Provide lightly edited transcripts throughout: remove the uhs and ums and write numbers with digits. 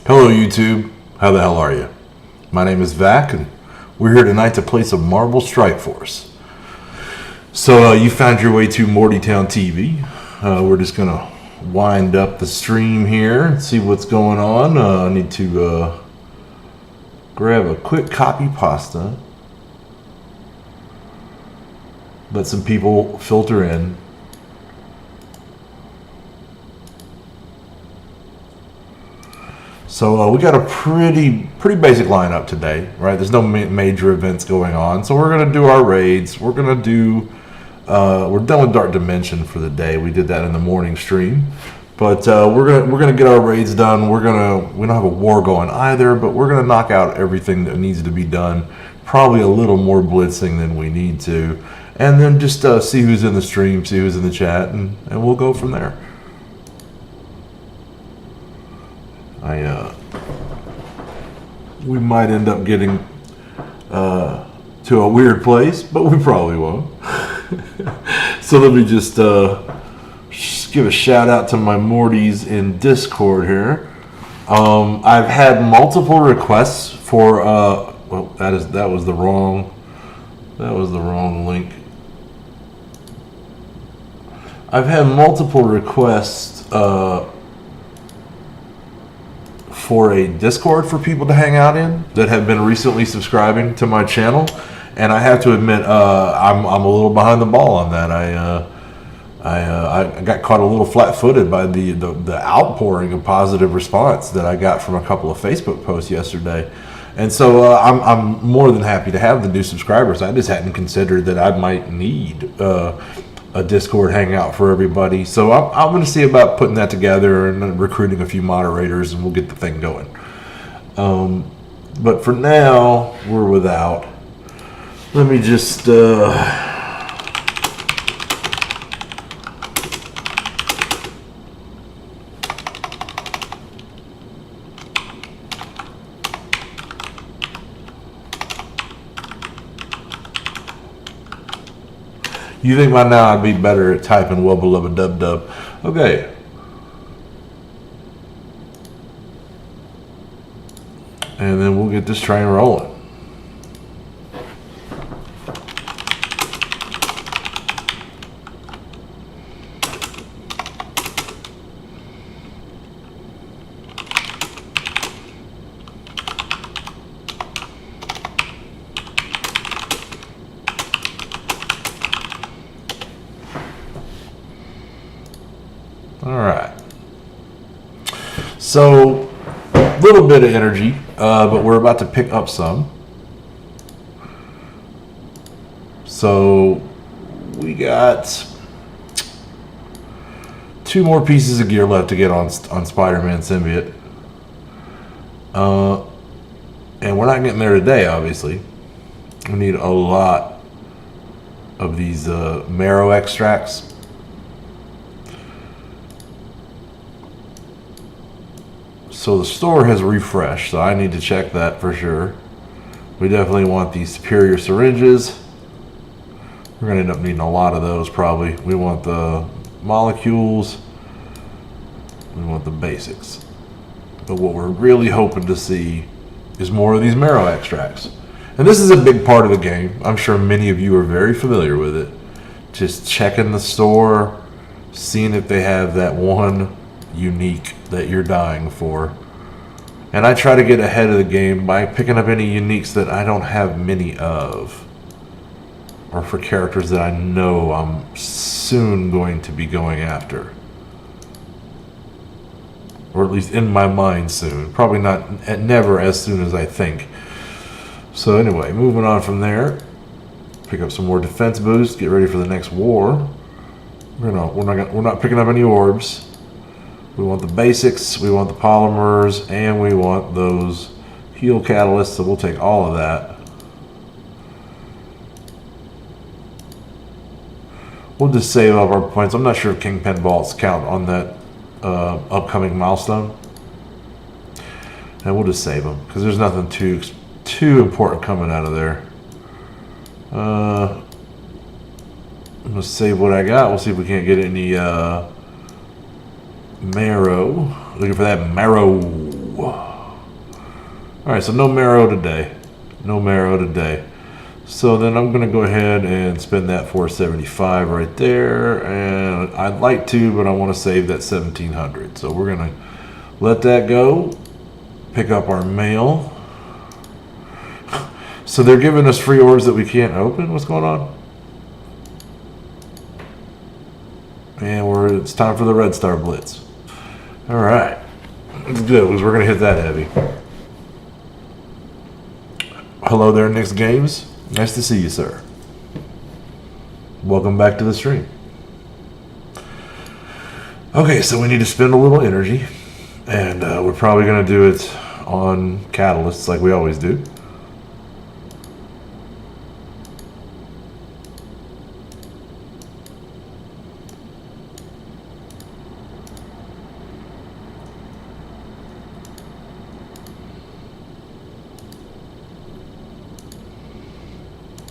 Hello YouTube, how the hell are you? My name is Vac and we're here tonight to play some Marvel Strike Force. So you found your way to Mortytown TV. We're just gonna wind up the stream here and see what's going on. I need to grab a quick copy pasta. Let some people filter in. So we got a pretty basic lineup today, right? There's no major events going on, so we're gonna do our raids. We're gonna do. We're done with Dark Dimension for the day. We did that in the morning stream, but we're gonna get our raids done. We don't have a war going either, but we're gonna knock out everything that needs to be done. Probably a little more blitzing than we need to, and then just see who's in the stream, see who's in the chat, and we'll go from there. We might end up getting to a weird place, but we probably won't. So let me just give a shout out to my Mortys in Discord here. I've had multiple requests for well, that was the wrong link. I've had multiple requests for a Discord for people to hang out in that have been recently subscribing to my channel, and I have to admit I'm a little behind the ball on that. I got caught a little flat-footed by the outpouring of positive response that I got from a couple of Facebook posts yesterday, and so I'm more than happy to have the new subscribers. I just hadn't considered that I might need a Discord hangout for everybody. So I'm going to see about putting that together and recruiting a few moderators, and we'll get the thing going. But for now, we're without. Let me just... You think by now I'd be better at typing well beloved dub dub. Okay. And then we'll get this train rolling. So, a little bit of energy, but we're about to pick up some. So, we got 2 more pieces of gear left to get on Spider-Man Symbiote. And we're not getting there today, obviously. We need a lot of these marrow extracts. So the store has refreshed, so I need to check that for sure. We definitely want these superior syringes. We're going to end up needing a lot of those probably. We want the molecules. We want the basics. But what we're really hoping to see is more of these marrow extracts. And this is a big part of the game. I'm sure many of you are very familiar with it. Just checking the store, seeing if they have that one unique that you're dying for. And I try to get ahead of the game by picking up any uniques that I don't have many of, or for characters that I know I'm soon going to be going after, or at least in my mind soon. Probably never as soon as I think. So anyway, moving on from there, pick up some more defense boosts, get ready for the next war. We're not picking up any orbs. We want the basics, we want the polymers, and we want those heal catalysts, so we'll take all of that. We'll just save up our points. I'm not sure if Kingpin vaults count on that upcoming milestone. And we'll just save them, because there's nothing too important coming out of there. I'm going to save what I got. We'll see if we can't get any... marrow. Looking for that marrow. All right, so no marrow today. No marrow today. So then I'm going to go ahead and spend that 475 right there. And I'd like to, but I want to save that 1700. So we're going to let that go. Pick up our mail. So they're giving us free orbs that we can't open? What's going on? And it's time for the Red Star Blitz. All right. Let's do it, because we're going to hit that heavy. Hello there, Knicks Games. Nice to see you, sir. Welcome back to the stream. Okay, so we need to spend a little energy. And we're probably going to do it on catalysts like we always do.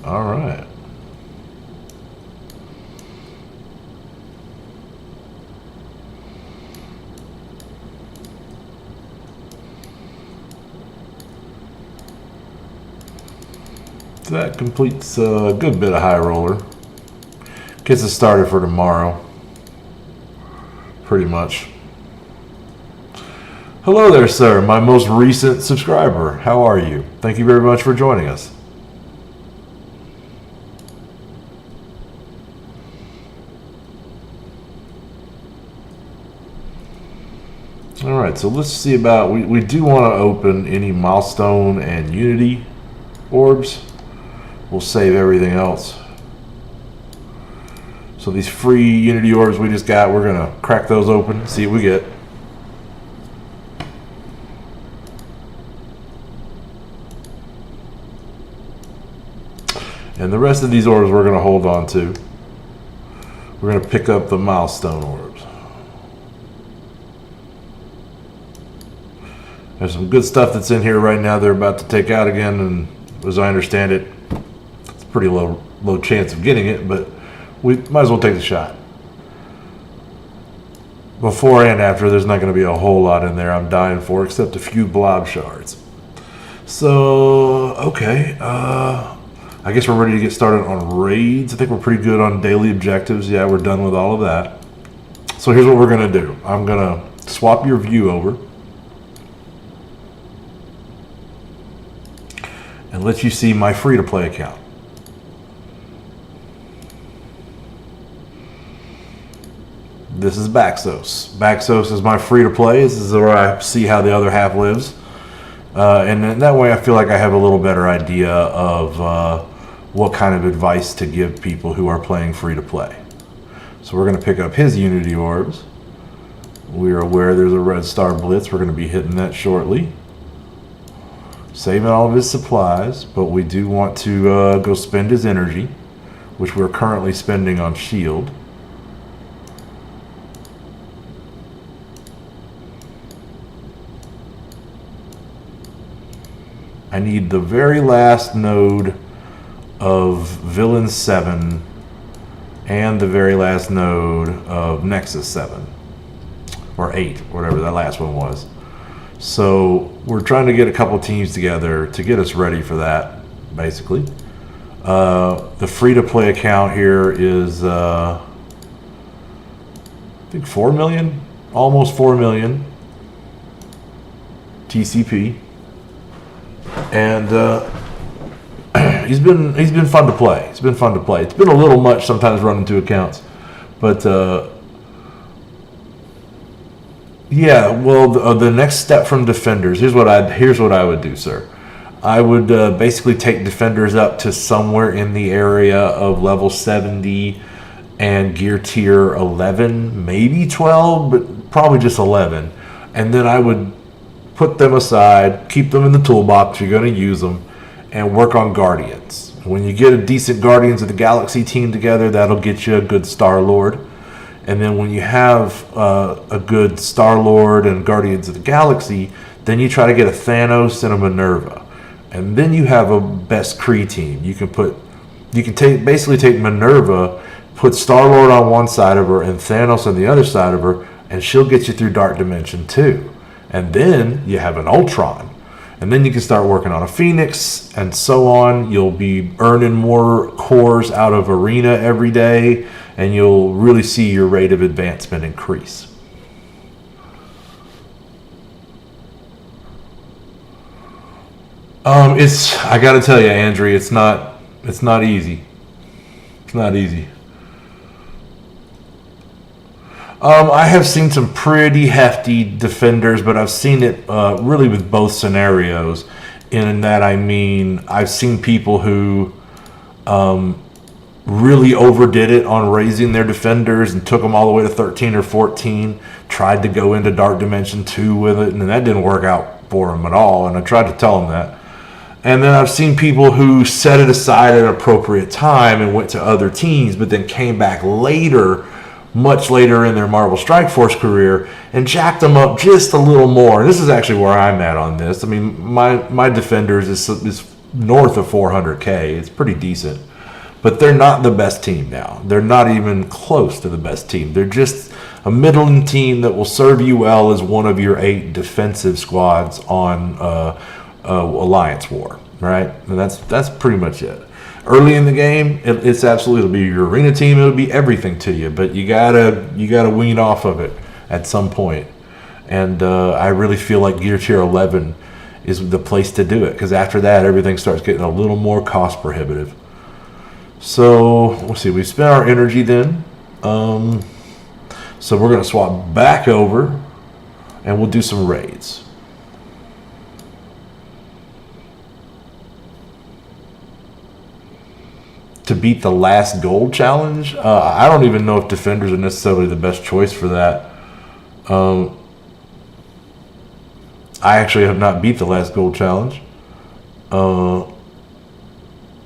All right. That completes a good bit of high roller. Gets us started for tomorrow. Pretty much. Hello there, sir. My most recent subscriber. How are you? Thank you very much for joining us. All right, so let's see about, we do want to open any milestone and unity orbs. We'll save everything else. So these free unity orbs we just got, we're going to crack those open, see what we get. And the rest of these orbs we're going to hold on to. We're going to pick up the milestone orbs. There's some good stuff that's in here right now they're about to take out again, and as I understand it, it's a pretty low chance of getting it, but we might as well take the shot. Before and after, there's not going to be a whole lot in there I'm dying for, except a few blob shards. So, okay, I guess we're ready to get started on raids. I think we're pretty good on daily objectives. Yeah, we're done with all of that. So here's what we're going to do. I'm going to swap your view over and let you see my free-to-play account. This is Baxos. Baxos is my free-to-play. This is where I see how the other half lives. And in that way I feel like I have a little better idea of what kind of advice to give people who are playing free-to-play. So we're going to pick up his Unity orbs. We are aware there's a Red Star Blitz. We're going to be hitting that shortly. Saving all of his supplies, but we do want to go spend his energy, which we're currently spending on shield. I need the very last node of Villain 7 and the very last node of Nexus 7 or 8, whatever that last one was. So we're trying to get a couple teams together to get us ready for that, basically. The free-to-play account here is, I think 4 million, almost 4 million TCP, and he's been fun to play. It's been fun to play. It's been a little much sometimes running two accounts, but. Yeah, well, the next step from defenders. Here's what I would do, sir. I would basically take defenders up to somewhere in the area of level 70 and gear tier 11, maybe 12, but probably just 11. And then I would put them aside, keep them in the toolbox. You're going to use them, and work on Guardians. When you get a decent Guardians of the Galaxy team together, that'll get you a good Star-Lord. And then when you have a good Star-Lord and Guardians of the Galaxy, then you try to get a Thanos and a Minerva. And then you have a best Kree team. You can basically take Minerva, put Star-Lord on one side of her and Thanos on the other side of her, and she'll get you through Dark Dimension 2. And then you have an Ultron. And then you can start working on a Phoenix and so on. You'll be earning more cores out of Arena every day, and you'll really see your rate of advancement increase. I got to tell you, Andrew, it's not easy. It's not easy. I have seen some pretty hefty defenders, but I've seen it really with both scenarios. In that, I mean, I've seen people who really overdid it on raising their defenders and took them all the way to 13 or 14, tried to go into Dark Dimension 2 with it, and that didn't work out for them at all, and I tried to tell them that. And then I've seen people who set it aside at an appropriate time and went to other teams, but then came back later, much later in their Marvel Strike Force career, and jacked them up just a little more. And this is actually where I'm at on this. I mean, my Defenders is north of 400K. It's pretty decent. But they're not the best team now. They're not even close to the best team. They're just a middling team that will serve you well as one of your 8 defensive squads on Alliance War, right? And that's pretty much it. Early in the game, it's absolutely, it'll be your arena team, it'll be everything to you, but you gotta wean off of it at some point. And I really feel like Gear Tier 11 is the place to do it, because after that, everything starts getting a little more cost prohibitive. So let's see, we spent our energy then. So we're gonna swap back over, and we'll do some raids. To beat the last gold challenge, I don't even know if defenders are necessarily the best choice for that. I actually have not beat the last gold challenge.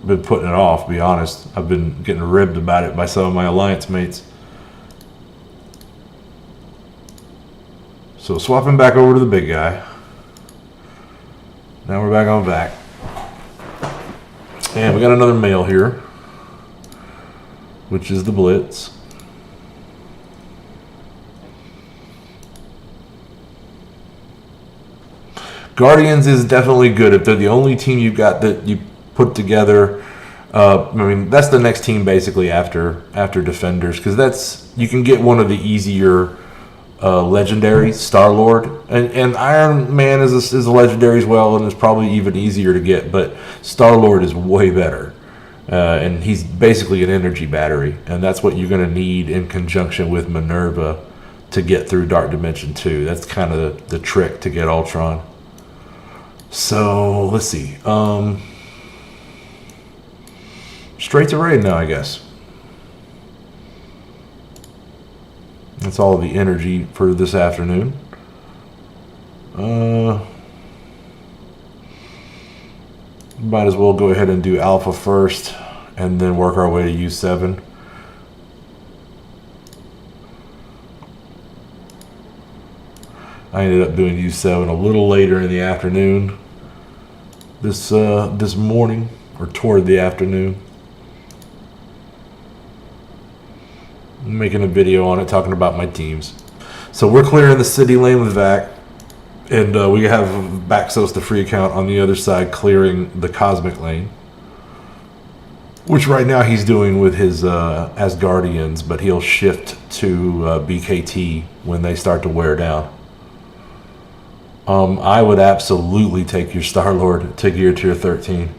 Been putting it off, to be honest. I've been getting ribbed about it by some of my alliance mates. So swapping back over to the big guy. Now we're back on back. And we got another male here, which is the Blitz. Guardians is definitely good if they're the only team you've got that you put together. I mean, that's the next team basically after Defenders, because you can get one of the easier legendaries, Star-Lord, and Iron Man is a legendary as well, and it's probably even easier to get. But Star-Lord is way better. And he's basically an energy battery, and that's what you're going to need in conjunction with Minerva to get through Dark Dimension 2. That's kind of the trick to get Ultron. So let's see. Straight to raid now, I guess. That's all the energy for this afternoon. Might as well go ahead and do Alpha first and then work our way to U7. I ended up doing U7 a little later in the afternoon this morning, or toward the afternoon. I'm making a video on it talking about my teams. So we're clearing the city lane with Vac. And we have Baxos, the free account, on the other side clearing the Cosmic lane. Which right now he's doing with his Asgardians, but he'll shift to BKT when they start to wear down. I would absolutely take your Star-Lord to Gear Tier 13.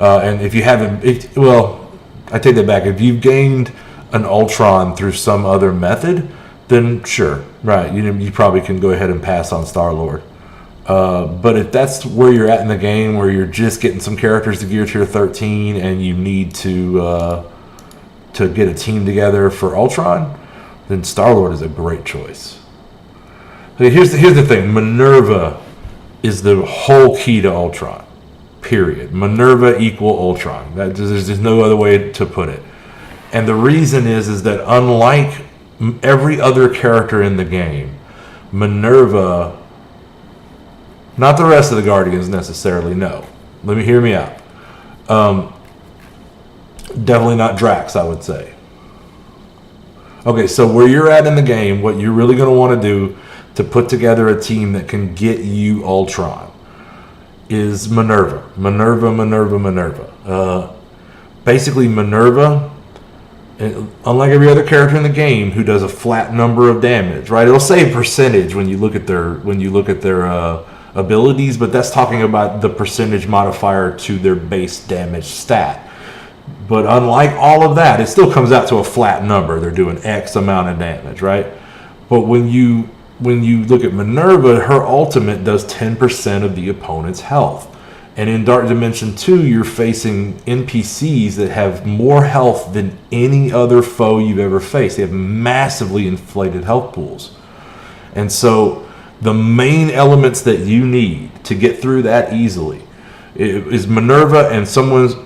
And if you haven't, well, I take that back. If you've gained an Ultron through some other method, then sure, right, you probably can go ahead and pass on Star-Lord. But if that's where you're at in the game, where you're just getting some characters to Gear Tier 13 and you need to get a team together for Ultron, then Star-Lord is a great choice. Okay, here's the thing. Minerva is the whole key to Ultron, period. Minerva equal Ultron. There's no other way to put it. And the reason is that unlike every other character in the game, Minerva, not the rest of the Guardians necessarily, no. Hear me out. Definitely not Drax, I would say. Okay, so where you're at in the game, what you're really going to want to do to put together a team that can get you Ultron is Minerva. Basically, Minerva, unlike every other character in the game who does a flat number of damage, right? It'll say percentage when you look at their abilities, but that's talking about the percentage modifier to their base damage stat. But unlike all of that, it still comes out to a flat number. They're doing X amount of damage, right? But when you look at Minerva, her ultimate does 10% of the opponent's health. And in Dark Dimension 2, you're facing NPCs that have more health than any other foe you've ever faced. They have massively inflated health pools. And so the main elements that you need to get through that easily is Minerva and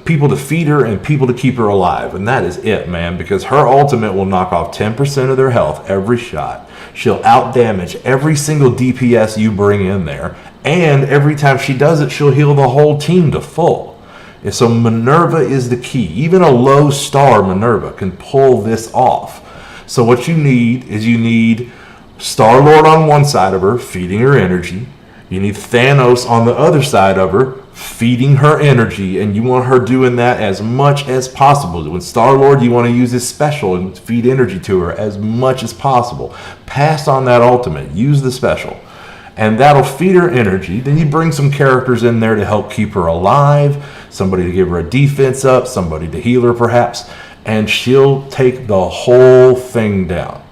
people to feed her and people to keep her alive. And that is it, man, because her ultimate will knock off 10% of their health every shot. She'll outdamage every single DPS you bring in there. And every time she does it, she'll heal the whole team to full. And so Minerva is the key. Even a low star Minerva can pull this off. So what you need Star-Lord on one side of her, feeding her energy. You need Thanos on the other side of her, feeding her energy, and you want her doing that as much as possible. With Star-Lord, you want to use his special and feed energy to her as much as possible. Pass on that ultimate. Use the special. And that'll feed her energy. Then you bring some characters in there to help keep her alive, somebody to give her a defense up, somebody to heal her perhaps, and she'll take the whole thing down.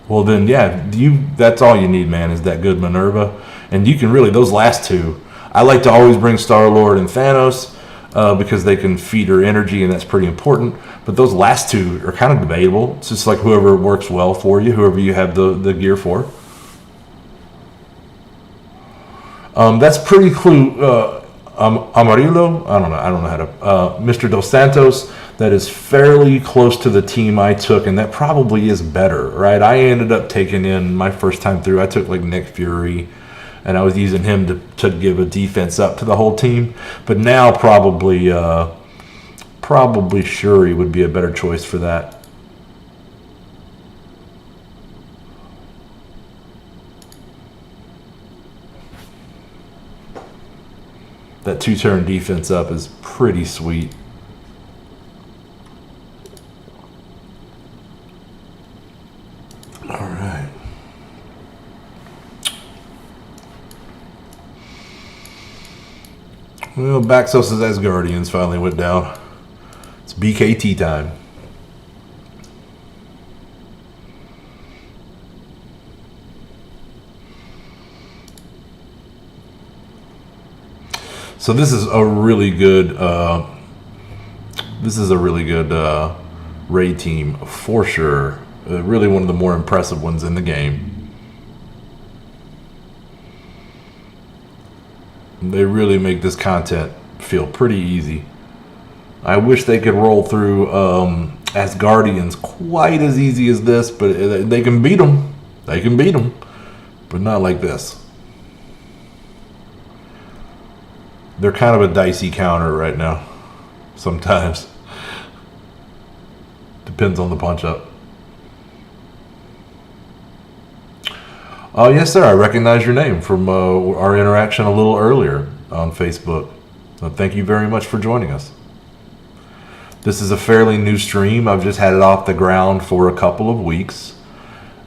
Well then, yeah, that's all you need, man, is that good Minerva. And you can really, those last two, I like to always bring Star-Lord and Thanos because they can feed her energy, and that's pretty important. But those last two are kind of debatable. It's just like whoever works well for you, whoever you have the gear for. That's pretty Amarillo, I don't know how to, Mr. Dos Santos, that is fairly close to the team I took, and that probably is better, right? I ended up taking in, my first time through, I took like Nick Fury, and I was using him to give a defense up to the whole team. But now probably Shuri would be a better choice for that. That 2-turn defense up is pretty sweet. All right. Well, Baxos' Asgardians finally went down. It's BKT time. So this is a really good raid team for sure. Really one of the more impressive ones in the game. They really make this content feel pretty easy. I wish they could roll through Asgardians quite as easy as this, but they can beat them. They can beat them, but not like this. They're kind of a dicey counter right now. Sometimes. Depends on the punch up. Oh, yes, sir. I recognize your name from our interaction a little earlier on Facebook. So thank you very much for joining us. This is a fairly new stream. I've just had it off the ground for a couple of weeks.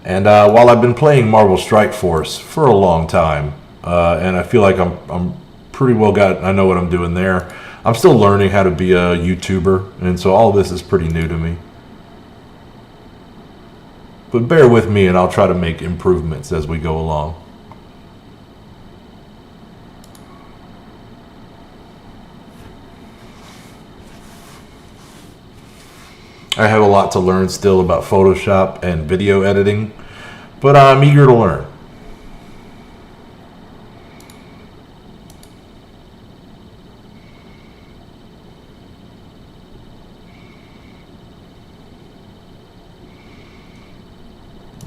And while I've been playing Marvel Strike Force for a long time, and I feel like I'm pretty well I know what I'm doing there. I'm still learning how to be a YouTuber, and so all this is pretty new to me. But bear with me and I'll try to make improvements as we go along. I have a lot to learn still about Photoshop and video editing, but I'm eager to learn.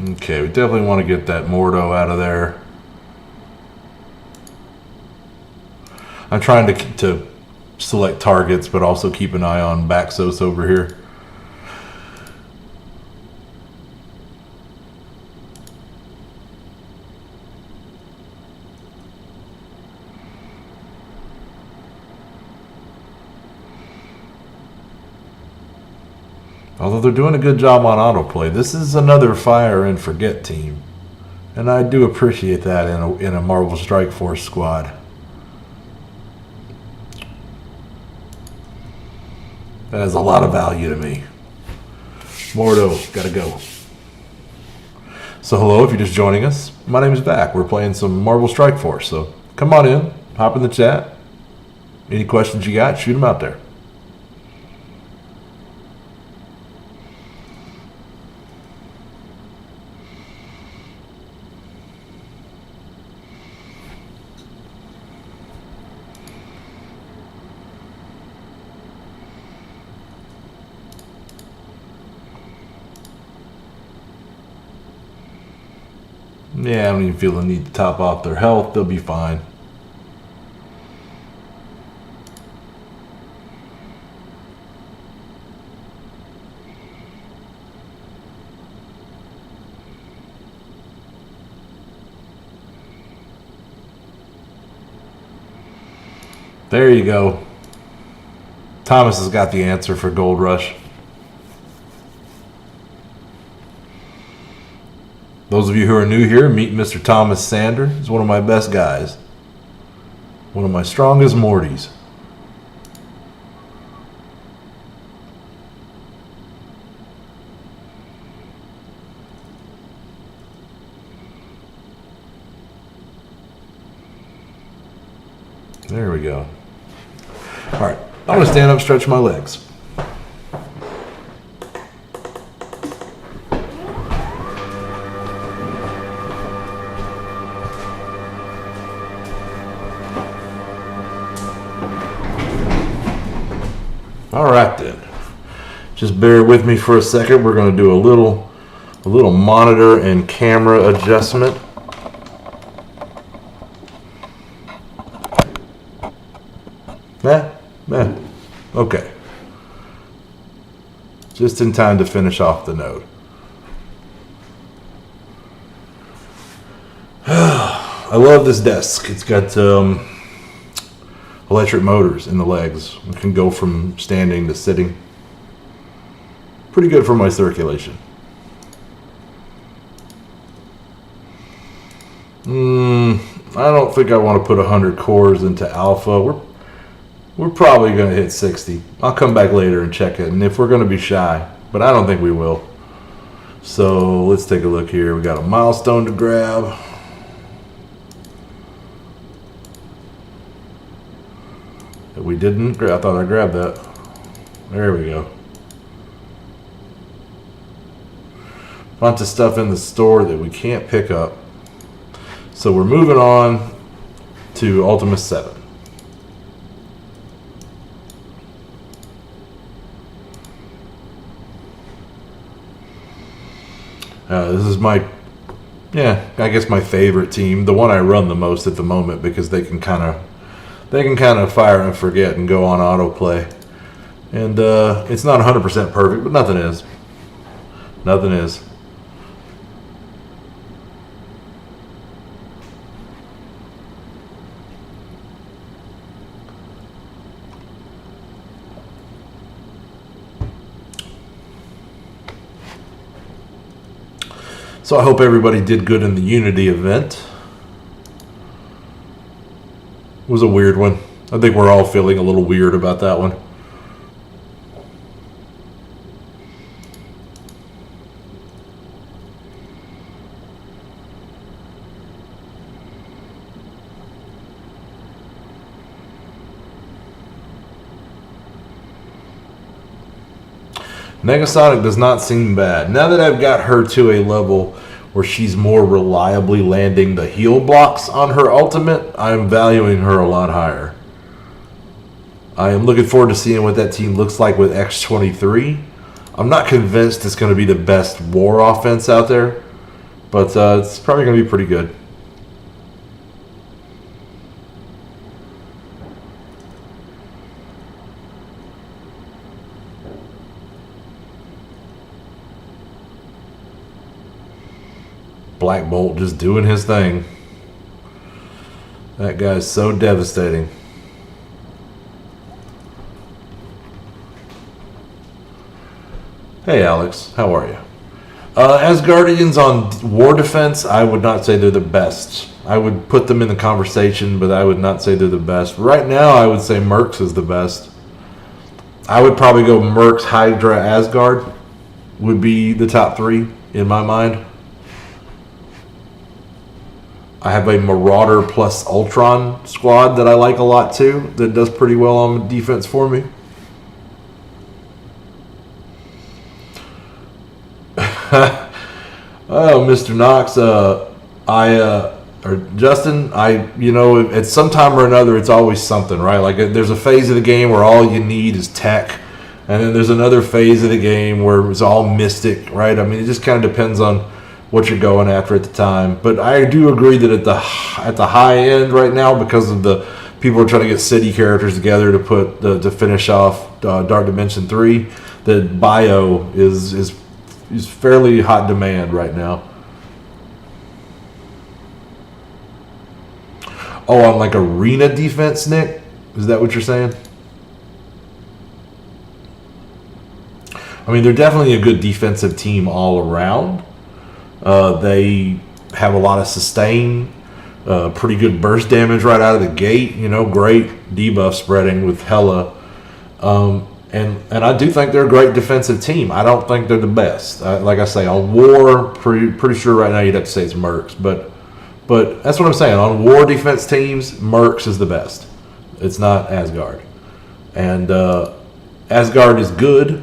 Okay, we definitely want to get that Mordo out of there. I'm trying to select targets, but also keep an eye on Baxos over here. Although they're doing a good job on autoplay. This is another fire and forget team. And I do appreciate that in a Marvel Strike Force squad. That has a lot of value to me. Mordo, gotta go. So hello, if you're just joining us, my name is Back. We're playing some Marvel Strike Force, so come on in, hop in the chat. Any questions you got, shoot them out there. Yeah, I don't even feel the need to top off their health. They'll be fine. There you go. Thomas has got the answer for Gold Rush. Those of you who are new here, meet Mr. Thomas Sander. He's one of my best guys. One of my strongest Mortys. There we go. All right, I'm gonna stand up, stretch my legs. All right then, just bear with me for a second. We're going to do a little monitor and camera adjustment. Okay. Just in time to finish off the node. I love this desk. It's got electric motors in the legs. It can go from standing to sitting. Pretty good for my circulation. I don't think I want to put 100 cores into alpha. We're probably going to hit 60. I'll come back later and check it, and if we're going to be shy, but I don't think we will. So let's take a look here. We got a milestone to grab. We didn't. I thought I grabbed that. There we go. Bunch of stuff in the store that we can't pick up. So we're moving on to Ultima 7. This is my, I guess my favorite team. The one I run the most at the moment because they can kind of fire and forget and go on autoplay. And it's not 100% perfect, but nothing is. Nothing is. So I hope everybody did good in the Unity event. It was a weird one. I think we're all feeling a little weird about that one. Negasonic does not seem bad. Now that I've got her to a level where she's more reliably landing the heal blocks on her ultimate, I'm valuing her a lot higher. I am looking forward to seeing what that team looks like with X-23. I'm not convinced it's going to be the best war offense out there, but it's probably going to be pretty good. Black Bolt just doing his thing. That guy's so devastating. Hey Alex, how are you? Asgardians on war defense, I would not say they're the best. I would put them in the conversation, but I would not say they're the best. Right now, I would say Mercs is the best. I would probably go Mercs, Hydra, Asgard would be the top three in my mind. I have a Marauder plus Ultron squad that I like a lot too, that does pretty well on defense for me. Oh, Mr. Knox, or Justin, at some time or another, it's always something, right? Like there's a phase of the game where all you need is tech, and then there's another phase of the game where it's all mystic, right? I mean, it just kind of depends on what you're going after at the time. But I do agree that at the high end right now, because of the people are trying to get city characters together to finish off Dark Dimension 3, that Bio is fairly hot demand right now. Oh, on like arena defense, Nick? Is that what you're saying? I mean, they're definitely a good defensive team all around. They have a lot of sustain, pretty good burst damage right out of the gate. Great debuff spreading with Hela. And I do think they're a great defensive team. I don't think they're the best. Like I say, on war, pretty sure right now you'd have to say it's Mercs. But that's what I'm saying. On war defense teams, Mercs is the best. It's not Asgard. And Asgard is good.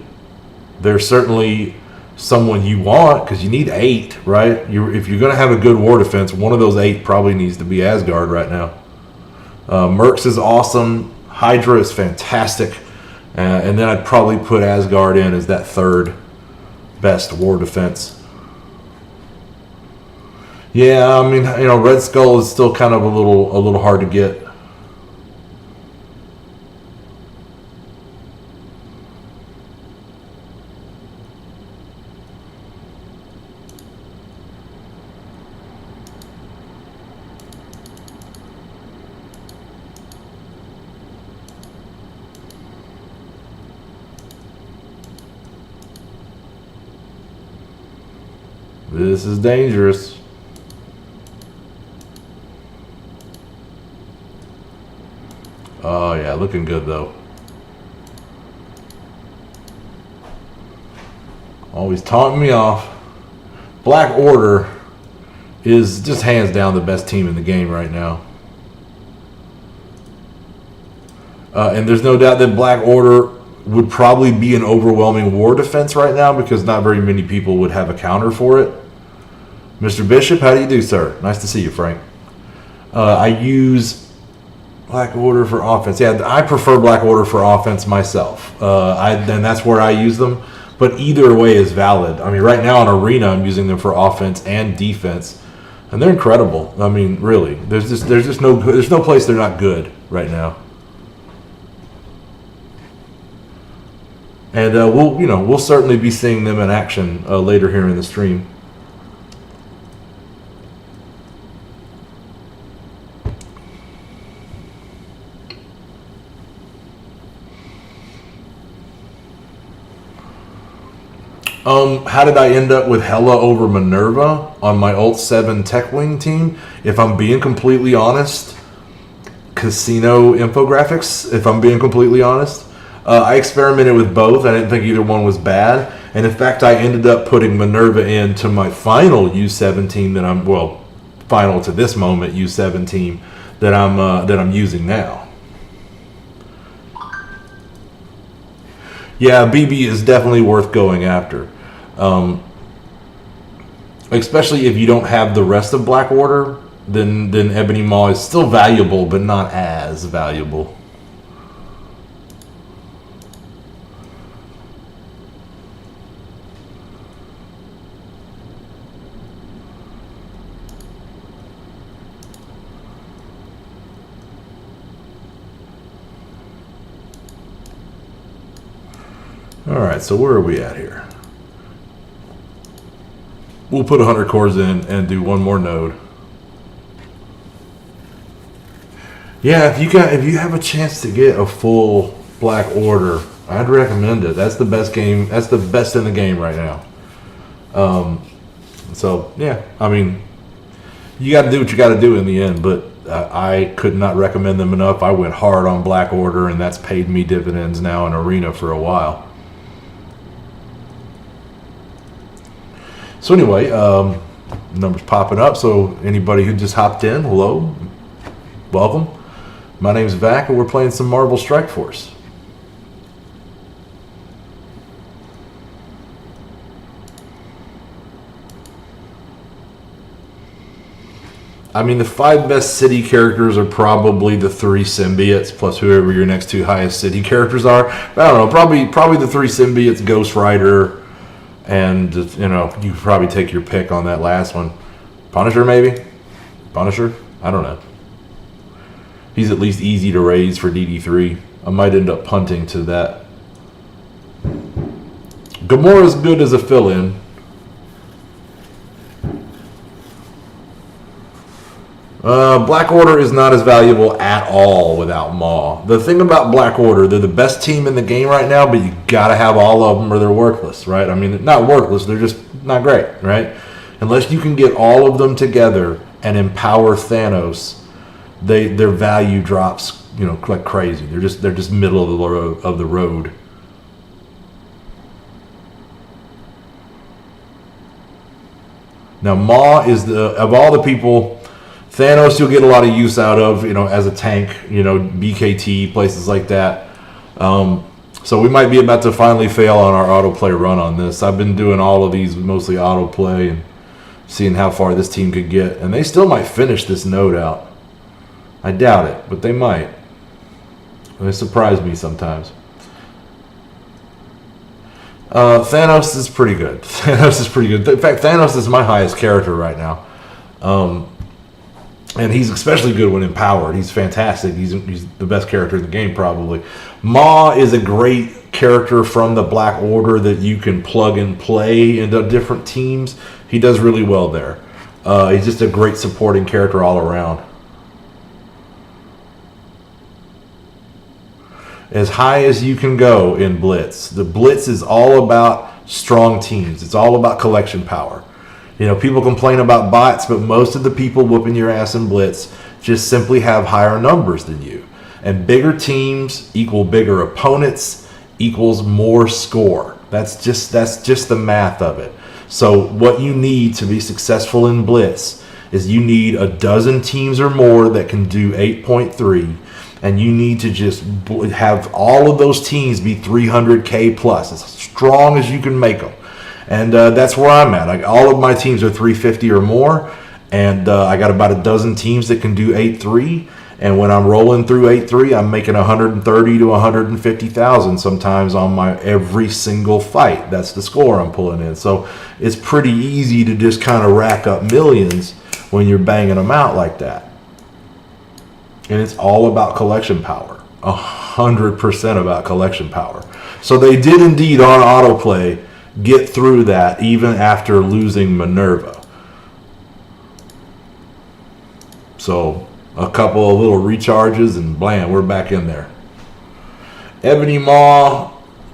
They're certainly someone you want because you need 8, right? If you're going to have a good war defense, one of those 8 probably needs to be Asgard right now. Mercs is awesome. Hydra is fantastic. And then I'd probably put Asgard in as that third best war defense. Yeah, I mean, Red Skull is still kind of a little hard to get. This is dangerous. Oh yeah, looking good though. Always taunting me off. Black Order is just hands down the best team in the game right now. And there's no doubt that Black Order would probably be an overwhelming war defense right now because not very many people would have a counter for it. Mr. Bishop, how do you do, sir? Nice to see you, Frank. I use Black Order for offense. Yeah, I prefer Black Order for offense myself. And that's where I use them. But either way is valid. I mean, right now in Arena, I'm using them for offense and defense, and they're incredible. I mean, really, there's no place they're not good right now. And we'll certainly be seeing them in action later here in the stream. How did I end up with Hela over Minerva on my Ult 7 Tech Wing team? If I'm being completely honest, casino infographics, if I'm being completely honest. I experimented with both. I didn't think either one was bad. And in fact, I ended up putting Minerva into my final U7 team final to this moment U7 team that I'm using now. Yeah, BB is definitely worth going after. Especially if you don't have the rest of Black Order, then Ebony Maw is still valuable, but not as valuable. Alright, so where are we at here? We'll put 100 cores in and do one more node. Yeah, if you have a chance to get a full Black Order, I'd recommend it. That's the best game. That's the best in the game right now. So yeah, I mean, you got to do what you got to do in the end. But I could not recommend them enough. I went hard on Black Order, and that's paid me dividends now in Arena for a while. So anyway, numbers popping up. So anybody who just hopped in, hello, welcome. My name's Vac, and we're playing some Marvel Strike Force. I mean, the 5 best city characters are probably the 3 symbiotes plus whoever your next 2 highest city characters are. But I don't know, probably the 3 symbiotes, Ghost Rider, and you know, you probably take your pick on that last one. Punisher, maybe? Punisher? I don't know. He's at least easy to raise for DD3. I might end up punting to that. Gamora's good as a fill-in. Black Order is not as valuable at all without Maw. The thing about Black Order, they're the best team in the game right now, but you gotta have all of them or they're worthless, right? I mean, not worthless, they're just not great, right? Unless you can get all of them together and empower Thanos, their value drops, you know, like crazy. They're just middle of the road. Now, Maw is of all the people. Thanos, you'll get a lot of use out of, you know, as a tank, you know, BKT, places like that. So we might be about to finally fail on our autoplay run on this. I've been doing all of these mostly autoplay and seeing how far this team could get. And they still might finish this node out. I doubt it, but they might. They surprise me sometimes. Thanos is pretty good. Thanos is pretty good. In fact, Thanos is my highest character right now. And he's especially good when empowered. He's fantastic. He's the best character in the game, probably. Maw is a great character from the Black Order that you can plug and play into different teams. He does really well there. He's just a great supporting character all around. As high as you can go in Blitz. The Blitz is all about strong teams. It's all about collection power. You know, people complain about bots, but most of the people whooping your ass in Blitz just simply have higher numbers than you. And bigger teams equal bigger opponents equals more score. That's just the math of it. So what you need to be successful in Blitz is you need a dozen teams or more that can do 8.3, and you need to just have all of those teams be 300K plus, as strong as you can make them. And that's where I'm at. All of my teams are 350 or more, and I got about a dozen teams that can do 8.3. And when I'm rolling through 8.3, I'm making 130 to 150,000 sometimes on my every single fight. That's the score I'm pulling in. So it's pretty easy to just kind of rack up millions when you're banging them out like that. And it's all about collection power. 100% about collection power. So they did indeed on autoplay get through that even after losing Minerva. So a couple of little recharges and blam, we're back in there. Ebony Maw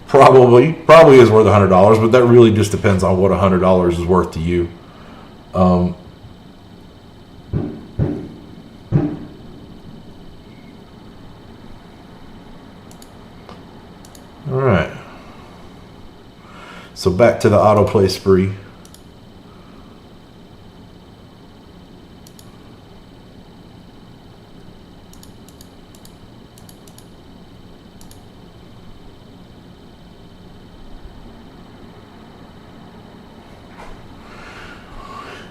probably is worth $100, but that really just depends on what $100 is worth to you. All right. So back to the autoplay spree.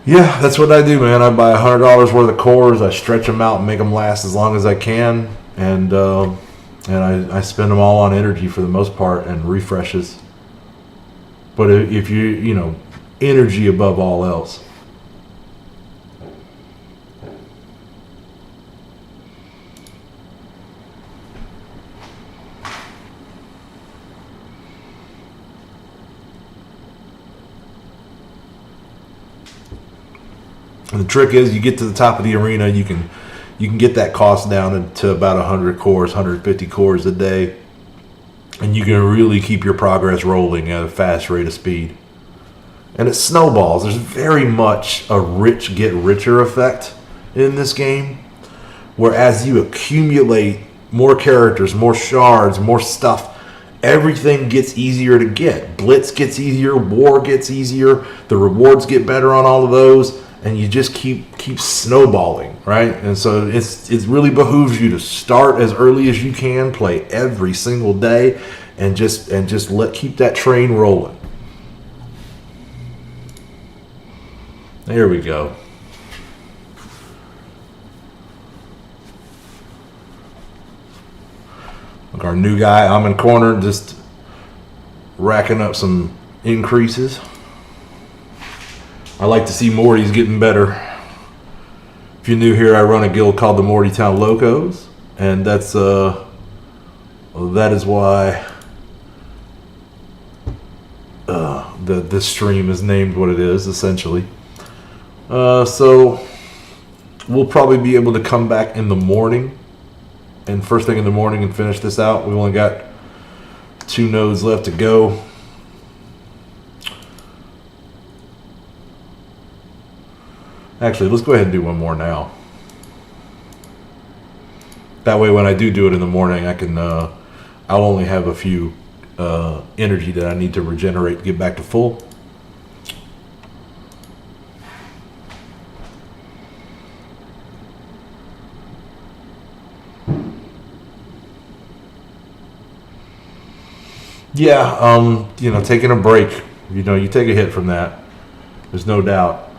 Yeah, that's what I do, man. I buy $100 worth of cores. I stretch them out and make them last as long as I can, and I spend them all on energy for the most part and refreshes. But if you know, energy above all else. And the trick is, you get to the top of the arena, you can get that cost down to about 100 cores, 150 cores a day. and you can really keep your progress rolling at a fast rate of speed. And it snowballs. There's very much a rich get richer effect in this game, where as you accumulate more characters, more shards, more stuff, everything gets easier to get. Blitz gets easier, war gets easier, the rewards get better on all of those, and you just keep snowballing, right? And so it really behooves you to start as early as you can, play every single day, and just keep that train rolling. There we go. Look, our new guy, I'm in corner, just racking up some increases. I like to see Morty's getting better. If you're new here, I run a guild called the Mortytown Locos, and that is why this stream is named what it is, essentially. So we'll probably be able to come back in the morning, and first thing in the morning, and finish this out. We've only got 2 nodes left to go. Actually, let's go ahead and do one more now. That way, when I do it in the morning, I can I'll only have a few energy that I need to regenerate to get back to full. Yeah, taking a break, you take a hit from that. There's no doubt.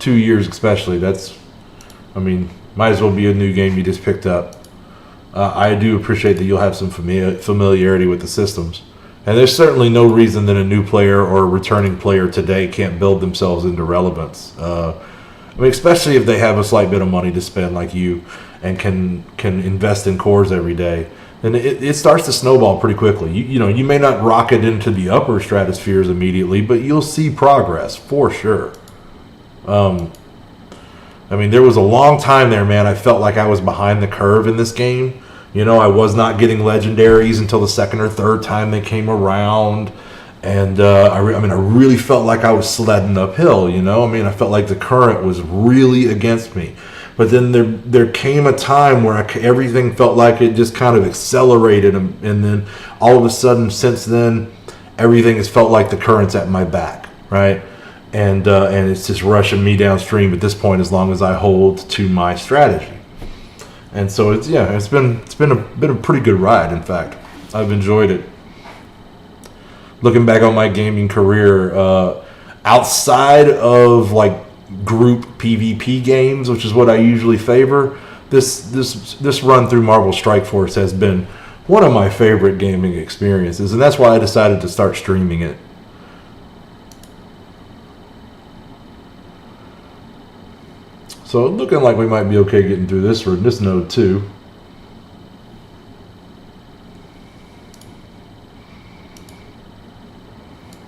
2 years especially, might as well be a new game you just picked up. I do appreciate that you'll have some familiarity with the systems. And there's certainly no reason that a new player or a returning player today can't build themselves into relevance. Especially if they have a slight bit of money to spend like you, and can invest in cores every day. And it starts to snowball pretty quickly. You may not rocket into the upper stratospheres immediately, but you'll see progress for sure. There was a long time there, man. I felt like I was behind the curve in this game. I was not getting legendaries until the second or third time they came around. And I really felt like I was sledding uphill, I felt like the current was really against me. But then there came a time where everything felt like it just kind of accelerated, and then all of a sudden, since then, everything has felt like the current's at my back, right? And it's just rushing me downstream at this point, as long as I hold to my strategy. And so it's been a pretty good ride. In fact, I've enjoyed it. Looking back on my gaming career, outside of like group PvP games, which is what I usually favor, this run through Marvel Strike Force has been one of my favorite gaming experiences, and that's why I decided to start streaming it. So looking like we might be okay getting through this node too.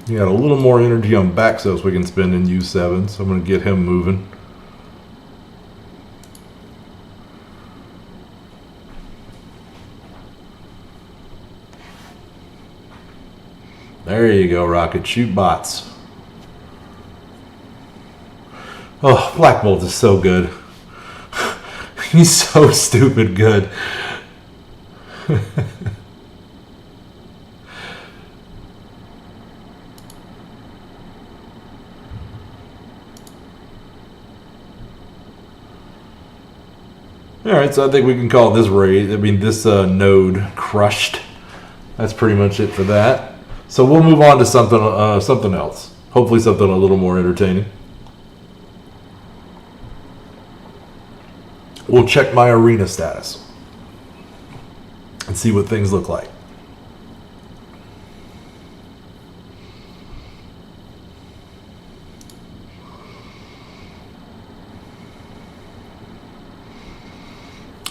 You got a little more energy on Baxos we can spend in U7, so I'm going to get him moving. There you go, Rocket. Shoot bots. Oh, Black Bolt is so good. He's so stupid good. Alright, so I think we can call this node crushed. That's pretty much it for that. So we'll move on to something else. Hopefully something a little more entertaining. We'll check my arena status and see what things look like.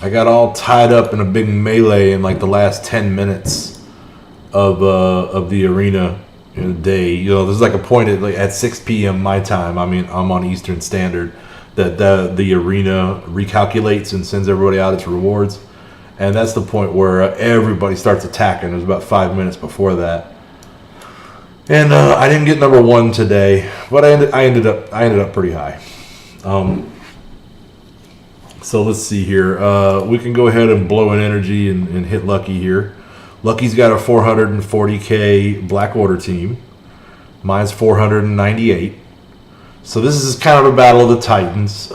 I got all tied up in a big melee in like the last 10 minutes of the arena day. There's like a point at 6 p.m. my time. I'm on Eastern Standard. That the arena recalculates and sends everybody out its rewards, And that's the point where everybody starts attacking. It was about 5 minutes before that. And I didn't get number 1 today, but I ended up pretty high. So let's see here. We can go ahead and blow an energy and hit Lucky here. Lucky's got a 440k Black Order team. Mine's 498. So this is kind of a battle of the Titans.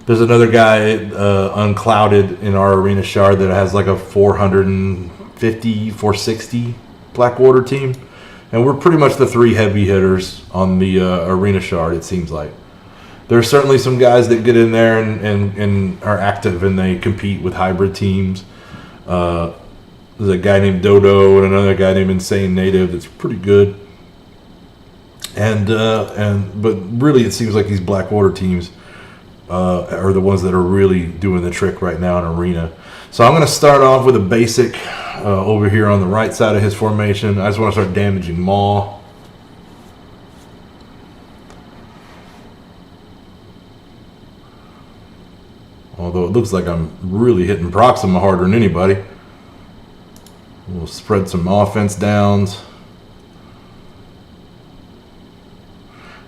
There's another guy, Unclouded, in our arena shard that has like a 450, 460 Black Order team. And we're pretty much the 3 heavy hitters on the arena shard, it seems like. There's certainly some guys that get in there and are active and they compete with hybrid teams. There's a guy named Dodo and another guy named Insane Native that's pretty good. But really, it seems like these Black Order teams are the ones that are really doing the trick right now in arena. So I'm going to start off with a basic over here on the right side of his formation. I just want to start damaging Maw. Although it looks like I'm really hitting Proxima harder than anybody. We'll spread some offense downs.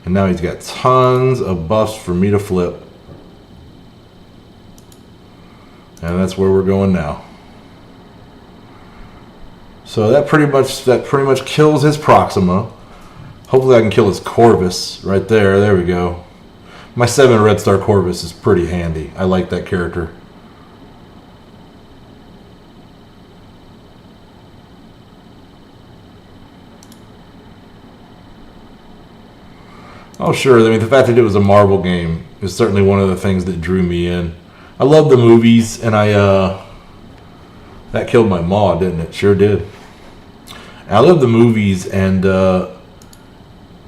And now he's got tons of buffs for me to flip. And that's where we're going now. So that pretty much kills his Proxima. Hopefully I can kill his Corvus right there. There we go. My 7 Red Star Corvus is pretty handy. I like that character. Oh, sure. I mean, the fact that it was a marble game is certainly one of the things that drew me in. I love the movies, and that killed my Maw, didn't it? Sure did. I love the movies, and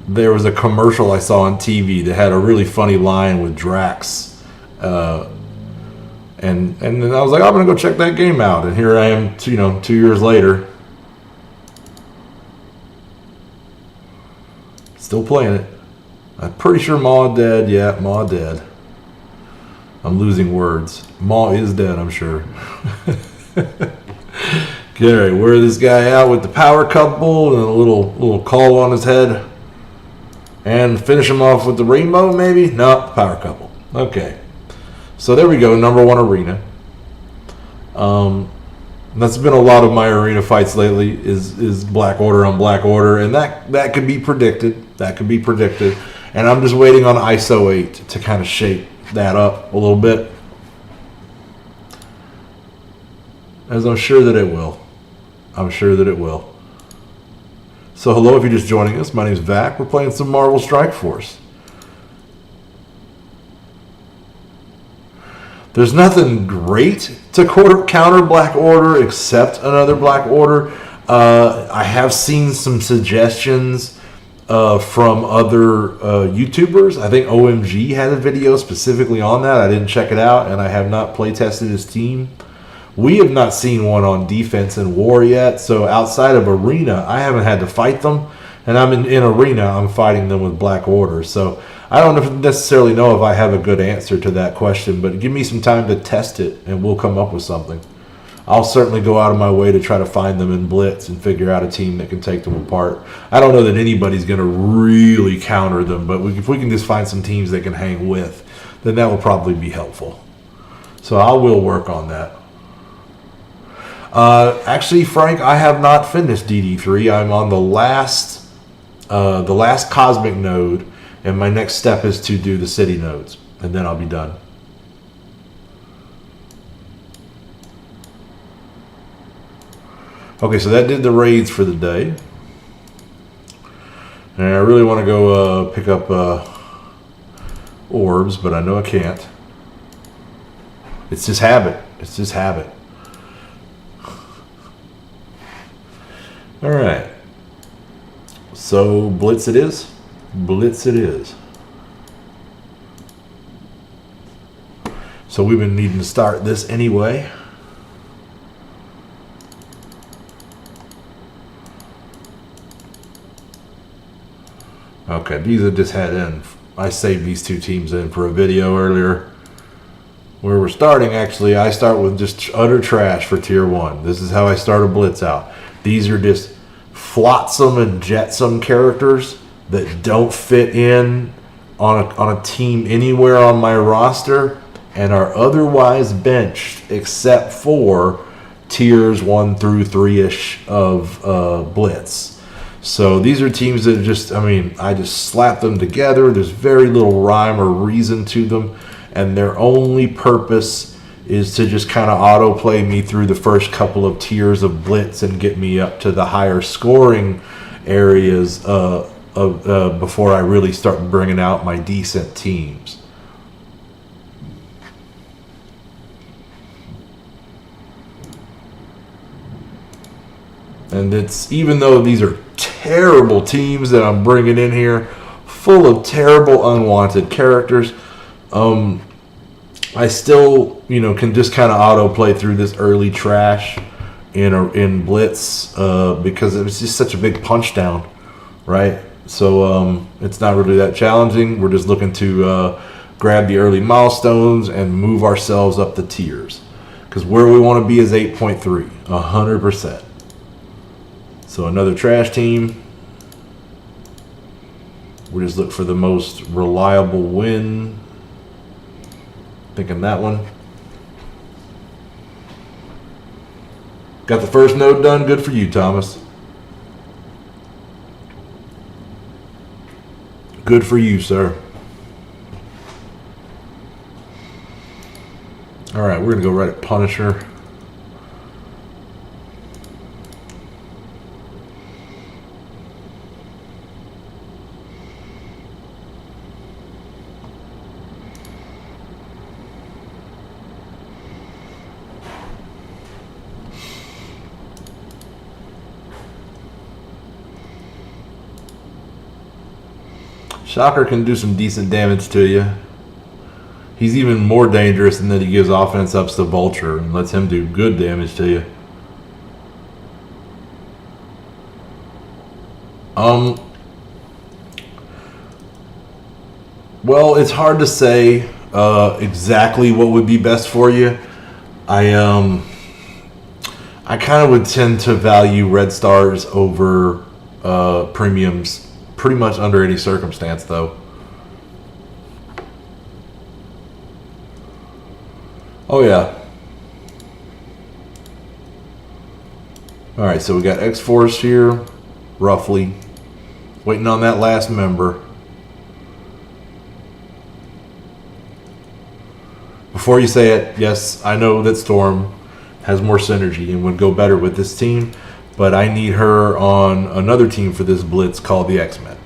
there was a commercial I saw on TV that had a really funny line with Drax. And then I was like, I'm going to go check that game out. And here I am, 2 years later. Still playing it. I'm pretty sure Maw dead. Yeah, Maw dead. I'm losing words. Maw is dead, I'm sure. Okay, all right, wear this guy out with the power couple and a little call on his head. And finish him off with the rainbow, maybe? No, power couple. Okay. So there we go, number 1 arena. That's been a lot of my arena fights lately is Black Order on Black Order, and that could be predicted. That could be predicted. And I'm just waiting on ISO 8 to kind of shape that up a little bit. As I'm sure that it will. I'm sure that it will. So hello if you're just joining us. My name is Vac. We're playing some Marvel Strike Force. There's nothing great to counter Black Order except another Black Order. I have seen some suggestions from other YouTubers. I think OMG had a video specifically on that. I didn't check it out, and I have not play tested his team. We have not seen one on defense and war yet, so outside of arena, I haven't had to fight them. And I'm in arena, I'm fighting them with Black Order. So I don't necessarily know if I have a good answer to that question, but give me some time to test it, and we'll come up with something. I'll certainly go out of my way to try to find them in Blitz and figure out a team that can take them apart. I don't know that anybody's going to really counter them, but if we can just find some teams they can hang with, then that will probably be helpful. So I will work on that. Actually, Frank, I have not finished DD3. I'm on the last Cosmic node, and my next step is to do the city nodes, and then I'll be done. Okay, so that did the raids for the day. And I really want to go pick up orbs, but I know I can't. It's just habit. It's just habit. All right. So Blitz it is. Blitz it is. So we've been needing to start this anyway. Okay, these are just had in. I saved these 2 teams in for a video earlier. Where we're starting, actually, I start with just utter trash for tier 1. This is how I start a blitz out. These are just flotsam and jetsam characters that don't fit in on a team anywhere on my roster and are otherwise benched except for tiers 1 through 3-ish of blitz. So these are teams that just, I just slap them together. There's very little rhyme or reason to them. And their only purpose is to just kind of autoplay me through the first couple of tiers of blitz and get me up to the higher scoring areas before I really start bringing out my decent teams. And it's, even though these are terrible teams that I'm bringing in here, full of terrible unwanted characters, I still, can just kind of auto play through this early trash in blitz because it was just such a big punch down, right? So it's not really that challenging. We're just looking to grab the early milestones and move ourselves up the tiers, because where we want to be is 8.3, 100%. So another trash team. We just look for the most reliable win. Thinking that one. Got the first node done. Good for you, Thomas. Good for you, sir. All right, we're going to go right at Punisher. Shocker can do some decent damage to you. He's even more dangerous in that he gives offense ups to Vulture and lets him do good damage to you. Well, it's hard to say exactly what would be best for you. I kind of would tend to value red stars over premiums pretty much under any circumstance, though. Oh, yeah. All right, so we got X-Force here, roughly. Waiting on that last member. Before you say it, yes, I know that Storm has more synergy and would go better with this team, but I need her on another team for this blitz called the X-Men.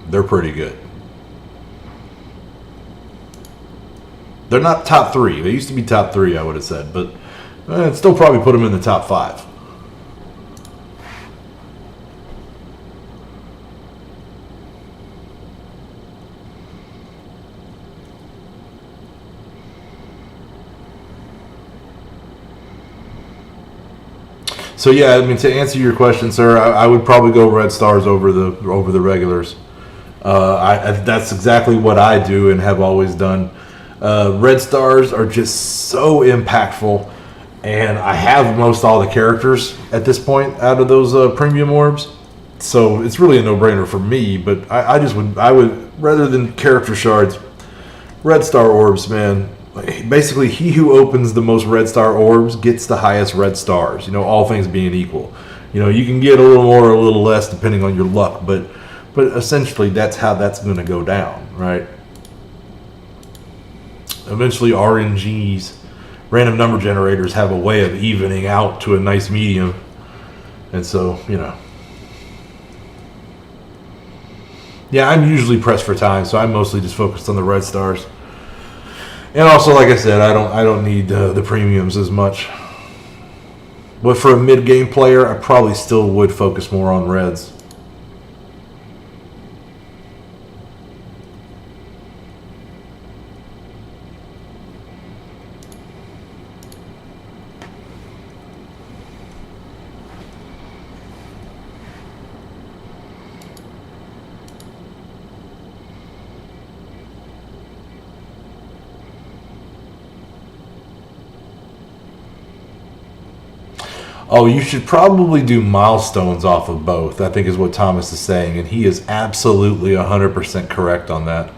They're pretty good. They're not top 3. They used to be top 3, I would have said, but I'd still probably put them in the top 5. So yeah, to answer your question, sir, I would probably go red stars over the regulars. That's exactly what I do and have always done. Red stars are just so impactful, and I have most all the characters at this point out of those premium orbs, so it's really a no-brainer for me. But I would rather than character shards, red star orbs, man. Basically, he who opens the most red star orbs gets the highest red stars. All things being equal, you can get a little more or a little less depending on your luck, but essentially that's how that's going to go down, right? Eventually, RNGs, random number generators, have a way of evening out to a nice medium, and so yeah, I'm usually pressed for time, so I'm mostly just focused on the red stars. And also, like I said, I don't need the premiums as much. But for a mid-game player, I probably still would focus more on reds. Oh, you should probably do milestones off of both, I think is what Thomas is saying. And he is absolutely 100% correct on that.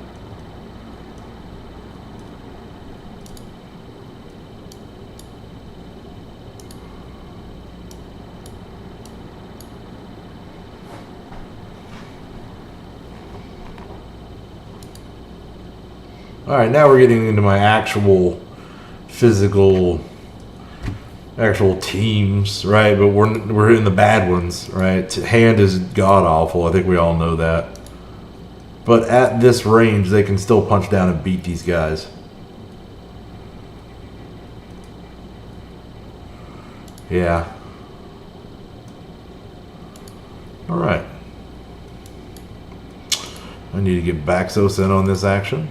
All right, now we're getting into my actual physical, actual teams, right? But we're in the bad ones, right? Hand is god awful. I think we all know that. But at this range, they can still punch down and beat these guys. Yeah. All right. I need to get Baxos in on this action.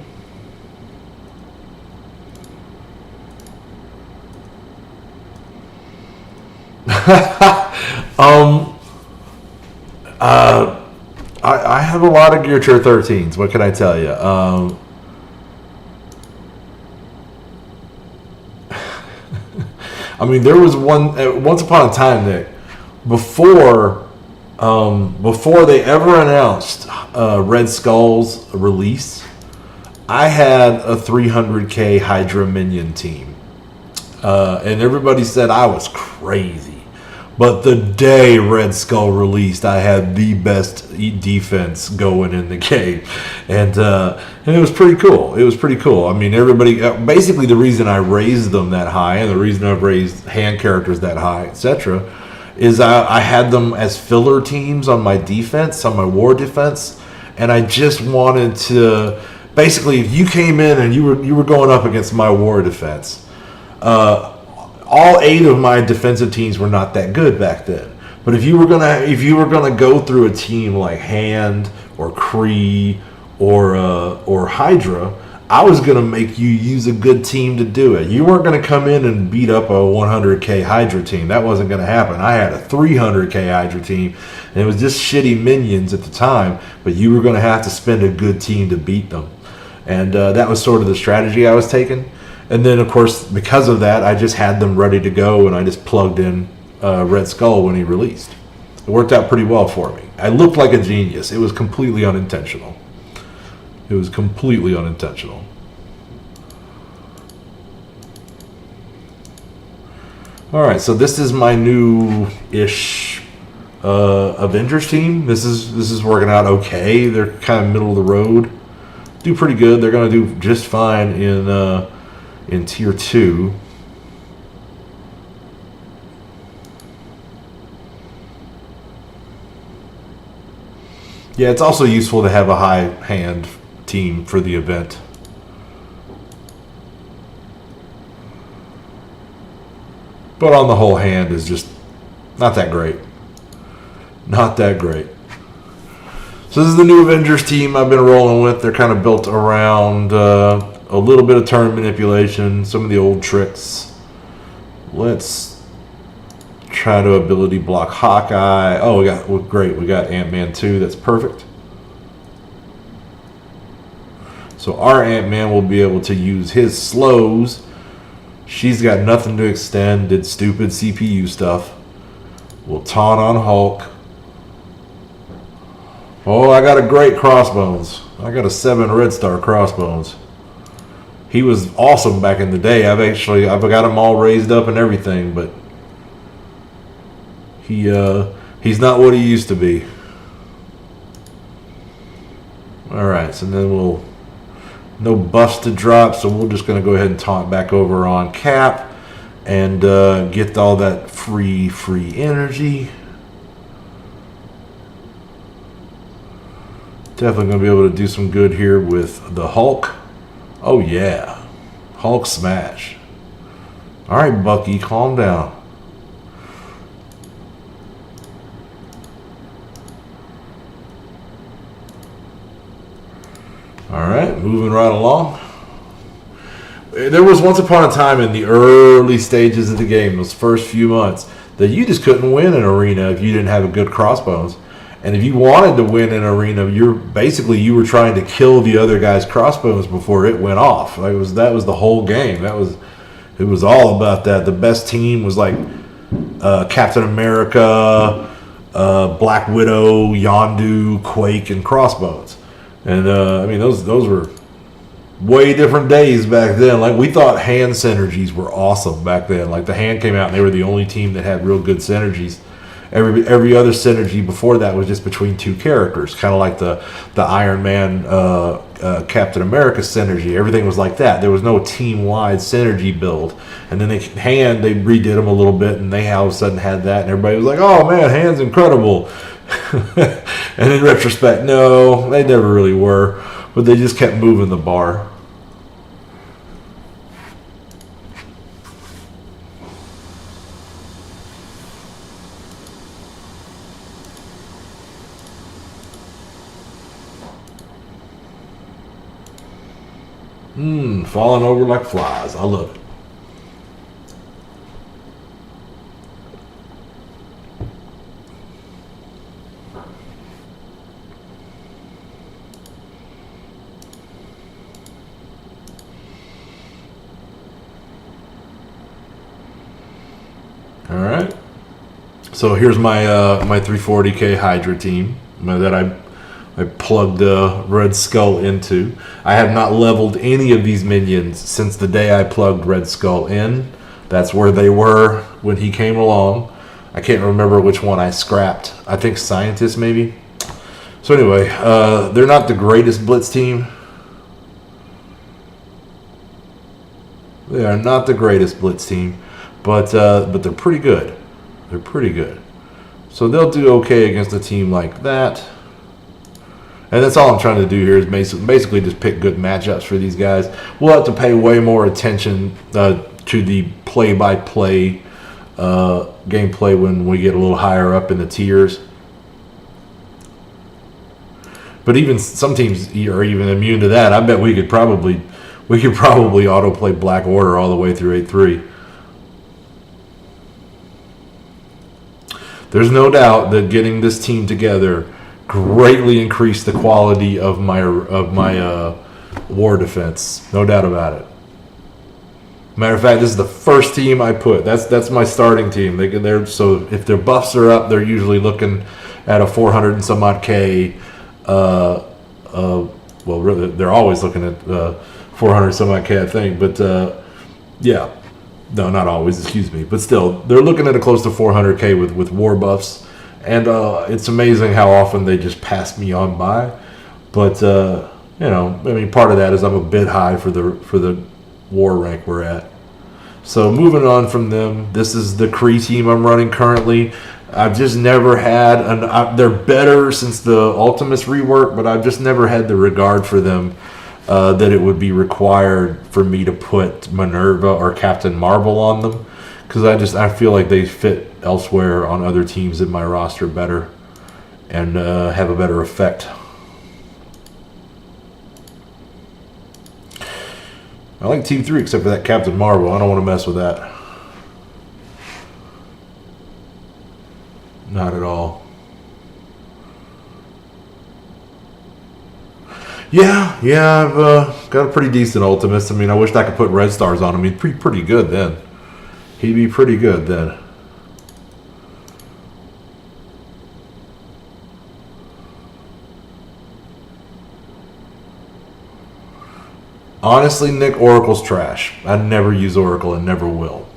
I have a lot of Gear Tier 13s. What can I tell you? I mean, there was once upon a time, Nick, before they ever announced Red Skull's release, I had a 300k Hydra minion team, and everybody said I was crazy. But the day Red Skull released, I had the best defense going in the game, and it was pretty cool. It was pretty cool. I mean, everybody. Basically, the reason I raised them that high, and the reason I've raised hand characters that high, etc., is I had them as filler teams on my defense, on my war defense, and I just wanted to. Basically, if you came in and you were going up against my war defense. All 8 of my defensive teams were not that good back then. But if you were gonna go through a team like Hand or Kree or Hydra, I was gonna make you use a good team to do it. You weren't gonna come in and beat up a 100k Hydra team. That wasn't gonna happen. I had a 300k Hydra team, and it was just shitty minions at the time. But you were gonna have to spend a good team to beat them, and that was sort of the strategy I was taking. And then, of course, because of that, I just had them ready to go, and I just plugged in Red Skull when he released. It worked out pretty well for me. I looked like a genius. It was completely unintentional. It was completely unintentional. All right, so this is my new-ish Avengers team. This is working out okay. They're kind of middle of the road. Do pretty good. They're going to do just fine in Tier 2. Yeah, it's also useful to have a high hand team for the event. But on the whole, hand is just not that great. Not that great. So this is the new Avengers team I've been rolling with. They're kind of built around a little bit of turn manipulation, some of the old tricks. Let's try to ability block Hawkeye. Oh, great. We got Ant-Man 2. That's perfect. So our Ant-Man will be able to use his slows. She's got nothing to extend. Did stupid CPU stuff. We'll taunt on Hulk. Oh, I got a great crossbones. I got a 7 Red Star crossbones. He was awesome back in the day. I've got him all raised up and everything, but he's not what he used to be. All right, so then no buffs to drop, so we're just gonna go ahead and taunt back over on Cap and get all that free energy. Definitely gonna be able to do some good here with the Hulk. Oh yeah, Hulk smash. All right, Bucky, calm down. All right, moving right along. There was once upon a time in the early stages of the game, those first few months, that you just couldn't win an arena if you didn't have a good crossbones. And if you wanted to win an arena, you were trying to kill the other guy's crossbones before it went off. That was the whole game. It was all about that. The best team was like Captain America, Black Widow, Yondu, Quake, and Crossbones. And I mean, those were way different days back then. Like, we thought hand synergies were awesome back then. Like, the Hand came out and they were the only team that had real good synergies. Every other synergy before that was just between two characters, kind of like the Iron Man, Captain America synergy. Everything was like that. There was no team-wide synergy build. And then they redid them a little bit, and they all of a sudden had that, and everybody was like, "Oh man, Hand's incredible." And in retrospect, no, they never really were, but they just kept moving the bar. Falling over like flies. I love it. All right. So here's my my 340k Hydra team that I plugged Red Skull into. I have not leveled any of these minions since the day I plugged Red Skull in. That's where they were when he came along. I can't remember which one I scrapped. I think Scientist, maybe. So anyway, they're not the greatest blitz team. They are not the greatest blitz team, but they're pretty good. They're pretty good. So they'll do okay against a team like that. And that's all I'm trying to do here is basically just pick good matchups for these guys. We'll have to pay way more attention to the play-by-play gameplay when we get a little higher up in the tiers. But even some teams are even immune to that. I bet we could probably autoplay Black Order all the way through 8-3. There's no doubt that getting this team together greatly increased the quality of my war defense. No doubt about it. Matter of fact, this is the first team I put. That's my starting team. So if their buffs are up, they're usually looking at a 400 and some odd K. Well, really, they're always looking at 400 some odd K, I think. But yeah, no, not always. Excuse me. But still, they're looking at a close to 400K with war buffs. And it's amazing how often they just pass me on by. But you know, I mean, part of that is I'm a bit high for the war rank we're at. So moving on from them, this is the Kree team I'm running currently. I've just never had they're better since the Ultimates rework, but I've just never had the regard for them that it would be required for me to put Minerva or Captain Marvel on them, because I feel like they fit elsewhere on other teams in my roster better and have a better effect. I like Team 3 except for that Captain Marvel. I don't want to mess with that. Not at all. Yeah, I've got a pretty decent Ultimates. I mean, I wish I could put Red Stars on him. He'd be pretty good then. He'd be pretty good then. Honestly, Nick, Oracle's trash. I never use Oracle and never will.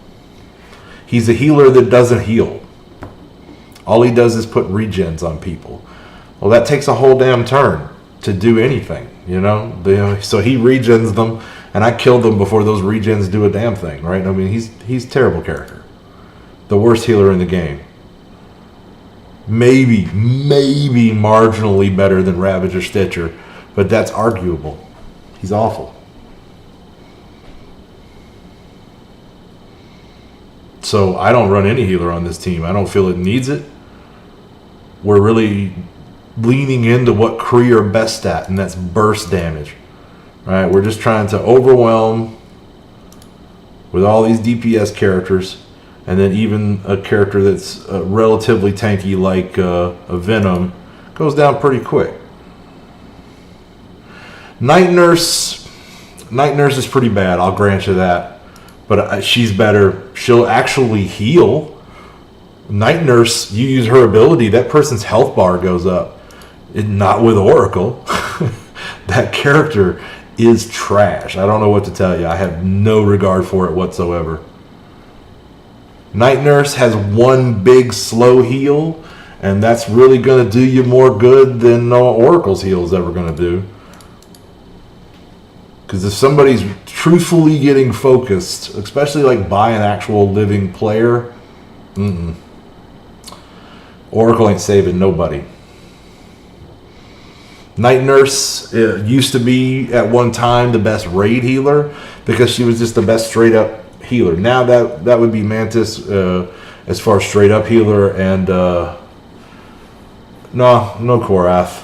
He's a healer that doesn't heal. All he does is put regens on people. Well, that takes a whole damn turn to do anything, you know? So he regens them, and I killed them before those regens do a damn thing, right? I mean, he's a terrible character. The worst healer in the game. Maybe marginally better than Ravage or Stitcher, but that's arguable. He's awful. So I don't run any healer on this team. I don't feel it needs it. We're really leaning into what Kree are best at, and that's burst damage. Right? We're just trying to overwhelm with all these DPS characters, and then even a character that's relatively tanky like a Venom goes down pretty quick. Night Nurse is pretty bad, I'll grant you that. But she's better. She'll actually heal Night Nurse, you use her ability, that person's health bar goes up. Not with Oracle. That character is trash. I don't know what to tell you. I have no regard for it whatsoever. Night Nurse has one big slow heal, and that's really going to do you more good than Oracle's heal is ever going to do. Because if somebody's truthfully getting focused, especially like by an actual living player, Oracle ain't saving nobody. Night Nurse used to be at one time the best raid healer because she was just the best straight up healer. Now that would be Mantis as far as straight up healer, and no Korath.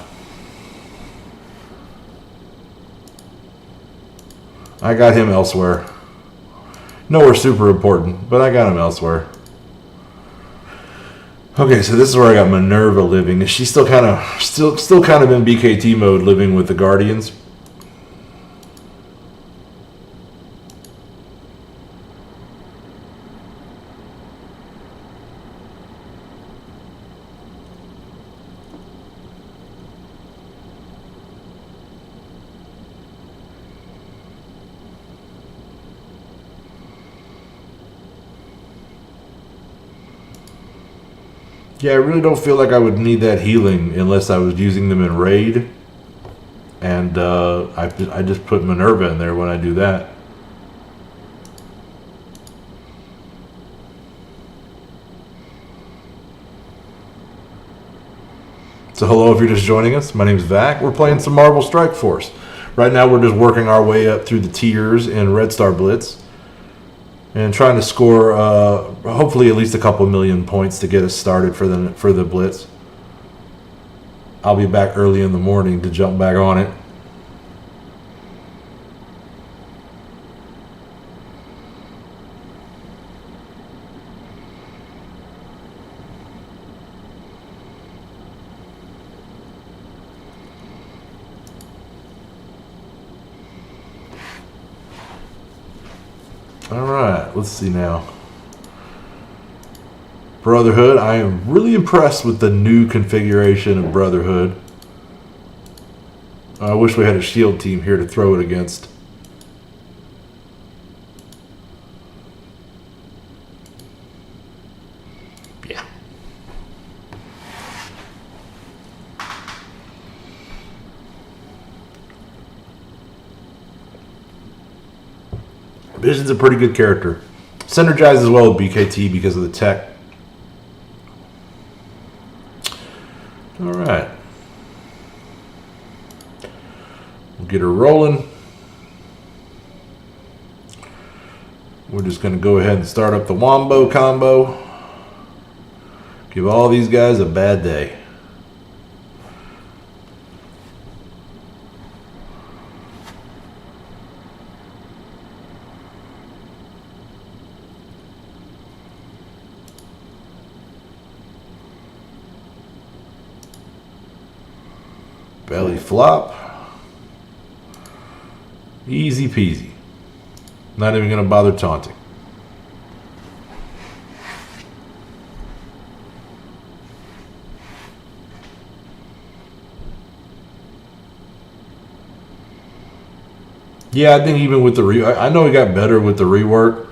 I got him elsewhere. Nowhere super important, but I got him elsewhere. Okay, so this is where I got Minerva living. Is she still kind of in BKT mode, living with the Guardians? Yeah, I really don't feel like I would need that healing unless I was using them in raid. And I just put Minerva in there when I do that. So hello if you're just joining us. My name is Vac. We're playing some Marvel Strike Force. Right now we're just working our way up through the tiers in Red Star Blitz. And trying to score hopefully at least a couple million points to get us started for the Blitz. I'll be back early in the morning to jump back on it. Alright, let's see now. Brotherhood. I am really impressed with the new configuration of Brotherhood. I wish we had a shield team here to throw it against. Yeah. Vision's a pretty good character. Synergizes well with BKT because of the tech. Alright. We'll get her rolling. We're just going to go ahead and start up the Wombo combo. Give all these guys a bad day. Belly flop. Easy peasy. Not even going to bother taunting. Yeah, I think even with the I know he got better with the rework.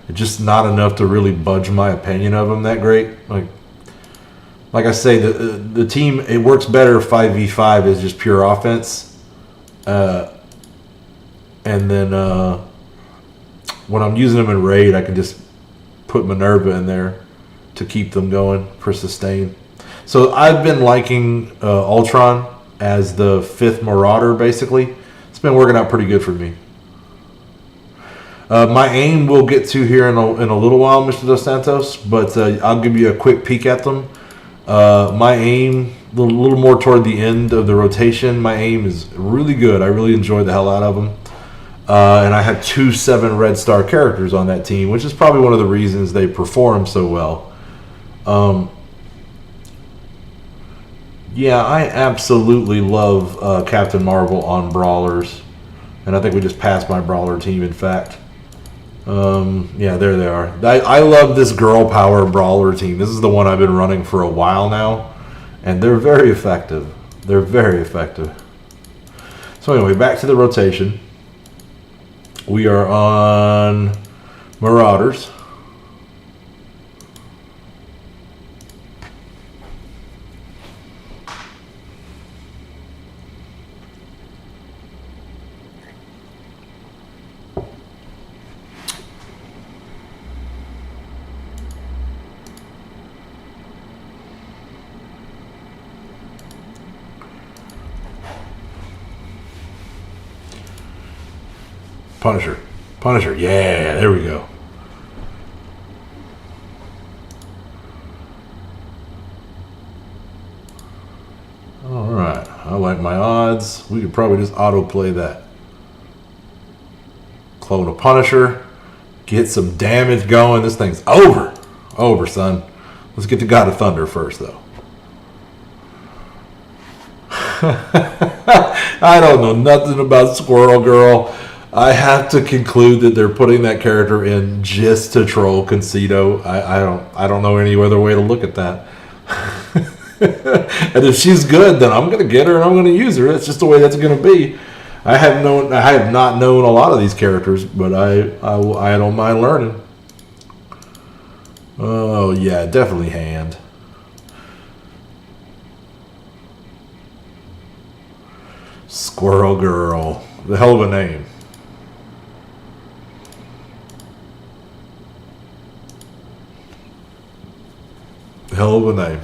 It's just not enough to really budge my opinion of him that great. Like I say, the team, it works better 5v5 is just pure offense. And then when I'm using them in raid, I can just put Minerva in there to keep them going for sustain. So I've been liking Ultron as the 5th Marauder, basically. It's been working out pretty good for me. My aim we'll get to here in a little while, Mr. Dos Santos, but I'll give you a quick peek at them. My aim, a little more toward the end of the rotation, my aim is really good. I really enjoy the hell out of them. And I have 2 7 Red Star characters on that team, which is probably one of the reasons they perform so well. Yeah, I absolutely love Captain Marvel on Brawlers. And I think we just passed my Brawler team, in fact. Yeah, there they are. I love this girl power brawler team. This is the one I've been running for a while now, and they're very effective. They're very effective. So anyway, back to the rotation. We are on Marauders. Punisher. Punisher. Yeah, there we go. Alright. I like my odds. We could probably just autoplay that. Clone a Punisher. Get some damage going. This thing's over. Over, son. Let's get the God of Thunder first, though. I don't know nothing about Squirrel Girl. I have to conclude that they're putting that character in just to troll Conceito. I don't know any other way to look at that. And if she's good, then I'm gonna get her and I'm gonna use her. That's just the way that's gonna be. I have not known a lot of these characters, but I don't mind learning. Oh yeah, definitely Hand. Squirrel Girl. The hell of a name. Hell of a name.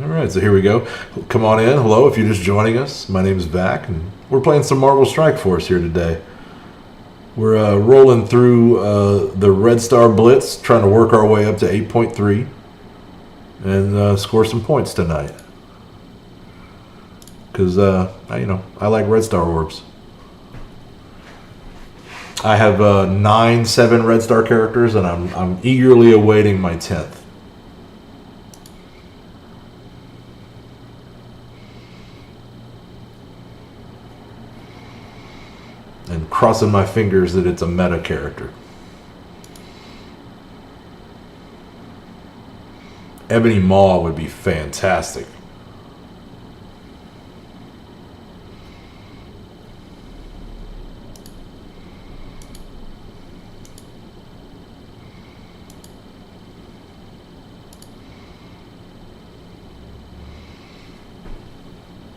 Alright, so here we go. Come on in. Hello, if you're just joining us. My name is Vac, and we're playing some Marvel Strike Force here today. We're rolling through the Red Star Blitz, trying to work our way up to 8.3 and score some points tonight. Because, I like Red Star Orbs. I have 9 7 Red Star characters, and I'm eagerly awaiting my 10th. And crossing my fingers that it's a meta character. Ebony Maw would be fantastic.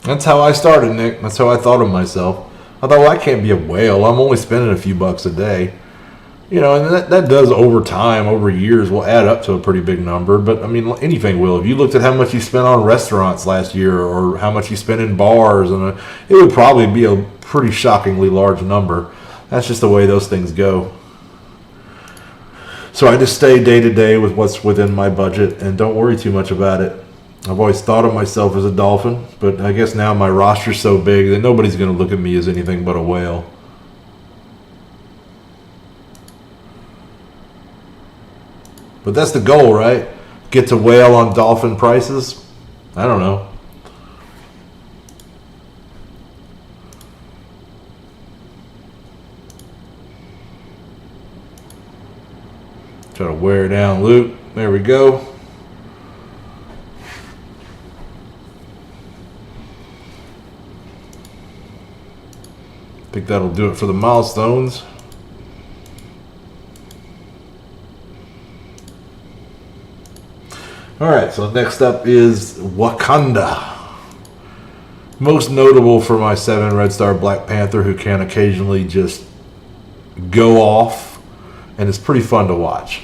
That's how I started, Nick. That's how I thought of myself. I thought, well, I can't be a whale. I'm only spending a few bucks a day. You know, and that does over time, over years, will add up to a pretty big number. But, I mean, anything will. If you looked at how much you spent on restaurants last year or how much you spent in bars, and it would probably be a pretty shockingly large number. That's just the way those things go. So I just stay day to day with what's within my budget and don't worry too much about it. I've always thought of myself as a dolphin, but I guess now my roster's so big that nobody's going to look at me as anything but a whale. But that's the goal, right? Get to whale on dolphin prices? I don't know. Try to wear down loot. There we go. I think that'll do it for the milestones. Alright, so next up is Wakanda. Most notable for my 7 Red Star Black Panther, who can occasionally just go off, and it's pretty fun to watch.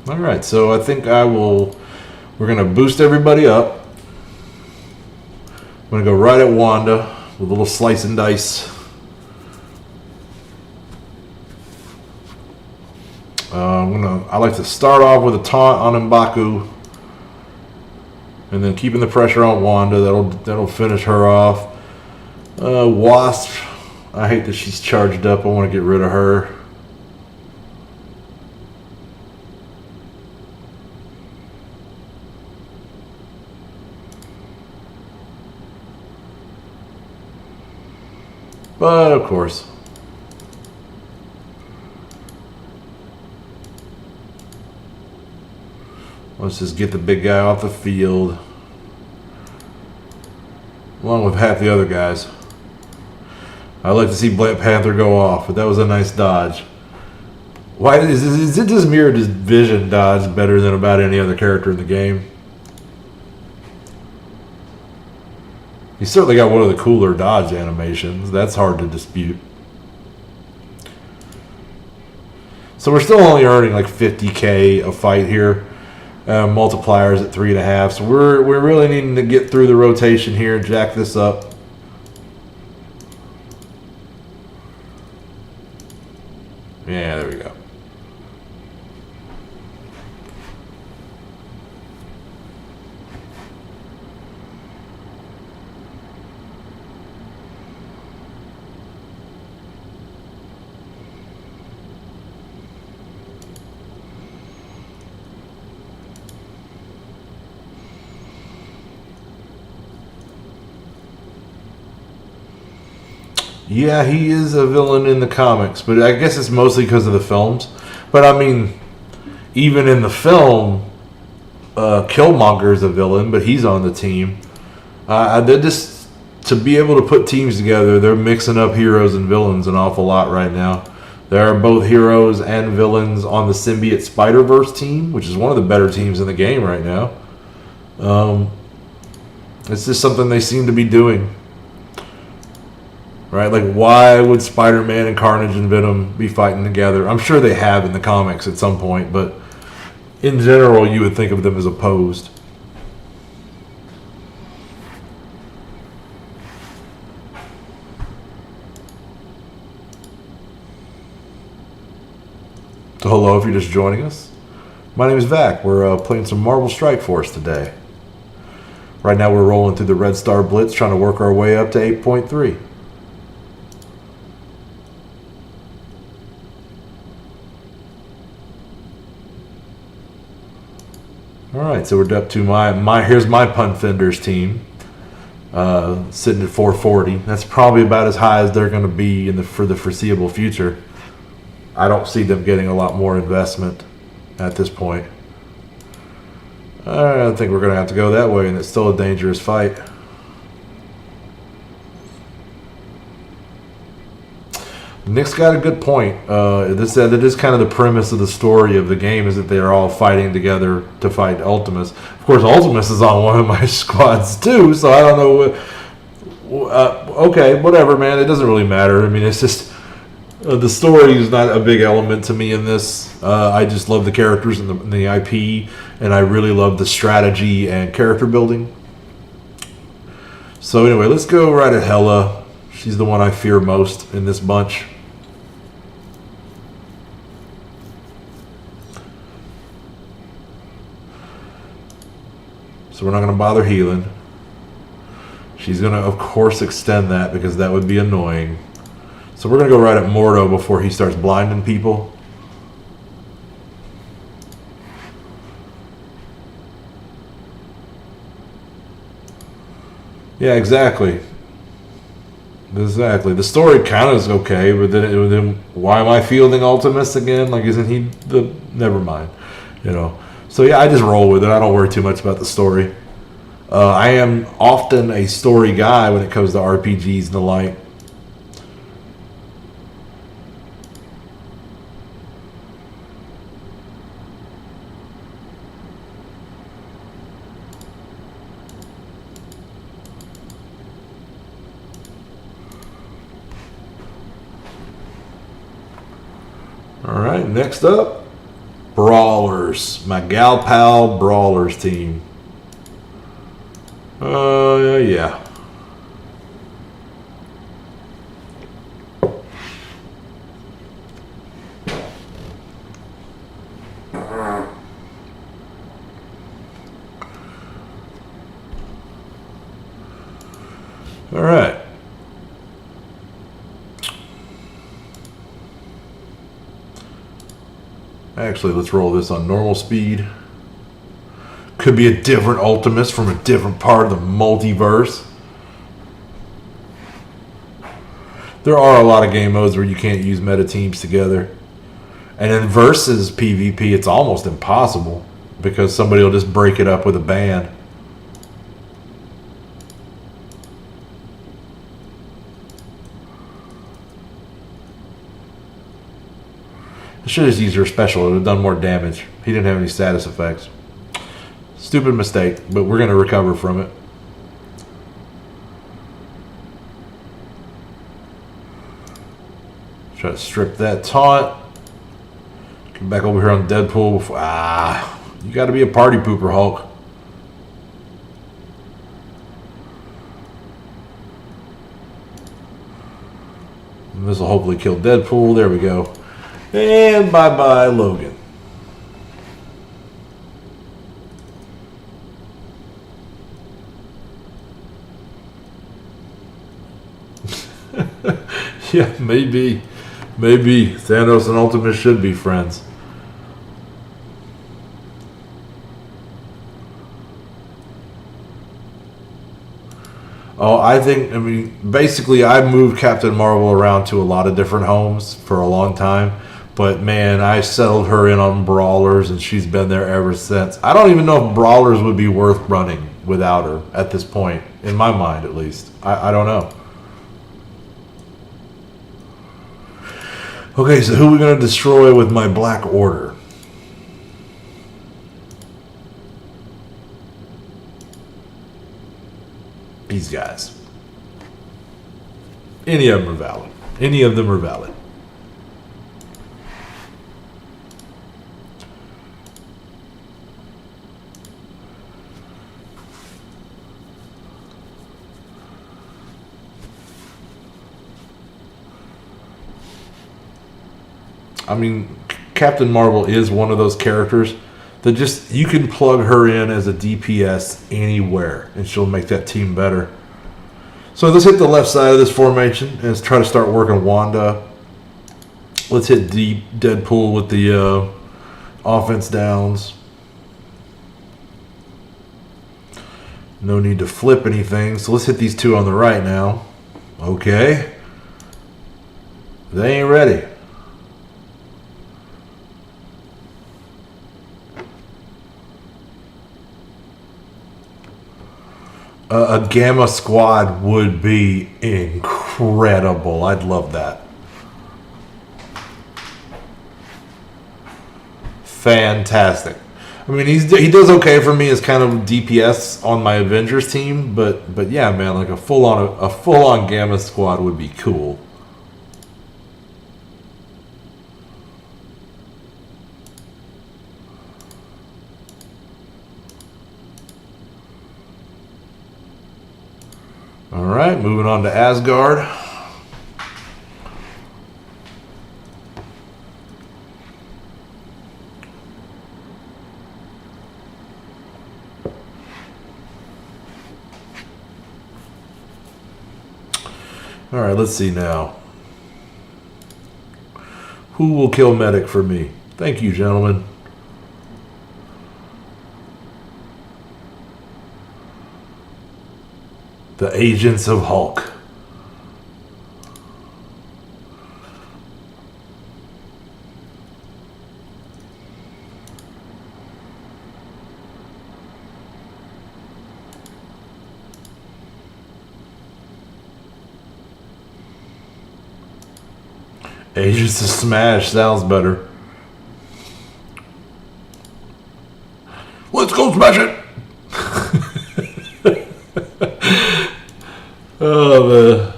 All right, so I think we're going to boost everybody up. I'm going to go right at Wanda with a little slice and dice. I like to start off with a taunt on M'Baku. And then keeping the pressure on Wanda, that'll finish her off. Wasp, I hate that she's charged up. I want to get rid of her. But of course, let's just get the big guy off the field, along with half the other guys. I'd like to see Black Panther go off, but that was a nice dodge. Why is it just mirrored his vision dodge better than about any other character in the game? He's certainly got one of the cooler dodge animations. That's hard to dispute. So we're still only earning like 50K a fight here. Multipliers at 3.5. So we're really needing to get through the rotation here and jack this up. Yeah, there we go. Yeah, he is a villain in the comics, but I guess it's mostly because of the films. But I mean, even in the film, Killmonger is a villain, but he's on the team. They're just, to be able to put teams together, they're mixing up heroes and villains an awful lot right now. There are both heroes and villains on the Symbiote Spider-Verse team, which is one of the better teams in the game right now. It's just something they seem to be doing. Right? Like, why would Spider-Man and Carnage and Venom be fighting together? I'm sure they have in the comics at some point, but in general, you would think of them as opposed. So hello if you're just joining us. My name is Vac. We're playing some Marvel Strike Force today. Right now we're rolling through the Red Star Blitz, trying to work our way up to 8.3. Alright, so we're up to here's my Punt Fenders team. Sitting at 440. That's probably about as high as they're going to be for the foreseeable future. I don't see them getting a lot more investment at this point. I think we're going to have to go that way, and it's still a dangerous fight. Nick's got a good point. That is kind of the premise of the story of the game, is that they're all fighting together to fight Ultimus. Of course, Ultimus is on one of my squads too, so I don't know. Okay, whatever, man. It doesn't really matter. I mean, it's just the story is not a big element to me in this. I just love the characters and the IP, and I really love the strategy and character building. So anyway, let's go right at Hela. She's the one I fear most in this bunch. So we're not going to bother healing. She's going to, of course, extend that because that would be annoying. So we're going to go right at Mordo before he starts blinding people. Yeah, exactly. Exactly. The story kind of is okay, but then why am I fielding Ultimus again? Like, isn't he the... Never mind. You know. So yeah, I just roll with it. I don't worry too much about the story. I am often a story guy when it comes to RPGs and the like. Alright, next up, Brawlers. My gal pal Brawlers team. Yeah. All right. Actually, let's roll this on normal speed. Could be a different Ultimus from a different part of the multiverse. There are a lot of game modes where you can't use meta teams together. And in versus PvP, it's almost impossible because somebody will just break it up with a ban. I should have used your special. It would have done more damage. He didn't have any status effects. Stupid mistake, but we're going to recover from it. Try to strip that taunt. Come back over here on Deadpool before. You got to be a party pooper, Hulk. And this will hopefully kill Deadpool. There we go. And bye-bye, Logan. Yeah, maybe. Maybe Thanos and Ultimus should be friends. Oh, I mean, basically I moved Captain Marvel around to a lot of different homes for a long time. But man, I settled her in on Brawlers and she's been there ever since. I don't even know if Brawlers would be worth running without her at this point. In my mind, at least. I don't know. Okay, so who are we going to destroy with my Black Order? These guys. Any of them are valid. Any of them are valid. I mean, Captain Marvel is one of those characters that just, you can plug her in as a DPS anywhere and she'll make that team better. So let's hit the left side of this formation and let's try to start working Wanda. Let's hit deep Deadpool with the offense downs. No need to flip anything. So let's hit these two on the right now. Okay. They ain't ready. A Gamma Squad would be incredible. I'd love that. Fantastic. I mean, he does okay for me as kind of DPS on my Avengers team, but yeah, man, like a full on Gamma Squad would be cool. All right, moving on to Asgard. All right, let's see now. Who will kill Medic for me? Thank you, gentlemen. The Agents of Hulk. Agents of Smash sounds better. Let's go smash it! Oh, man.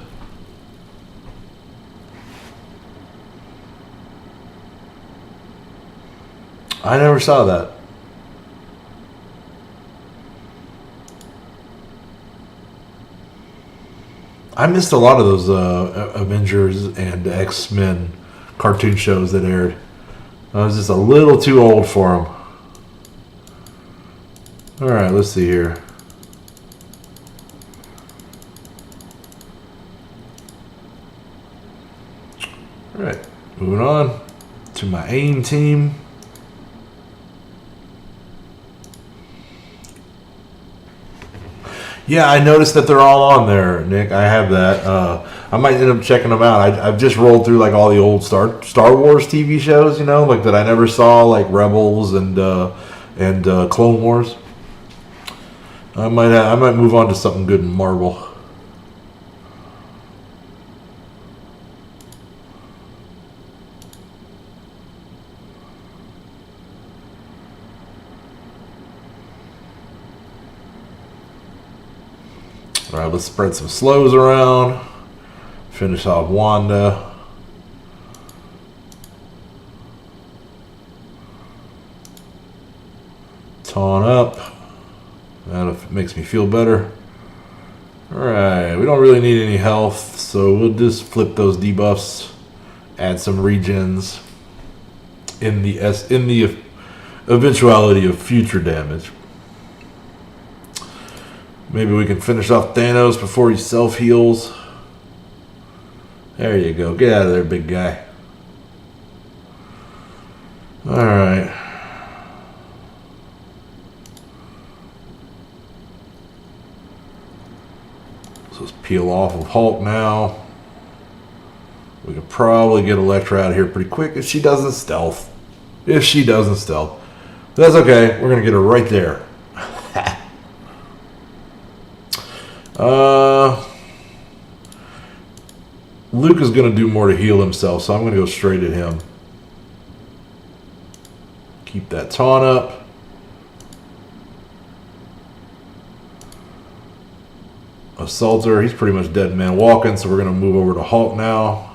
I never saw that. I missed a lot of those Avengers and X-Men cartoon shows that aired. I was just a little too old for them. All right, let's see here. Alright, moving on to my AIM team. Yeah, I noticed that they're all on there, Nick. I have that. I might end up checking them out. I've just rolled through like all the old Star Wars TV shows, you know, like that I never saw, like Rebels and Clone Wars. I might move on to something good in Marvel. All right, let's spread some slows around. Finish off Wanda. Taunt up. That makes me feel better. All right, we don't really need any health, so we'll just flip those debuffs. Add some regens in the eventuality of future damage. Maybe we can finish off Thanos before he self-heals. There you go. Get out of there, big guy. Alright. So let's peel off of Hulk now. We could probably get Elektra out of here pretty quick if she doesn't stealth. But that's okay. We're going to get her right there. Luke is going to do more to heal himself, so I'm going to go straight at him. Keep that taunt up. Assaulter, he's pretty much dead man walking, so we're going to move over to Hulk now.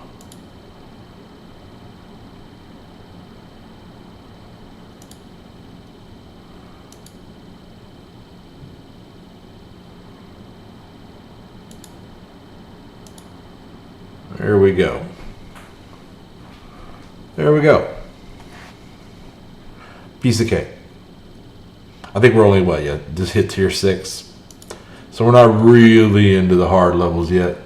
There we go. There we go. Piece of cake. I think we're only, what, yet? Just hit tier 6. So we're not really into the hard levels yet.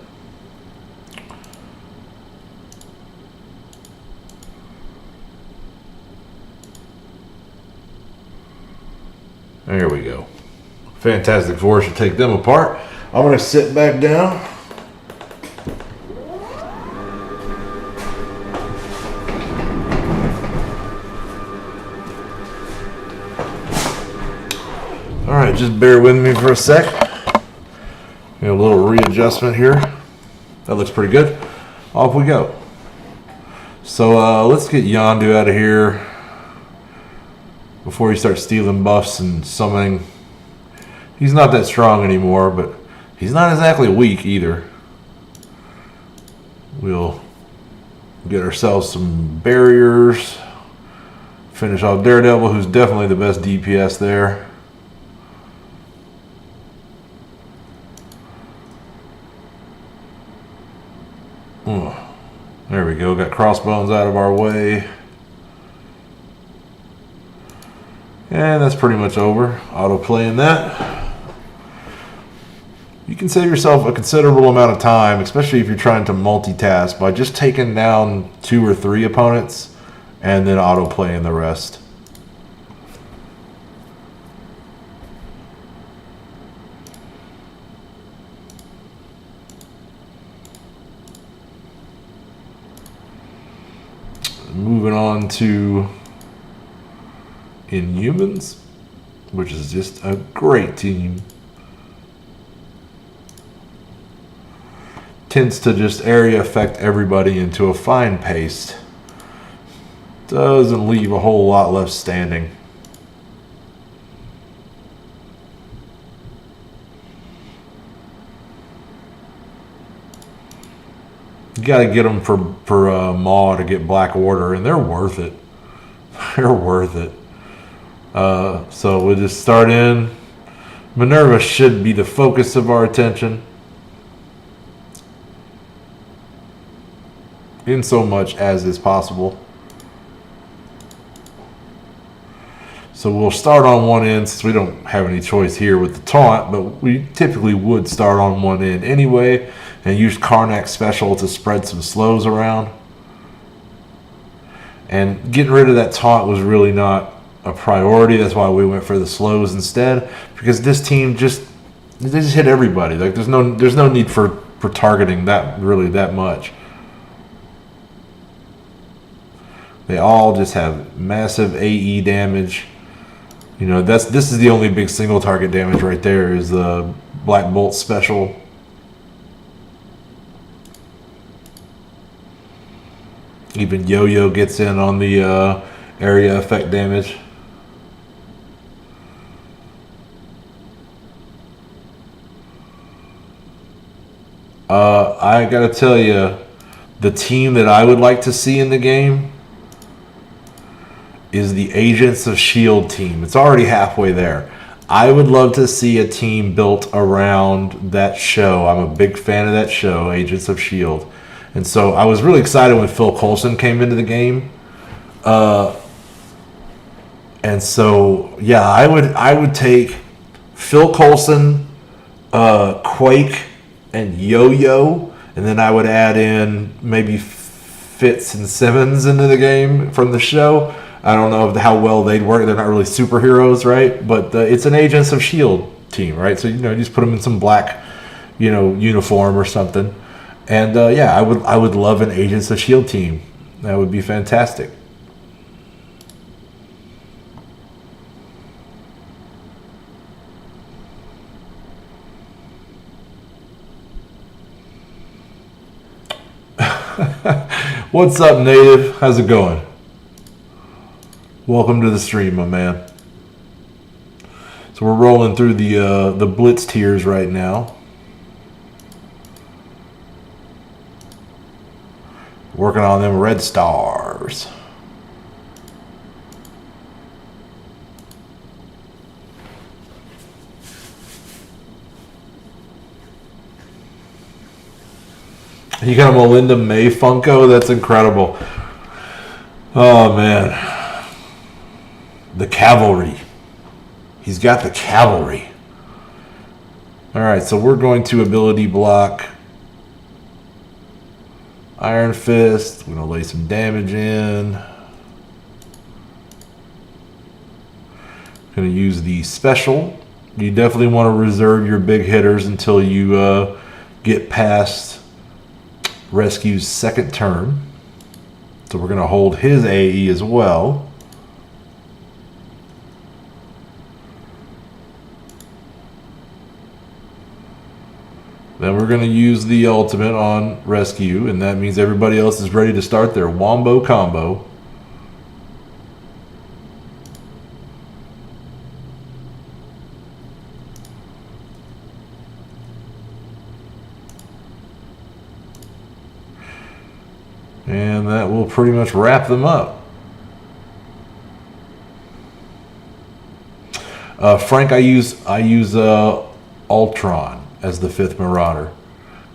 There we go. Fantastic Four should take them apart. I'm going to sit back down. Alright, just bear with me for a sec. Get a little readjustment here. That looks pretty good. Off we go. So let's get Yondu out of here before he starts stealing buffs and summoning. He's not that strong anymore, but he's not exactly weak either. We'll get ourselves some barriers. Finish off Daredevil, who's definitely the best DPS there. There we go, got Crossbones out of our way. And that's pretty much over. Auto-playing that. You can save yourself a considerable amount of time, especially if you're trying to multitask, by just taking down 2 or 3 opponents and then auto-playing the rest. Moving on to Inhumans, which is just a great team. Tends to just area affect everybody into a fine paste. Doesn't leave a whole lot left standing. You got to get them for Maw to get Black Order, and they're worth it. They're worth it. So we'll just start in. Minerva should be the focus of our attention, in so much as is possible. So we'll start on one end, since we don't have any choice here with the taunt, but we typically would start on one end anyway, and use Karnak's special to spread some slows around. And getting rid of that taunt was really not a priority. That's why we went for the slows instead, because this team they just hit everybody. Like there's no need for targeting that much. They all just have massive AE damage. You know, this is the only big single target damage right there is the Black Bolt special. Even Yo-Yo gets in on the area effect damage. I gotta tell you, the team that I would like to see in the game is the Agents of S.H.I.E.L.D. team. It's already halfway there. I would love to see a team built around that show. I'm a big fan of that show, Agents of S.H.I.E.L.D. And so I was really excited when Phil Coulson came into the game. And so, yeah, I would take Phil Coulson, Quake, and Yo-Yo, and then I would add in maybe Fitz and Simmons into the game from the show. I don't know how well they'd work. They're not really superheroes, right? But it's an Agents of S.H.I.E.L.D. team, right? So, you know, you just put them in some black, you know, uniform or something. And, yeah, I would love an Agents of S.H.I.E.L.D. team. That would be fantastic. What's up, Native? How's it going? Welcome to the stream, my man. So we're rolling through the Blitz tiers right now. Working on them red stars. You got a Melinda May Funko? That's incredible. Oh, man. The cavalry. He's got the cavalry. All right, so we're going to ability block Iron Fist. We're going to lay some damage in. Going to use the special. You definitely want to reserve your big hitters until you get past Rescue's second turn. So we're going to hold his AE as well. Then we're going to use the ultimate on Rescue, and that means everybody else is ready to start their Wombo combo. And that will pretty much wrap them up. Frank, I use Ultron as the 5th Marauder.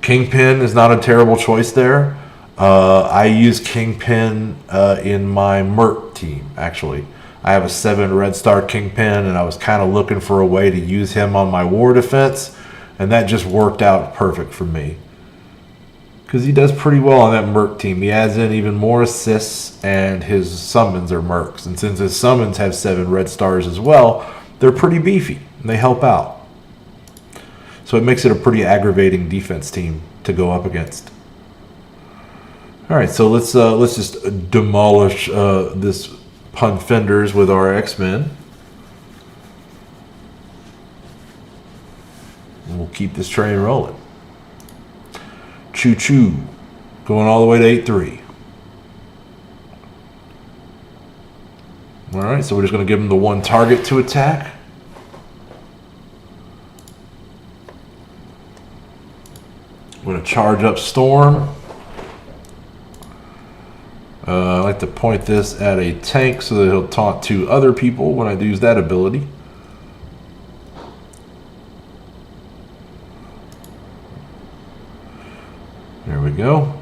Kingpin is not a terrible choice there. I use Kingpin in my Merc team, actually. I have a 7 Red Star Kingpin, and I was kind of looking for a way to use him on my war defense, and that just worked out perfect for me. Because he does pretty well on that Merc team. He adds in even more assists, and his summons are Mercs. And since his summons have 7 red stars as well, they're pretty beefy, and they help out. So it makes it a pretty aggravating defense team to go up against. All right, so let's just demolish this Pun Fenders with our X-Men. And we'll keep this train rolling. Choo Choo, going all the way to 8-3. All right, so we're just going to give him the 1 target to attack. I'm going to charge up Storm. I like to point this at a tank so that he'll taunt 2 other people when I use that ability. There we go.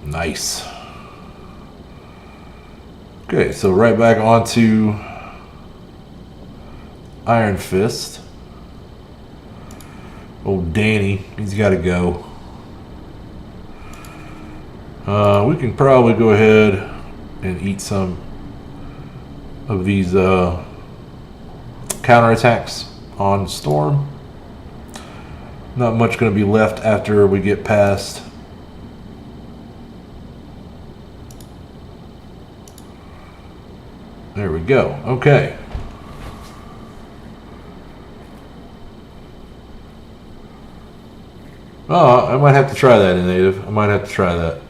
Nice. Okay, so right back onto Iron Fist. Oh, Danny, he's got to go. We can probably go ahead and eat some of these counterattacks on Storm. Not much going to be left after we get past there we go. Okay. Oh, I might have to try that in native. I might have to try that.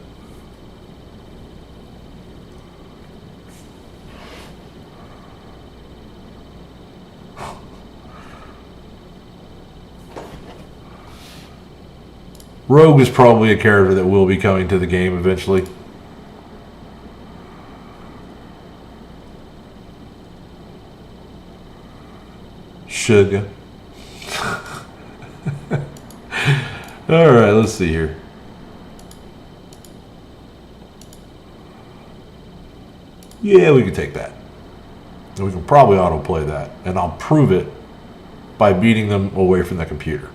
Rogue is probably a character that will be coming to the game eventually. Sugar. Alright, let's see here. Yeah, we can take that. And we can probably autoplay that. And I'll prove it by beating them away from the computer.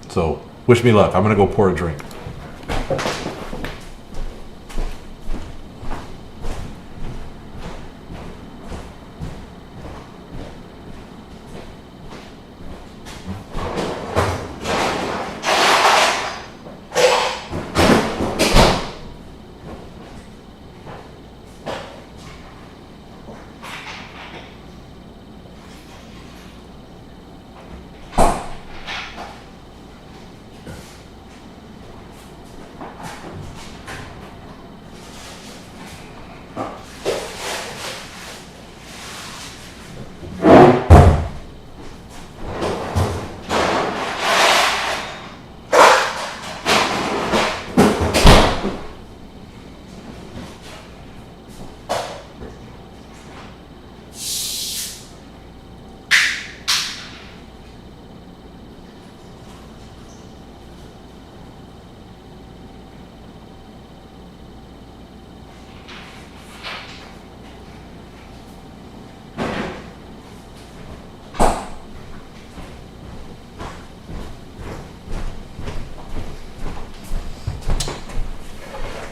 So, wish me luck. I'm going to go pour a drink.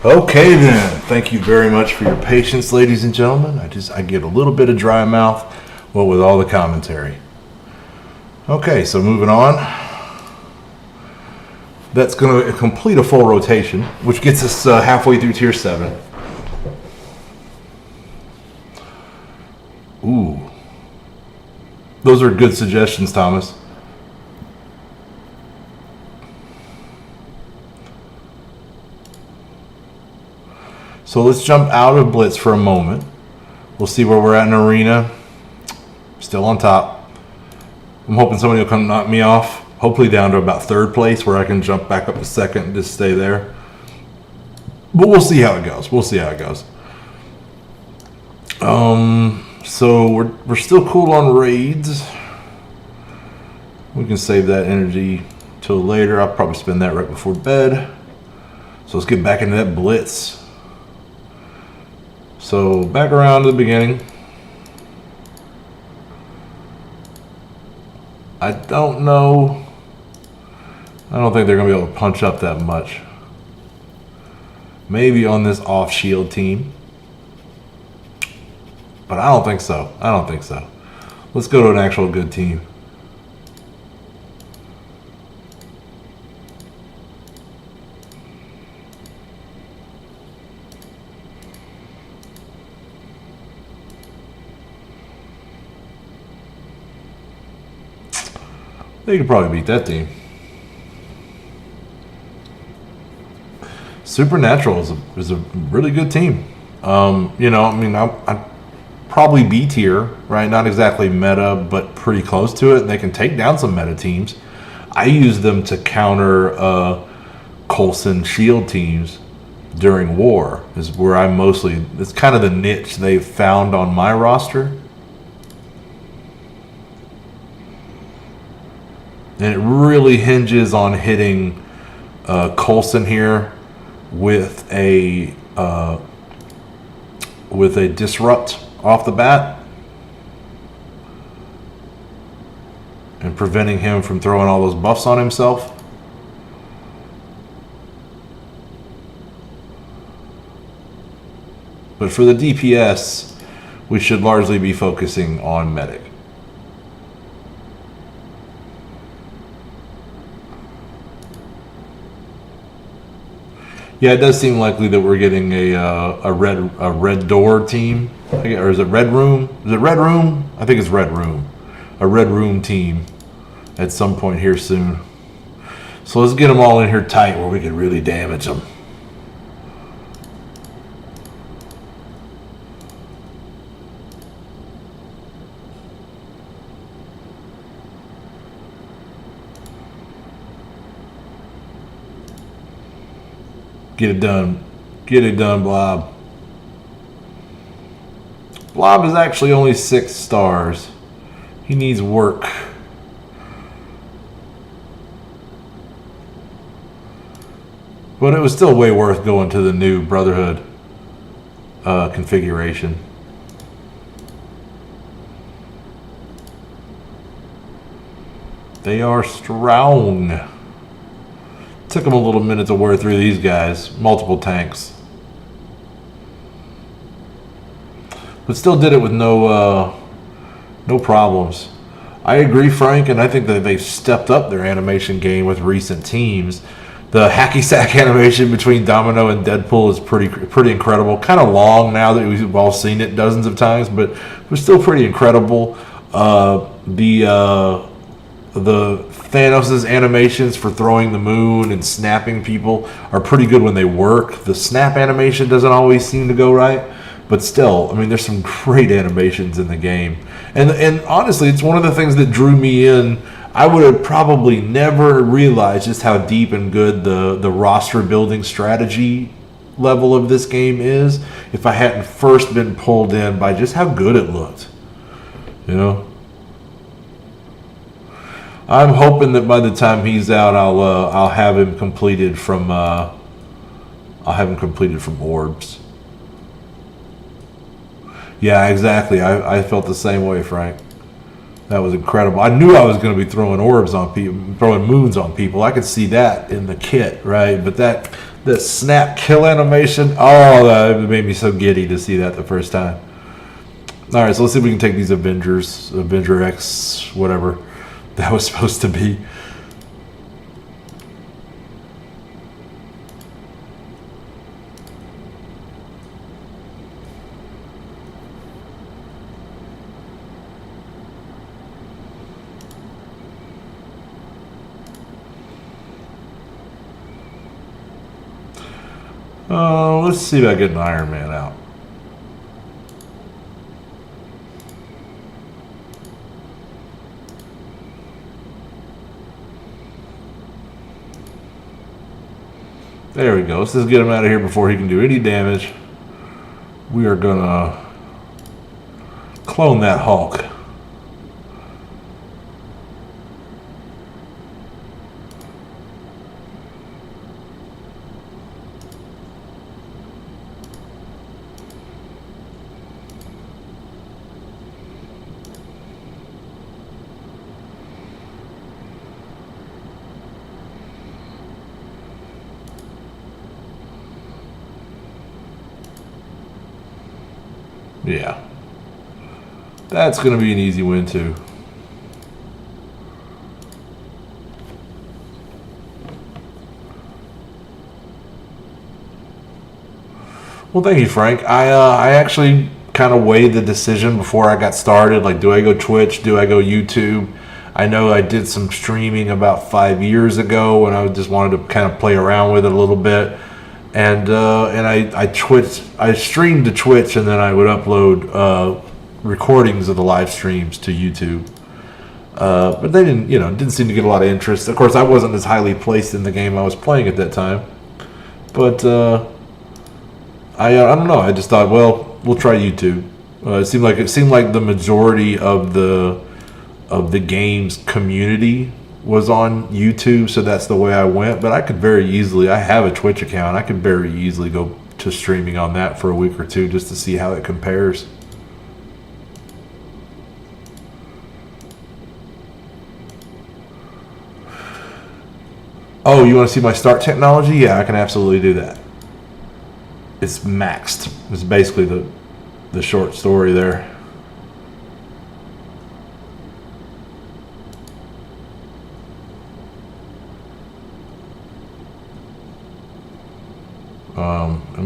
Okay then, thank you very much for your patience, ladies and gentlemen. I get a little bit of dry mouth, what with all the commentary. Okay, so moving on. That's going to complete a full rotation, which gets us halfway through tier 7. Ooh, those are good suggestions, Thomas. So let's jump out of Blitz for a moment. We'll see where we're at in Arena. Still on top. I'm hoping somebody will come knock me off. Hopefully down to about 3rd place where I can jump back up to 2nd and just stay there. But we'll see how it goes. We'll see how it goes. So we're still cool on raids. We can save that energy till later. I'll probably spend that right before bed. So let's get back into that Blitz. So back around to the beginning. I don't know. I don't think they're going to be able to punch up that much. Maybe on this off-shield team. But I don't think so. I don't think so. Let's go to an actual good team. They could probably beat that team. Supernatural is a really good team. You know, I mean, I'm probably B tier, right? Not exactly meta, but pretty close to it. They can take down some meta teams. I use them to counter Coulson shield teams during war. Is where I mostly. It's kind of the niche they've found on my roster. And it really hinges on hitting Coulson here with a with a disrupt off the bat and preventing him from throwing all those buffs on himself. But for the DPS, we should largely be focusing on medic. Yeah, it does seem likely that we're getting a red door team, or is it red room? Is it red room? I think it's red room. A red room team at some point here soon. So let's get them all in here tight where we can really damage them. Get it done. Get it done, Blob. Blob is actually only 6 stars. He needs work. But it was still way worth going to the new Brotherhood configuration. They are strong. Took them a little minute to wear through these guys. Multiple tanks. But still did it with no problems. I agree, Frank, and I think that they've stepped up their animation game with recent teams. The hacky sack animation between Domino and Deadpool is pretty incredible. Kind of long now that we've all seen it dozens of times, but it was still pretty incredible. The Thanos' animations for throwing the moon and snapping people are pretty good when they work. The snap animation doesn't always seem to go right, but still, I mean, there's some great animations in the game. And honestly, it's one of the things that drew me in. I would have probably never realized just how deep and good the roster building strategy level of this game is if I hadn't first been pulled in by just how good it looked. You know? I'm hoping that by the time he's out, I'll have him completed from orbs. Yeah, exactly. I felt the same way, Frank. That was incredible. I knew I was going to be throwing orbs on people, throwing moons on people. I could see that in the kit, right? But that snap kill animation, oh, that made me so giddy to see that the first time. All right, so let's see if we can take these Avengers, Avenger X, whatever that was supposed to be. Let's see if I get an Iron Man out. There we go. Let's just get him out of here before he can do any damage. We are gonna clone that Hulk. Yeah. That's going to be an easy win, too. Well, thank you, Frank. I actually kind of weighed the decision before I got started. Like, do I go Twitch? Do I go YouTube? I know I did some streaming about 5 years ago and I just wanted to kind of play around with it a little bit. And I streamed to Twitch, and then I would upload recordings of the live streams to YouTube. But they didn't seem to get a lot of interest. Of course, I wasn't as highly placed in the game I was playing at that time. But I don't know. I just thought, well, we'll try YouTube. It seemed like the majority of the game's community was on YouTube, so that's the way I went. But I could very easily, I have a Twitch account, I could very easily go to streaming on that for a week or two just to see how it compares. Oh, you want to see my start technology? Yeah, I can absolutely do that. It's maxed. It's basically the short story there.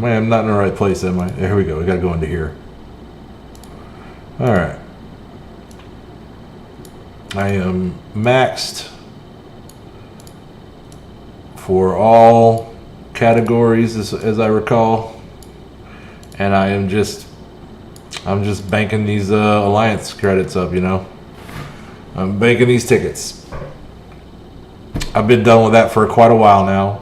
I'm not in the right place, am I? Here we go. We got to go into here. All right. I am maxed for all categories, as I recall, and I'm just banking these alliance credits up. You know, I'm banking these tickets. I've been done with that for quite a while now.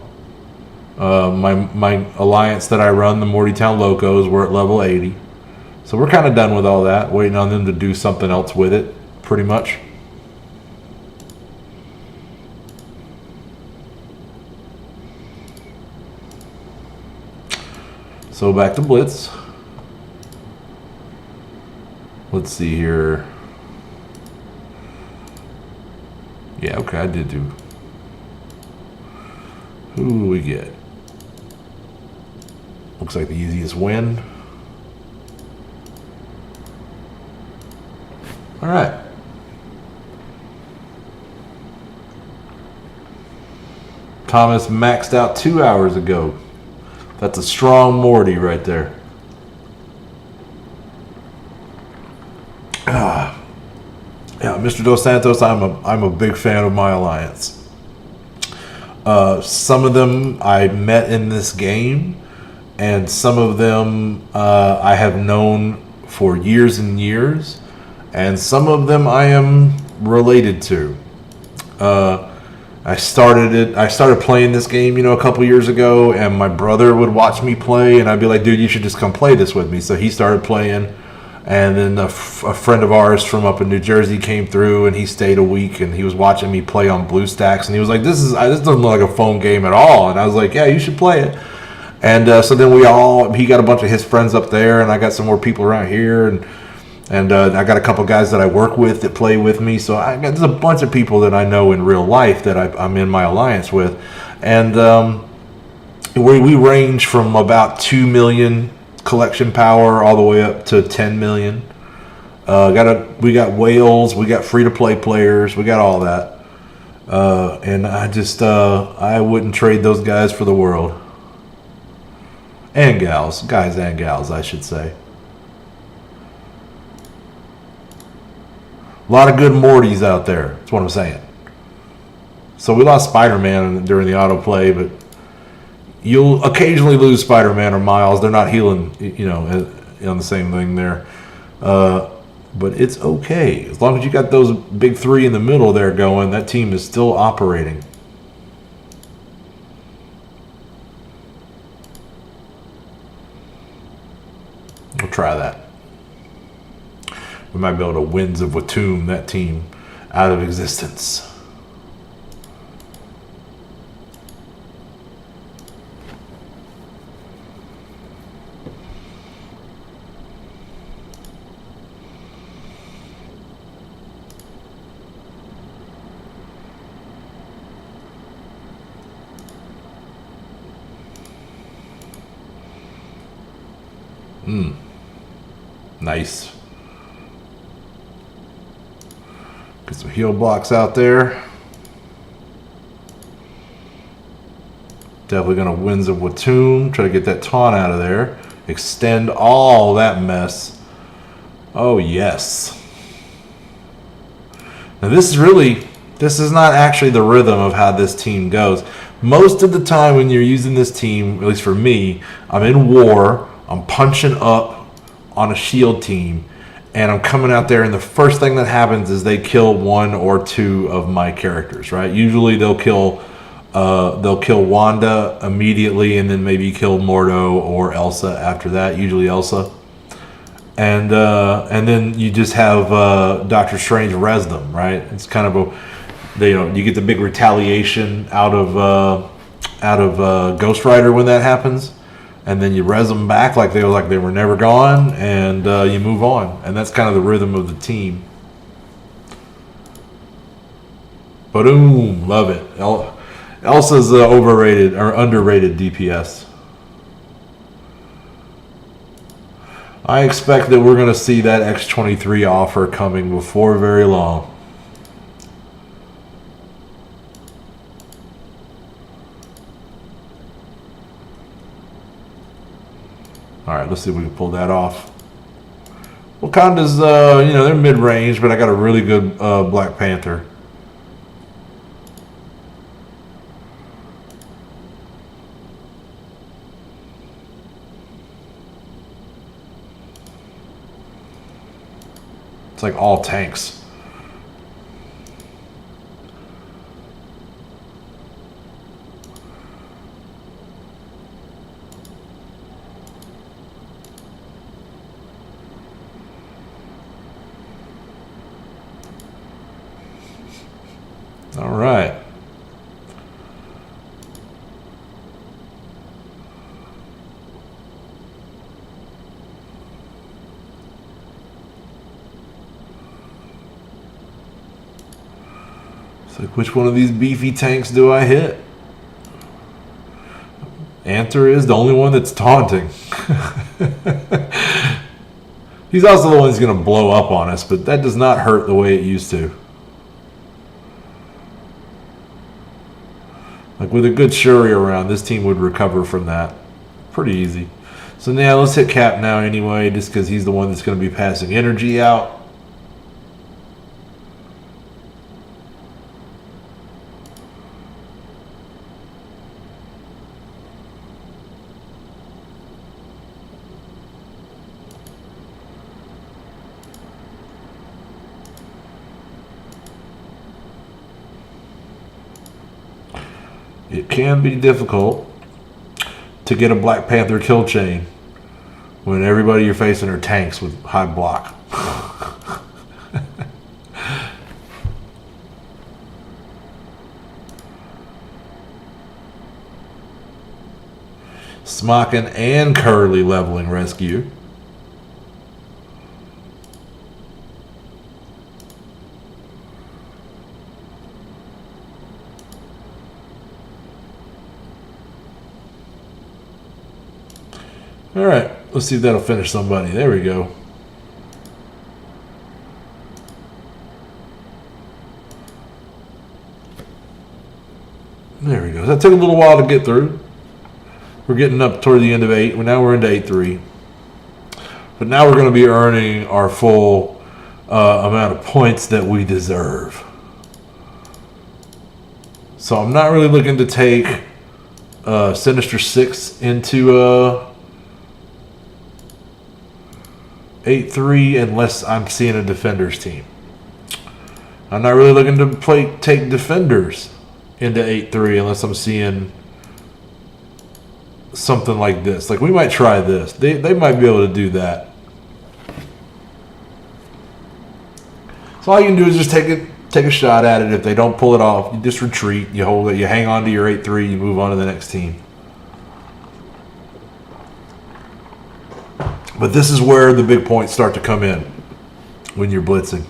My alliance that I run, the Mortytown Locos, we're at level 80. So we're kind of done with all that, waiting on them to do something else with it, pretty much. So back to Blitz. Let's see here. Yeah, okay, I did do. Who do we get? Looks like the easiest win. All right. Thomas maxed out 2 hours ago. That's a strong Morty right there. Yeah, Mr. Dos Santos, I'm a big fan of my alliance. Some of them I met in this game, and some of them I have known for years and years, and some of them I am related to. I started playing this game, you know, a couple years ago, and my brother would watch me play, and I'd be like, dude, you should just come play this with me. So he started playing, and then a friend of ours from up in New Jersey came through, and he stayed a week, and he was watching me play on BlueStacks, and he was like, this doesn't look like a phone game at all. And I was like, yeah, you should play it. And so then he got a bunch of his friends up there, and I got some more people around here, and I got a couple guys that I work with that play with me. So there's a bunch of people that I know in real life that I'm in my alliance with. And we range from about 2 million collection power all the way up to 10 million. We got whales, we got free-to-play players, we got all that. And I wouldn't trade those guys for the world. And gals. Guys and gals, I should say. A lot of good Mortys out there. That's what I'm saying. So we lost Spider-Man during the autoplay, but you'll occasionally lose Spider-Man or Miles. They're not healing, you know, on the same thing there. But it's okay. As long as you got those big three in the middle there going, that team is still operating. We'll try that. We might be able to Winds of Watum that team out of existence. Nice. Get some heal blocks out there. Definitely going to Winds of Watum. Try to get that taunt out of there. Extend all that mess. Oh, yes. Now this is not actually the rhythm of how this team goes. Most of the time when you're using this team, at least for me, I'm in war. I'm punching up on a shield team, and I'm coming out there, and the first thing that happens is they kill one or two of my characters, right? Usually they'll kill Wanda immediately, and then maybe kill Mordo or Elsa after that. Usually Elsa, and then you just have Doctor Strange res them, right? It's kind of you get the big retaliation out of Ghost Rider when that happens. and then you res them back like they were never gone, and you move on. And that's kind of the rhythm of the team. Boom, love it. Elsa's overrated or underrated DPS. I expect that we're going to see that X23 offer coming before very long. All right, let's see if we can pull that off. Wakanda's, you know, they're mid-range, but I got a really good Black Panther. It's like all tanks. All right. It's like, which one of these beefy tanks do I hit? Answer is the only one that's taunting. He's also the one who's going to blow up on us, but that does not hurt the way it used to. Like with a good Shuri around, this team would recover from that pretty easy. So now let's hit Cap now anyway, just because he's the one that's going to be passing energy out. It can be difficult to get a Black Panther kill chain when everybody you're facing are tanks with high block. Smocking and Curly leveling rescue. All right, let's see if that'll finish somebody. There we go. There we go. That took a little while to get through. We're getting up toward the end of 8. Now we're into 8-3. But now we're going to be earning our full amount of points that we deserve. So I'm not really looking to take Sinister 6 into 8-3 unless I'm seeing a Defenders team. I'm not really looking to take Defenders into 8-3 unless I'm seeing something like this. Like we might try this. They might be able to do that. So all you can do is just take a shot at it. If they don't pull it off, you just retreat. You hold it. You hang on to your 8-3. You move on to the next team. But this is where the big points start to come in when you're blitzing.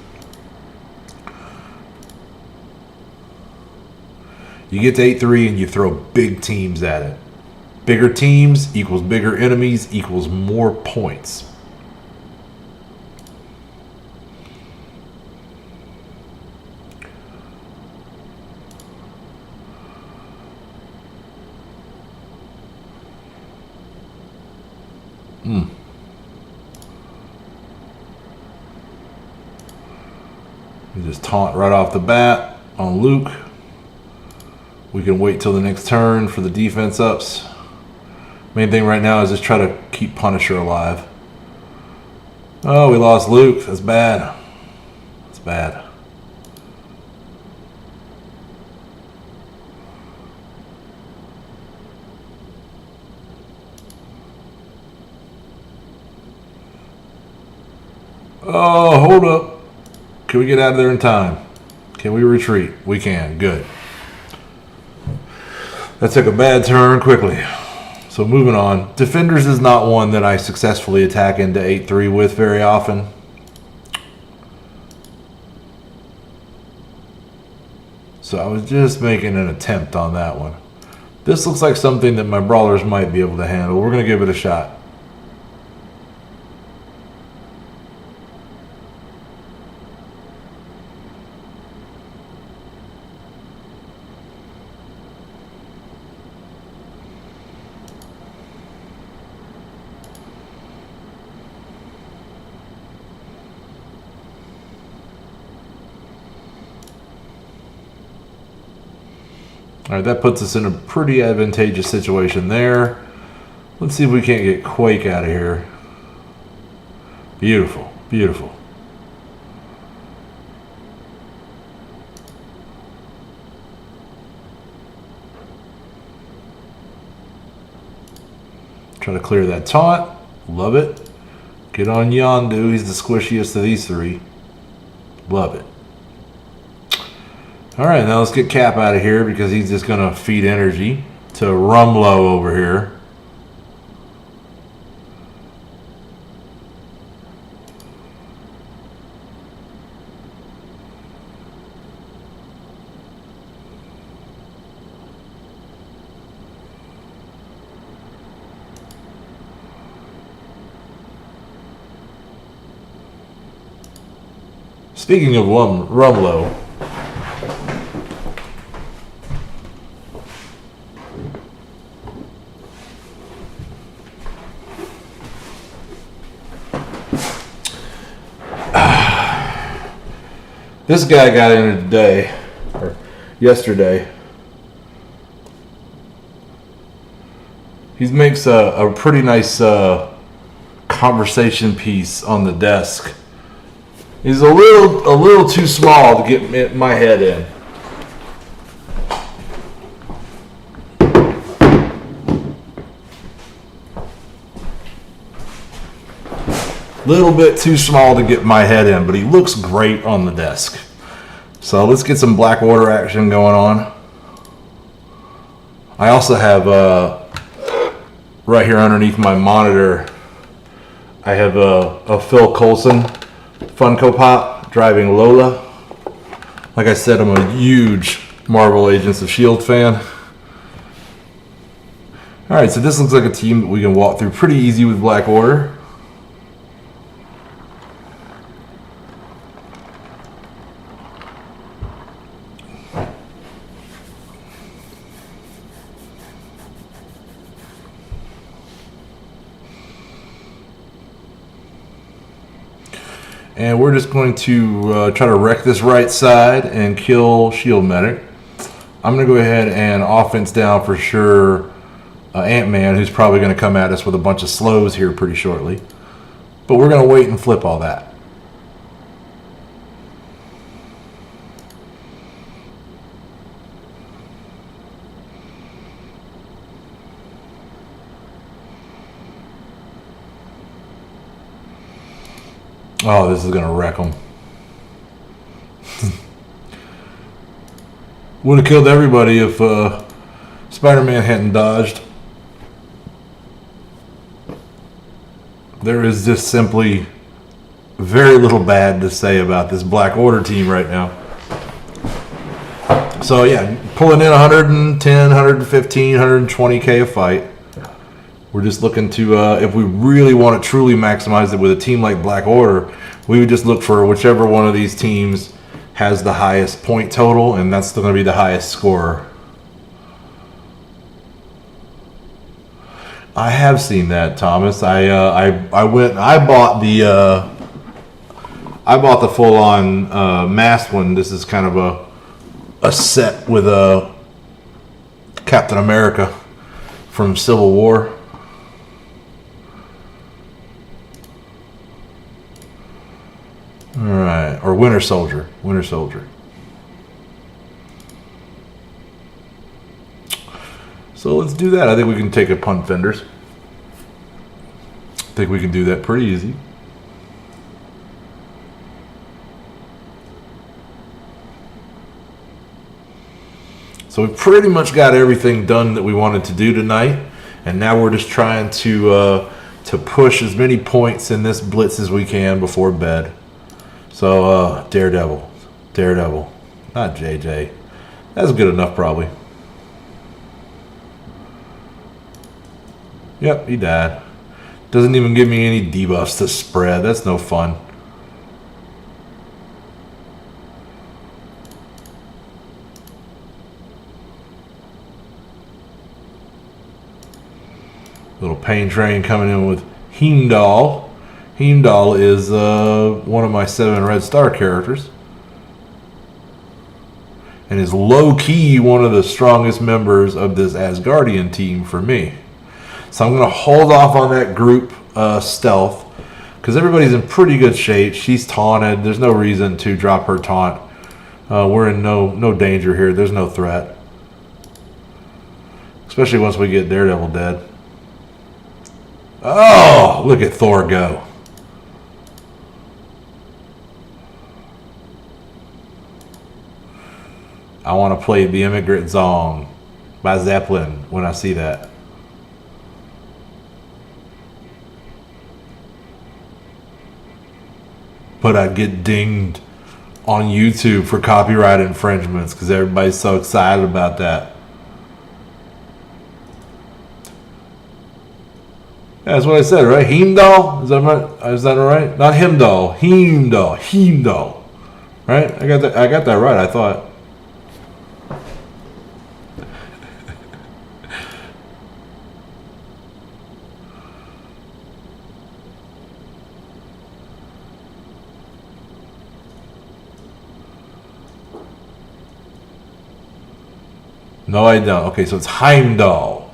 You get to 8-3 and you throw big teams at it. Bigger teams equals bigger enemies equals more points. You just taunt right off the bat on Luke. We can wait till the next turn for the defense ups. Main thing right now is just try to keep Punisher alive. Oh, we lost Luke. That's bad. That's bad. Oh, hold up. Can we get out of there in time? Can we retreat? We can. Good. That took a bad turn quickly. So So moving on. Defenders is not one that I successfully attack into 8-3 with very often. So I was just making an attempt on that one. This looks like something that my brawlers might be able to handle. We're going to give it a shot. All right, that puts us in a pretty advantageous situation there. Let's see if we can't get Quake out of here. Beautiful, beautiful. Try to clear that taunt. Love it. Get on Yondu. He's the squishiest of these three. Love it. All right, now let's get Cap out of here because he's just going to feed energy to Rumlow over here. Speaking of Rumlow, this guy got in today, or yesterday. He makes a pretty nice conversation piece on the desk. He's a little too small to get my head in. Little bit too small to get my head in, but he looks great on the desk. So let's get some Blackwater action going on. I also have right here underneath my monitor, I have a Phil Coulson Funko Pop driving Lola. Like I said, I'm a huge Marvel Agents of S.H.I.E.L.D. fan. Alright, so this looks like a team that we can walk through pretty easy with Blackwater. And we're just going to try to wreck this right side and kill Shield Medic. I'm going to go ahead and offense down for sure Ant-Man, who's probably going to come at us with a bunch of slows here pretty shortly. But we're going to wait and flip all that. Oh, this is going to wreck them. Would have killed everybody if Spider-Man hadn't dodged. There is just simply very little bad to say about this Black Order team right now. So yeah, pulling in 110, 115, 120K a fight. We're just looking to, if we really want to truly maximize it with a team like Black Order, we would just look for whichever one of these teams has the highest point total, and that's still going to be the highest scorer. I have seen that, Thomas. I bought the full-on masked one. This is kind of a set with a Captain America from Civil War. All right, or Winter Soldier. Winter Soldier. So let's do that. I think we can take a punt fenders. I think we can do that pretty easy. So we pretty much got everything done that we wanted to do tonight. And now we're just trying to push as many points in this blitz as we can before bed. So Daredevil, not JJ. That's good enough probably. Yep, he died. Doesn't even give me any debuffs to spread. That's no fun. Little pain train coming in with Heimdall. Heimdall is one of my 7 red star characters. And is low-key one of the strongest members of this Asgardian team for me. So I'm going to hold off on that group stealth. Because everybody's in pretty good shape. She's taunted. There's no reason to drop her taunt. We're in no danger here. There's no threat. Especially once we get Daredevil dead. Oh, look at Thor go. I want to play The Immigrant Song by Zeppelin when I see that. But I get dinged on YouTube for copyright infringements because everybody's so excited about that. Yeah, that's what I said, right? Heimdall? Is that right? Is that right? Not Heimdall. Heimdall. Right? I got that right, I thought. No, I don't. Okay, so it's Heimdall.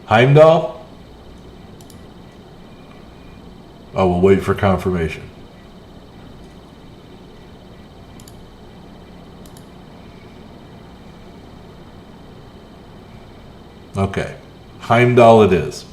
Heimdall? Oh, we'll wait for confirmation. Okay. Heimdall it is.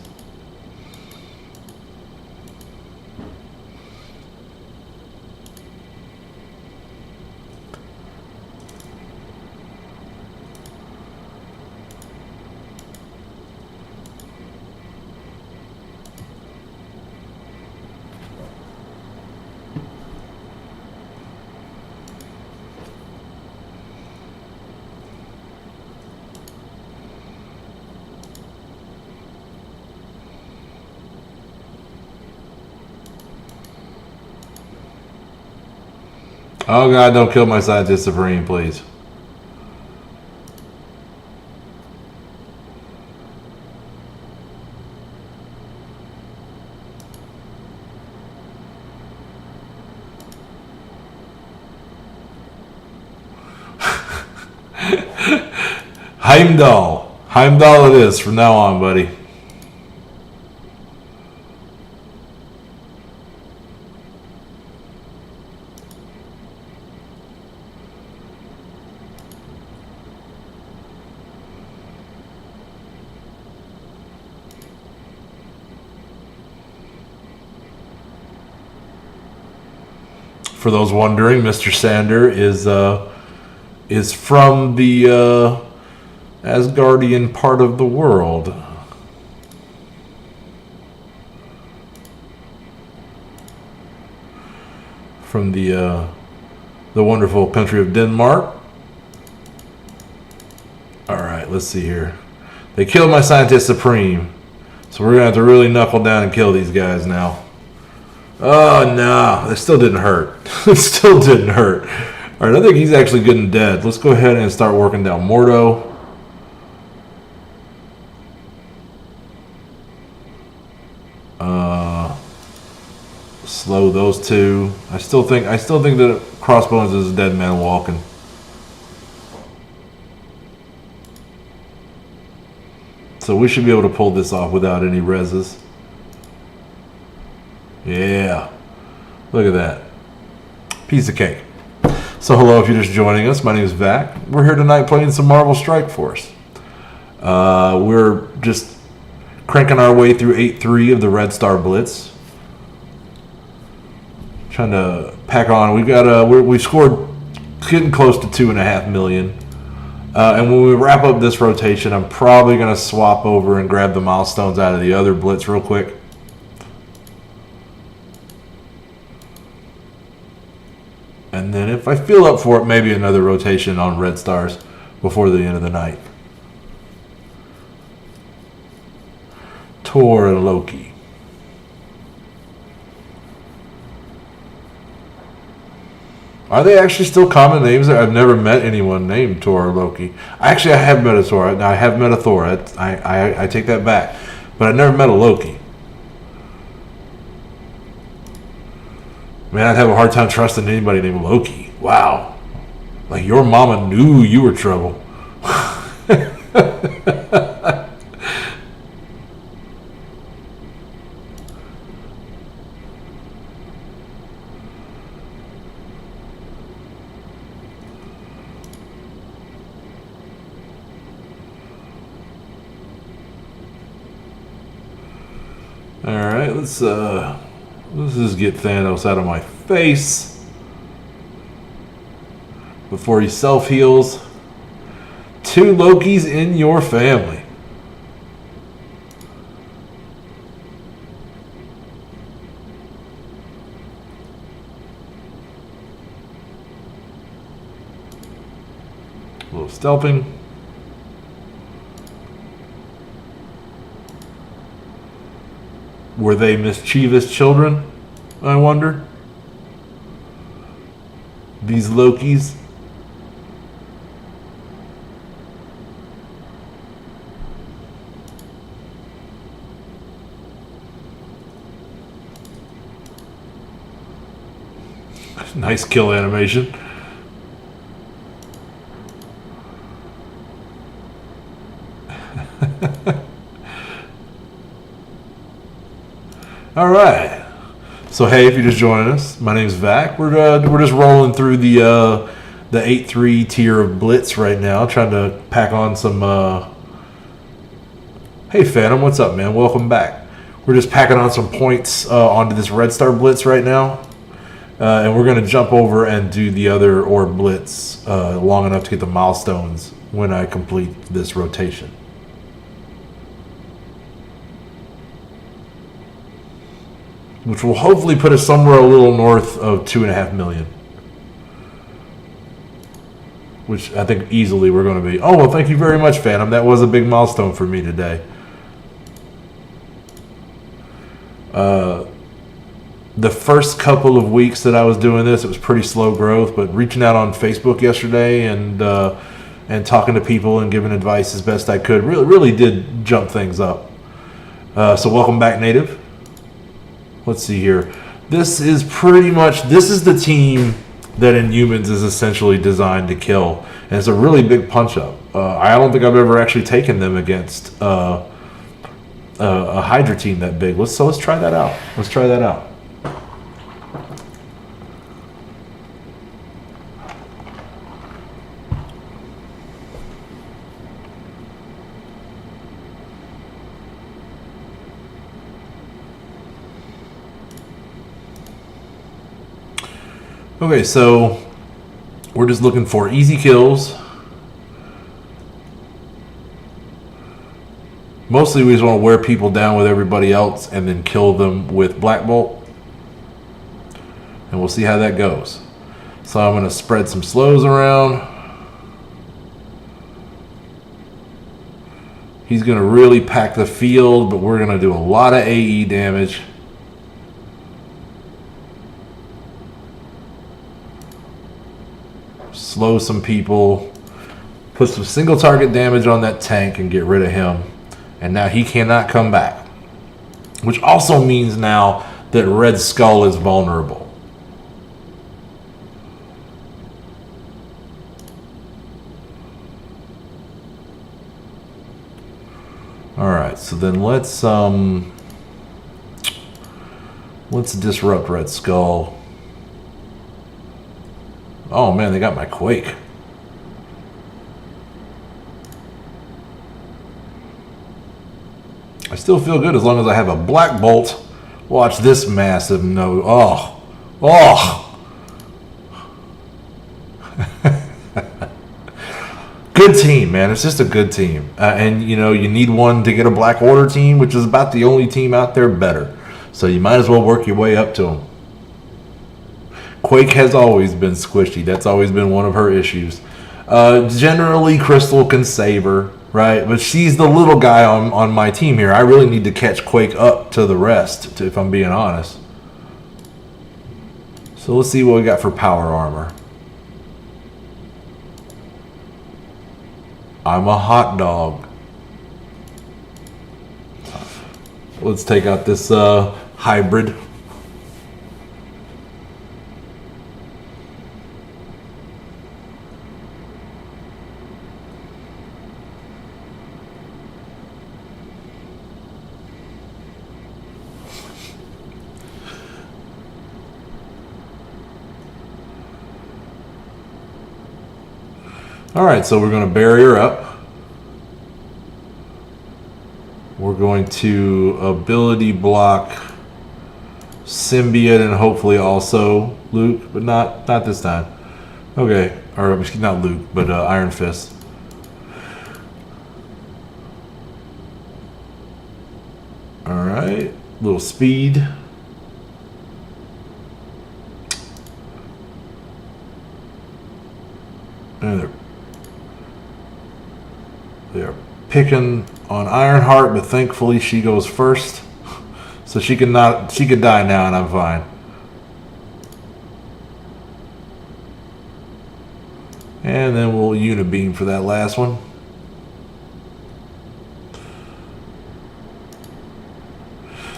Oh God, don't kill my Scientist Supreme, please. Heimdall. Heimdall it is from now on, buddy. For those wondering, Mr. Sander is from the Asgardian part of the world. From the wonderful country of Denmark. Alright, let's see here. They killed my Scientist Supreme. So we're going to have to really knuckle down and kill these guys now. Oh, no. It still didn't hurt. It still didn't hurt. Alright, I think he's actually good and dead. Let's go ahead and start working down Mordo. Slow those two. I still think that Crossbones is a dead man walking. So we should be able to pull this off without any reses. Yeah. Look at that. Piece of cake. So hello if you're just joining us. My name is Vac. We're here tonight playing some Marvel Strike Force. We're just cranking our way through 8-3 of the Red Star Blitz. Trying to pack on. We've got we've scored getting close to 2.5 million. And when we wrap up this rotation, I'm probably going to swap over and grab the milestones out of the other blitz real quick. And then if I feel up for it, maybe another rotation on red stars before the end of the night. Tor and Loki. Are they actually still common names? I've never met anyone named Tor or Loki. I have met a Tor. I have met a Thor. I take that back. But I never met a Loki. Man, I'd have a hard time trusting anybody named Loki. Wow. Like your mama knew you were trouble. Alright, let's just get Thanos out of my face before he self-heals. 2 Lokis in your family. A little stealthing. Were they mischievous children, I wonder? These Lokis? Nice kill animation. All right. So hey, if you're just joining us, my name's Vac. We're just rolling through the 8-3 tier of Blitz right now, trying to pack on some. Hey Phantom, what's up, man? Welcome back. We're just packing on some points onto this Red Star Blitz right now, and we're gonna jump over and do the other Orb Blitz long enough to get the milestones when I complete this rotation. Which will hopefully put us somewhere a little north of 2.5 million. Which I think easily we're going to be. Oh, well, thank you very much, Phantom. That was a big milestone for me today. The first couple of weeks that I was doing this, it was pretty slow growth, but reaching out on Facebook yesterday and talking to people and giving advice as best I could really did jump things up. So welcome back, Native. Let's see here. This is the team that Inhumans is essentially designed to kill. And it's a really big punch-up. I don't think I've ever actually taken them against a Hydra team that big. Let's try that out. Let's try that out. Okay, so we're just looking for easy kills. Mostly we just want to wear people down with everybody else and then kill them with Black Bolt. And we'll see how that goes. So I'm going to spread some slows around. He's going to really pack the field, but we're going to do a lot of AE damage. Slow some people, put some single target damage on that tank and get rid of him. And now he cannot come back. Which also means now that Red Skull is vulnerable. Alright, so then let's disrupt Red Skull. Oh man, they got my Quake. I still feel good as long as I have a Black Bolt. Watch this massive no. Oh. good team, man. It's just a good team. And, you know, you need one to get a Black Order team, which is about the only team out there better. So you might as well work your way up to them. Quake has always been squishy. That's always been one of her issues. Generally, Crystal can save her, right? But she's the little guy on my team here. I really need to catch Quake up to the rest, if I'm being honest. So let's see what we got for power armor. I'm a hot dog. Let's take out this hybrid. Alright, so we're going to bury her up. We're going to ability block Symbiote and hopefully also Luke, but not this time. Okay, or not Luke, but Iron Fist. Alright, little speed. And they're picking on Ironheart, but thankfully she goes first, so she could die now, and I'm fine. And then we'll Unibeam for that last one.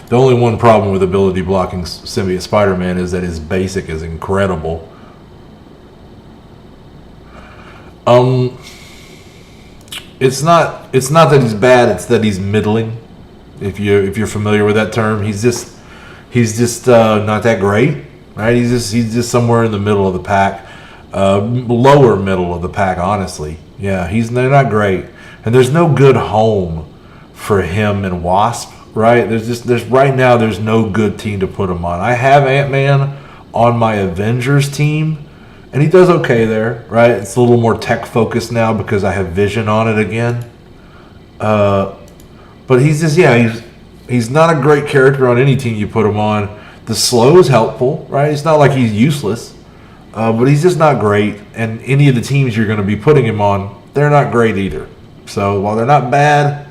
The only one problem with ability blocking Symbiote Spider-Man is that his basic is incredible. It's not that he's bad, it's that he's middling. If you're familiar with that term, he's just not that great, right? He's just somewhere in the middle of the pack, lower middle of the pack, honestly. Yeah, they're not great, and there's no good home for him and Wasp, right? Right now there's no good team to put him on. I have Ant-Man on my Avengers team. And he does okay there, right? It's a little more tech focused now because I have Vision on it again. But he's not a great character on any team you put him on. The slow is helpful, right? It's not like he's useless, but he's just not great. And any of the teams you're going to be putting him on, they're not great either. So while they're not bad,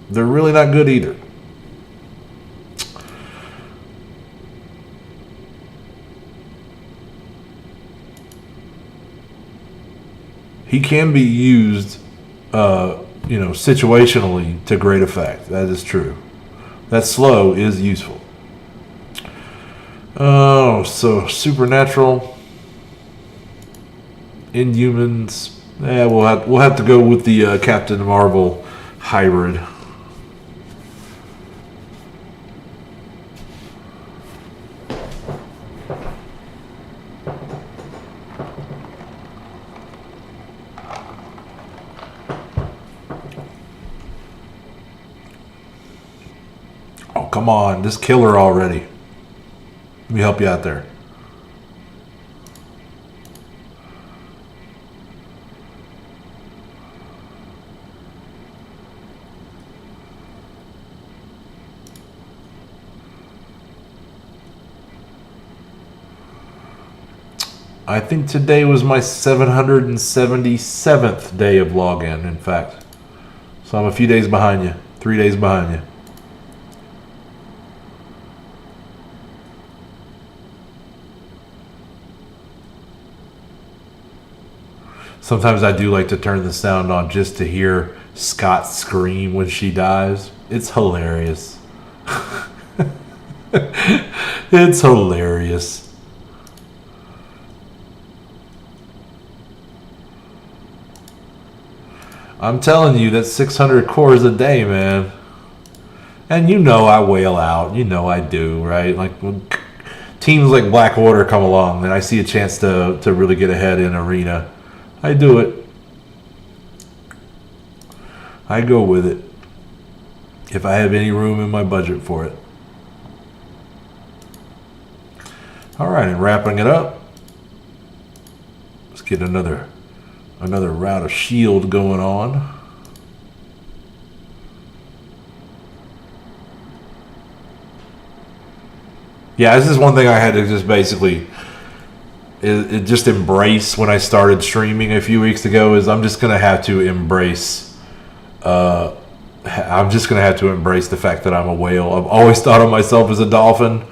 they're really not good either. He can be used, situationally to great effect. That is true. That slow is useful. Oh, so Supernatural, Inhumans. Yeah, we'll have to go with the Captain Marvel hybrid. Come on, just kill her already. Let me help you out there. I think today was my 777th day of login, in fact. So I'm a few days behind you. 3 days behind you. Sometimes I do like to turn the sound on just to hear Scott scream when she dies. It's hilarious. It's hilarious. I'm telling you, that's 600 cores a day, man. And you know I wail out. You know I do, right? Like when teams like Black Order come along and I see a chance to really get ahead in Arena, I do it. I go with it. If I have any room in my budget for it. Alright, and wrapping it up. Let's get another Another round of shield going on. Yeah, this is one thing I had to just basically just embrace when I started streaming a few weeks ago. Is I'm just gonna have to embrace. I'm just gonna have to embrace the fact that I'm a whale. I've always thought of myself as a dolphin,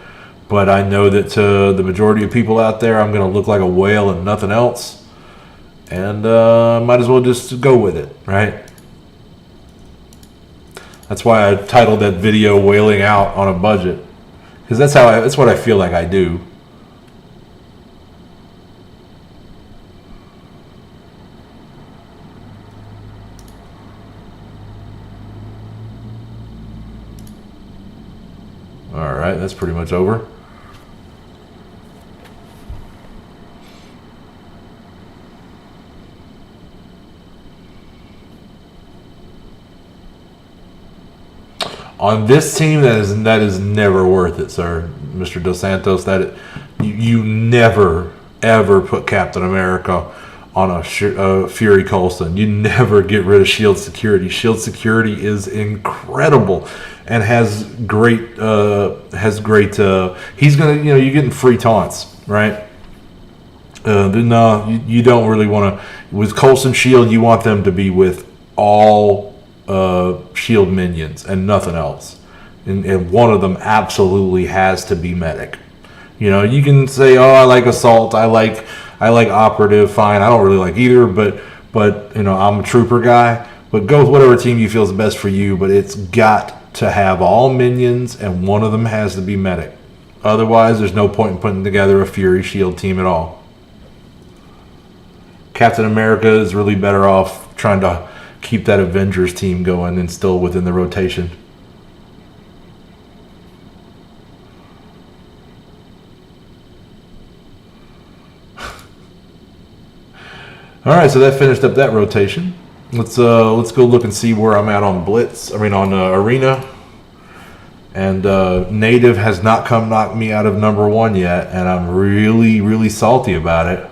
but I know that to the majority of people out there, I'm gonna look like a whale and nothing else. And might as well just go with it, right? That's why I titled that video "Whaling Out on a Budget," because that's what I feel like I do. All right, that's pretty much over. On this team, that is never worth it, sir, Mr. Dos Santos. You never ever put Captain America on a Fury Coulson. You never get rid of Shield Security. Shield Security is incredible and has great. He's gonna, you're getting free taunts, right? No, you don't really want to. With Coulson Shield, you want them to be with all shield minions and nothing else, and one of them absolutely has to be medic. You can say, oh, I like assault, I like operative, fine. I don't really like either, but I'm a trooper guy. But go with whatever team you feel is best for you, but it's got to have all minions and one of them has to be medic. Otherwise there's no point in putting together a Fury Shield team at all. Captain America is really better off trying to keep that Avengers team going and still within the rotation. All right, so that finished up that rotation. Let's go look and see where I'm at on Blitz. On Arena. And Native has not come knock me out of #1 yet, and I'm really, really salty about it.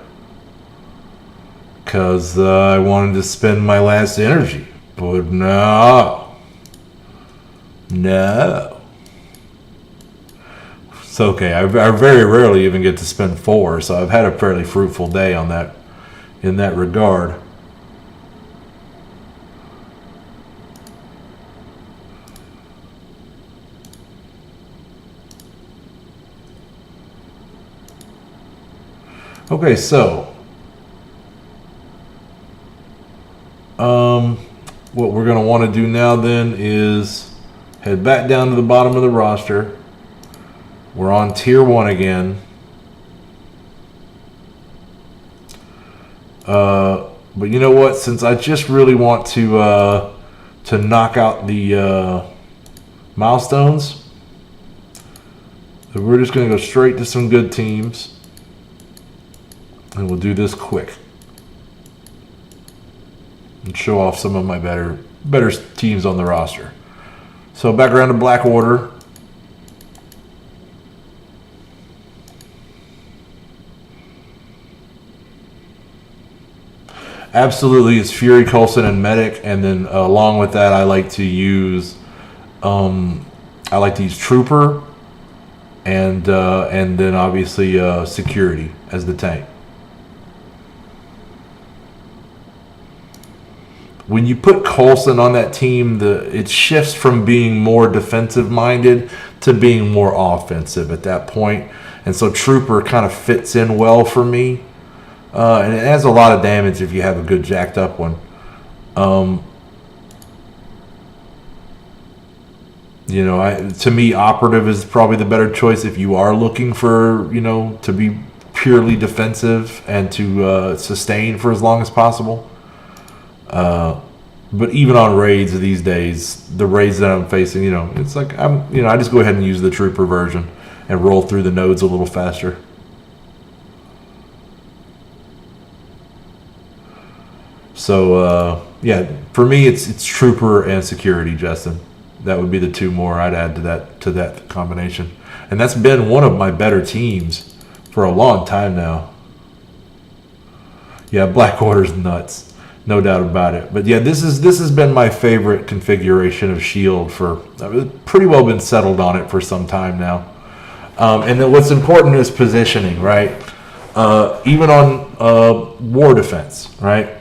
Because I wanted to spend my last energy. But no. It's okay. I very rarely even get to spend 4, so I've had a fairly fruitful day on that, in that regard. Okay, so what we're going to want to do now then is head back down to the bottom of the roster. We're on tier 1 again. But you know what? Since I just really want to knock out the milestones, we're just going to go straight to some good teams, and we'll do this quick and show off some of my better teams on the roster. So back around to Black Order. Absolutely, it's Fury, Coulson, and Medic, and then along with that, I like to use Trooper, and then obviously Security as the tank. When you put Coulson on that team, it shifts from being more defensive minded to being more offensive at that point, and so Trooper kind of fits in well for me. And it has a lot of damage if you have a good jacked up one. To me, Operative is probably the better choice if you are looking for, to be purely defensive and to sustain for as long as possible. But even on raids these days, the raids that I'm facing, it's like I just go ahead and use the Trooper version and roll through the nodes a little faster. So yeah, for me it's Trooper and Security, Justin. That would be the two more I'd add to that combination, and that's been one of my better teams for a long time now. Yeah, Black Order's nuts, no doubt about it. But yeah, this has been my favorite configuration of Shield for pretty well been settled on it for some time now. And then what's important is positioning, right? Even on war defense, right?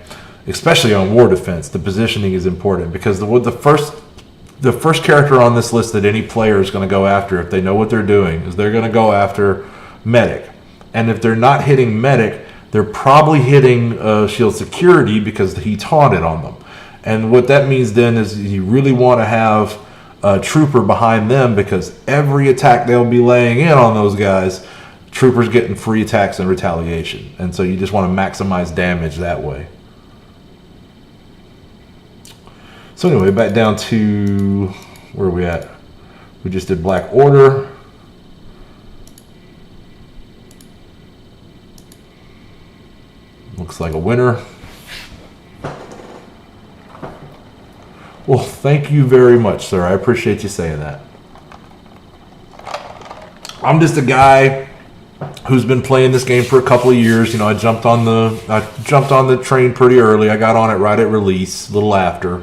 Especially on war defense, the positioning is important because the first character on this list that any player is going to go after, if they know what they're doing, is they're going to go after medic. And if they're not hitting medic, they're probably hitting shield security because he taunted on them. And what that means then is you really want to have a trooper behind them because every attack they'll be laying in on those guys, troopers getting free attacks and retaliation. And so you just want to maximize damage that way. So anyway, back down to, where are we at? We just did Black Order. Looks like a winner. Well, thank you very much, sir. I appreciate you saying that. I'm just a guy who's been playing this game for a couple of years. You know, I jumped on the train pretty early. I got on it right at release, a little after.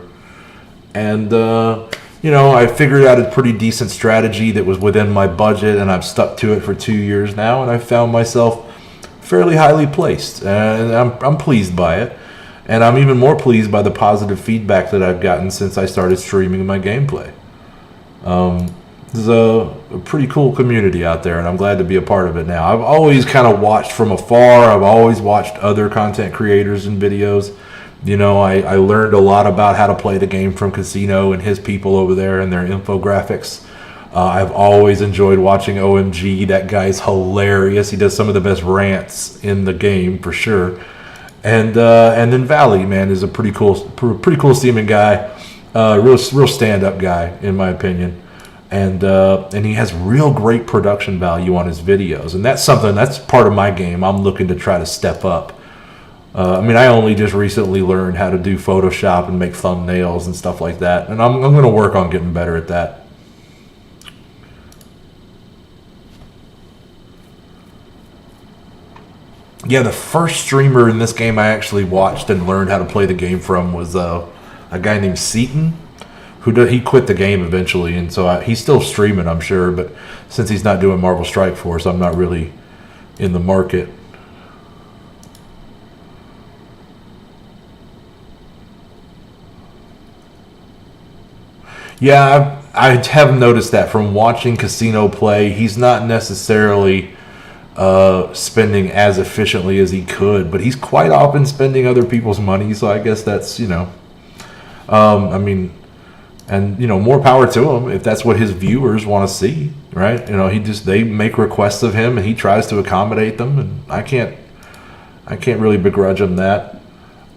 And you know, I figured out a pretty decent strategy that was within my budget, and I've stuck to it for 2 years now, and I found myself fairly highly placed, and I'm pleased by it. And I'm even more pleased by the positive feedback that I've gotten since I started streaming my gameplay. There's a pretty cool community out there, and I'm glad to be a part of it now. I've always kind of watched from afar. I've always watched other content creators and videos. You know, I learned a lot about how to play the game from Casino and his people over there and their infographics. I've always enjoyed watching OMG. That guy's hilarious. He does some of the best rants in the game for sure. And then Valley, man, is a pretty cool seeming guy. Real stand-up guy in my opinion. And he has real great production value on his videos, and that's part of my game. I'm looking to try to step up. I mean, I only just recently learned how to do Photoshop and make thumbnails and stuff like that, and I'm going to work on getting better at that. Yeah, the first streamer in this game I actually watched and learned how to play the game from was a guy named Seaton. He quit the game eventually, and so he's still streaming, I'm sure, but since he's not doing Marvel Strike Force, I'm not really in the market. Yeah, I have noticed that from watching Casino play. He's not necessarily spending as efficiently as he could, but he's quite often spending other people's money, so I guess that's, you know, I mean, and, you know, more power to him if that's what his viewers want to see, right? You know, they make requests of him and he tries to accommodate them, and I can't really begrudge him that.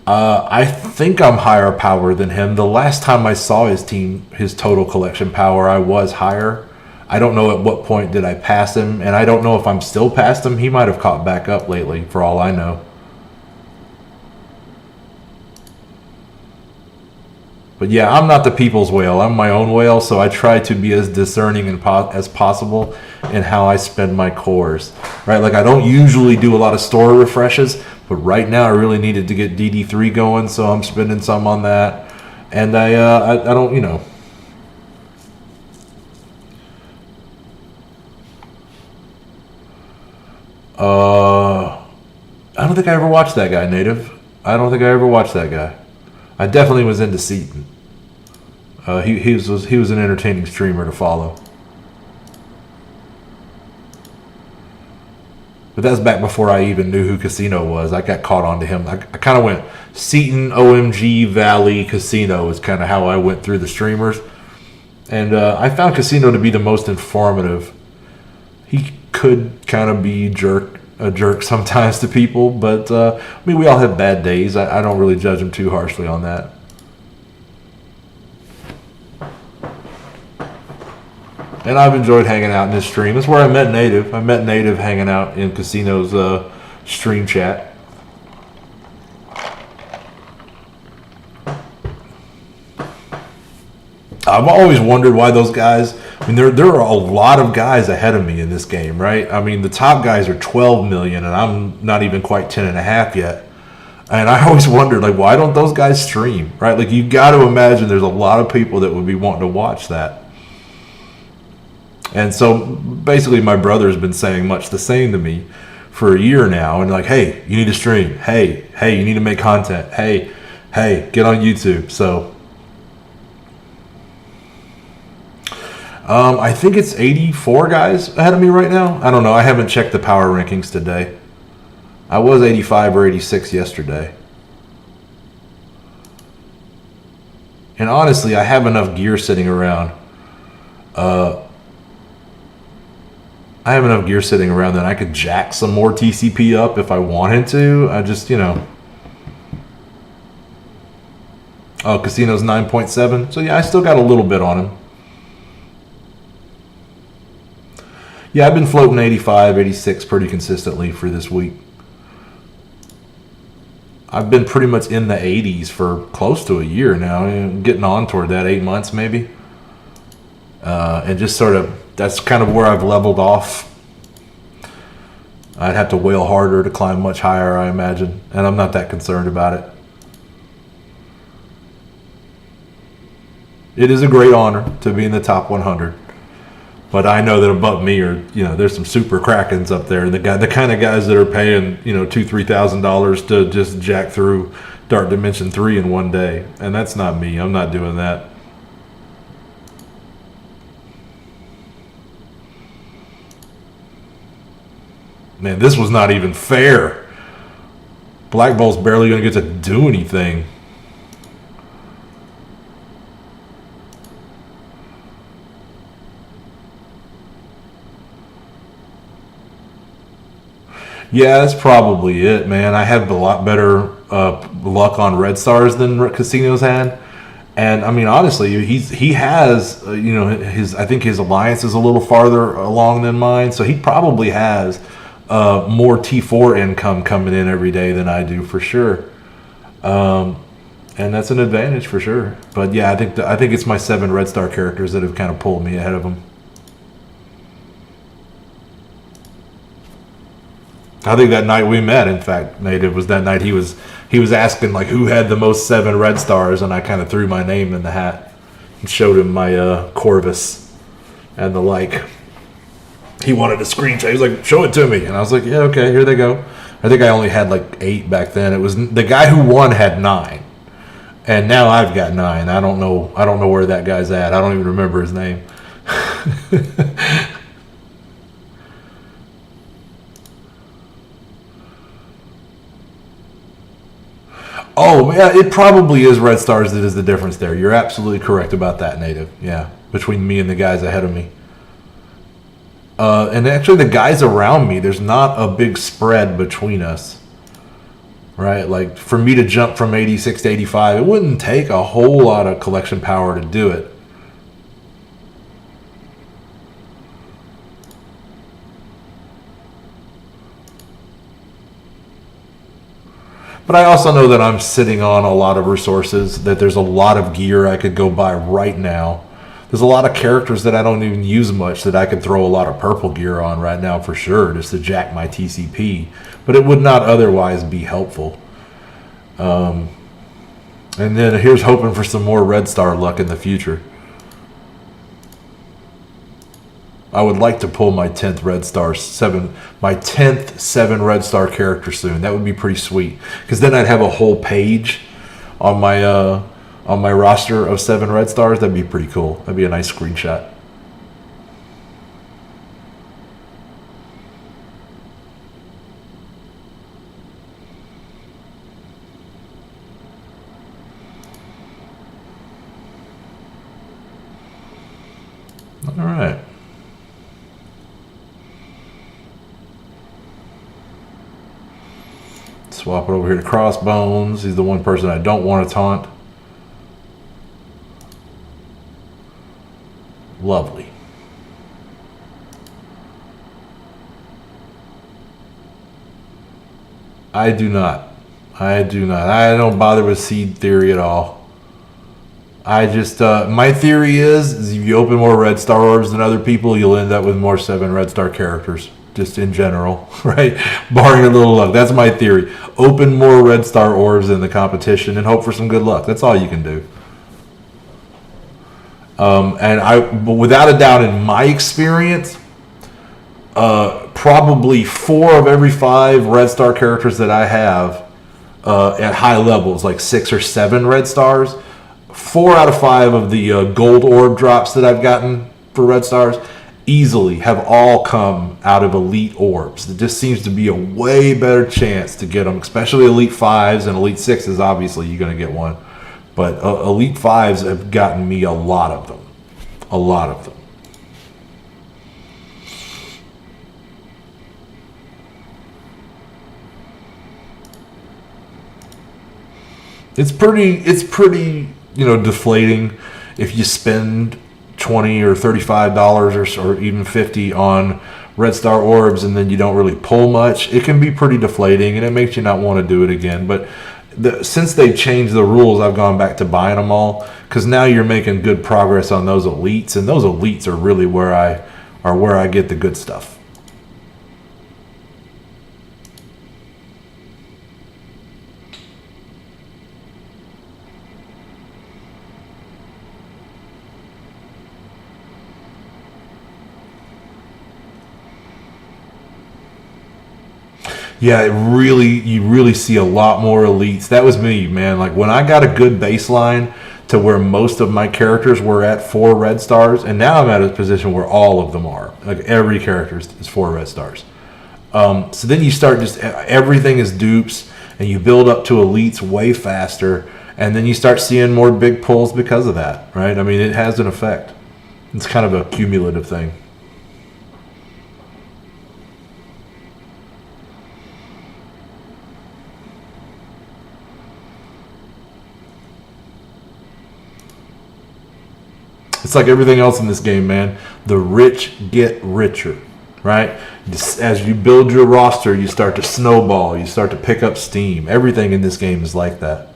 I think I'm higher power than him. The last time I saw his total collection power, I was higher. I don't know at what point did I pass him, and I don't know if I'm still past him. He might have caught back up lately, for all I know. But yeah, I'm not the people's whale. I'm my own whale, so I try to be as discerning as possible in how I spend my cores. Right? Like, I don't usually do a lot of store refreshes, but right now I really needed to get DD3 going, so I'm spending some on that. And I don't, you know. I don't think I ever watched that guy, Native. I don't think I ever watched that guy. I definitely was into Seaton. He was an entertaining streamer to follow. But that's back before I even knew who Casino was. I got caught onto him. I kind of went Seaton, OMG, Valley, Casino is kind of how I went through the streamers. And I found Casino to be the most informative. He could kind of be a jerk sometimes to people, but I mean, we all have bad days. I don't really judge him too harshly on that. And I've enjoyed hanging out in his stream. That's where I met Native. I met Native hanging out in Casino's stream chat. I've always wondered why those guys, I mean, there are a lot of guys ahead of me in this game, right? I mean, the top guys are 12 million, and I'm not even quite 10 and a half yet. And I always wondered, like, why don't those guys stream, right? Like, you got to imagine there's a lot of people that would be wanting to watch that. And so basically my brother's been saying much the same to me for a year now, and like, hey, you need to stream. Hey, you need to make content. Hey, get on YouTube. So I think it's 84 guys ahead of me right now. I don't know. I haven't checked the power rankings today. I was 85 or 86 yesterday. And honestly, I have enough gear sitting around. I have enough gear sitting around that I could jack some more TCP up if I wanted to. I just, Oh, Casino's 9.7. So yeah, I still got a little bit on him. Yeah, I've been floating 85, 86 pretty consistently for this week. I've been pretty much in the 80s for close to a year now, getting on toward that, 8 months maybe. And just sort of, that's kind of where I've leveled off. I'd have to wail harder to climb much higher, I imagine. And I'm not that concerned about it. It is a great honor to be in the top 100. But I know that above me are, there's some super Krakens up there. The kind of guys that are paying, $2,000-$3,000 to just jack through Dark Dimension 3 in one day. And that's not me. I'm not doing that. Man, this was not even fair. Black Bolt's barely going to get to do anything. Yeah, that's probably it, man. I have a lot better luck on Red Stars than Casino's had. And I mean, honestly, he has, I think his alliance is a little farther along than mine. So he probably has more T4 income coming in every day than I do, for sure. And that's an advantage for sure. But yeah, I think it's my 7 Red Star characters that have kind of pulled me ahead of him. I think that night we met, in fact, Native, was that night he was asking like who had the most 7 Red Stars, and I kind of threw my name in the hat and showed him my Corvus and the like. He wanted a screenshot. He was like, "Show it to me," and I was like, "Yeah, okay, here they go." I think I only had like 8 back then. It was the guy who won had 9, and now I've got 9. I don't know where that guy's at. I don't even remember his name. Oh, yeah, it probably is Red Stars that is the difference there. You're absolutely correct about that, Native. Yeah, between me and the guys ahead of me. And actually, the guys around me, there's not a big spread between us. Right? Like, for me to jump from 86 to 85, it wouldn't take a whole lot of collection power to do it. But I also know that I'm sitting on a lot of resources, that there's a lot of gear I could go buy right now. There's a lot of characters that I don't even use much that I could throw a lot of purple gear on right now for sure, just to jack my TCP. But it would not otherwise be helpful. And then here's hoping for some more Red Star luck in the future. I would like to pull my 10th Red Star 7, my 10th 7 Red Star character soon. That would be pretty sweet, because then I'd have a whole page on my roster of 7 Red Stars. That'd be pretty cool. That'd be a nice screenshot. All right. Swap it over here to Crossbones. He's the one person I don't want to taunt. Lovely. I do not. I don't bother with seed theory at all. I just, my theory is if you open more Red Star orbs than other people, you'll end up with more 7 Red Star characters. just in general, right? Barring a little luck. That's my theory. Open more red star orbs in the competition and hope for some good luck. That's all you can do. But without a doubt, in my experience, probably 4 of every 5 red star characters that I have at high levels, like 6 or 7 red stars, 4 out of 5 of the gold orb drops that I've gotten for red stars easily have all come out of elite orbs. It just seems to be a way better chance to get them, especially elite 5s and elite 6s. Obviously, you're going to get one. But elite 5s have gotten me a lot of them. A lot of them. It's pretty, deflating if you spend $20 or $35 or even $50 on red star orbs and then you don't really pull much. It can be pretty deflating and it makes you not want to do it again. But since they've changed the rules, I've gone back to buying them all, because now you're making good progress on those elites, and those elites are really where I get the good stuff. Yeah, you really see a lot more elites. That was me, man. Like when I got a good baseline to where most of my characters were at 4 red stars, and now I'm at a position where all of them are. Like every character is 4 red stars. So then you start everything is dupes, and you build up to elites way faster, and then you start seeing more big pulls because of that, right? I mean, it has an effect. It's kind of a cumulative thing. It's like everything else in this game, man. The rich get richer, right? As you build your roster, you start to snowball. You start to pick up steam. Everything in this game is like that.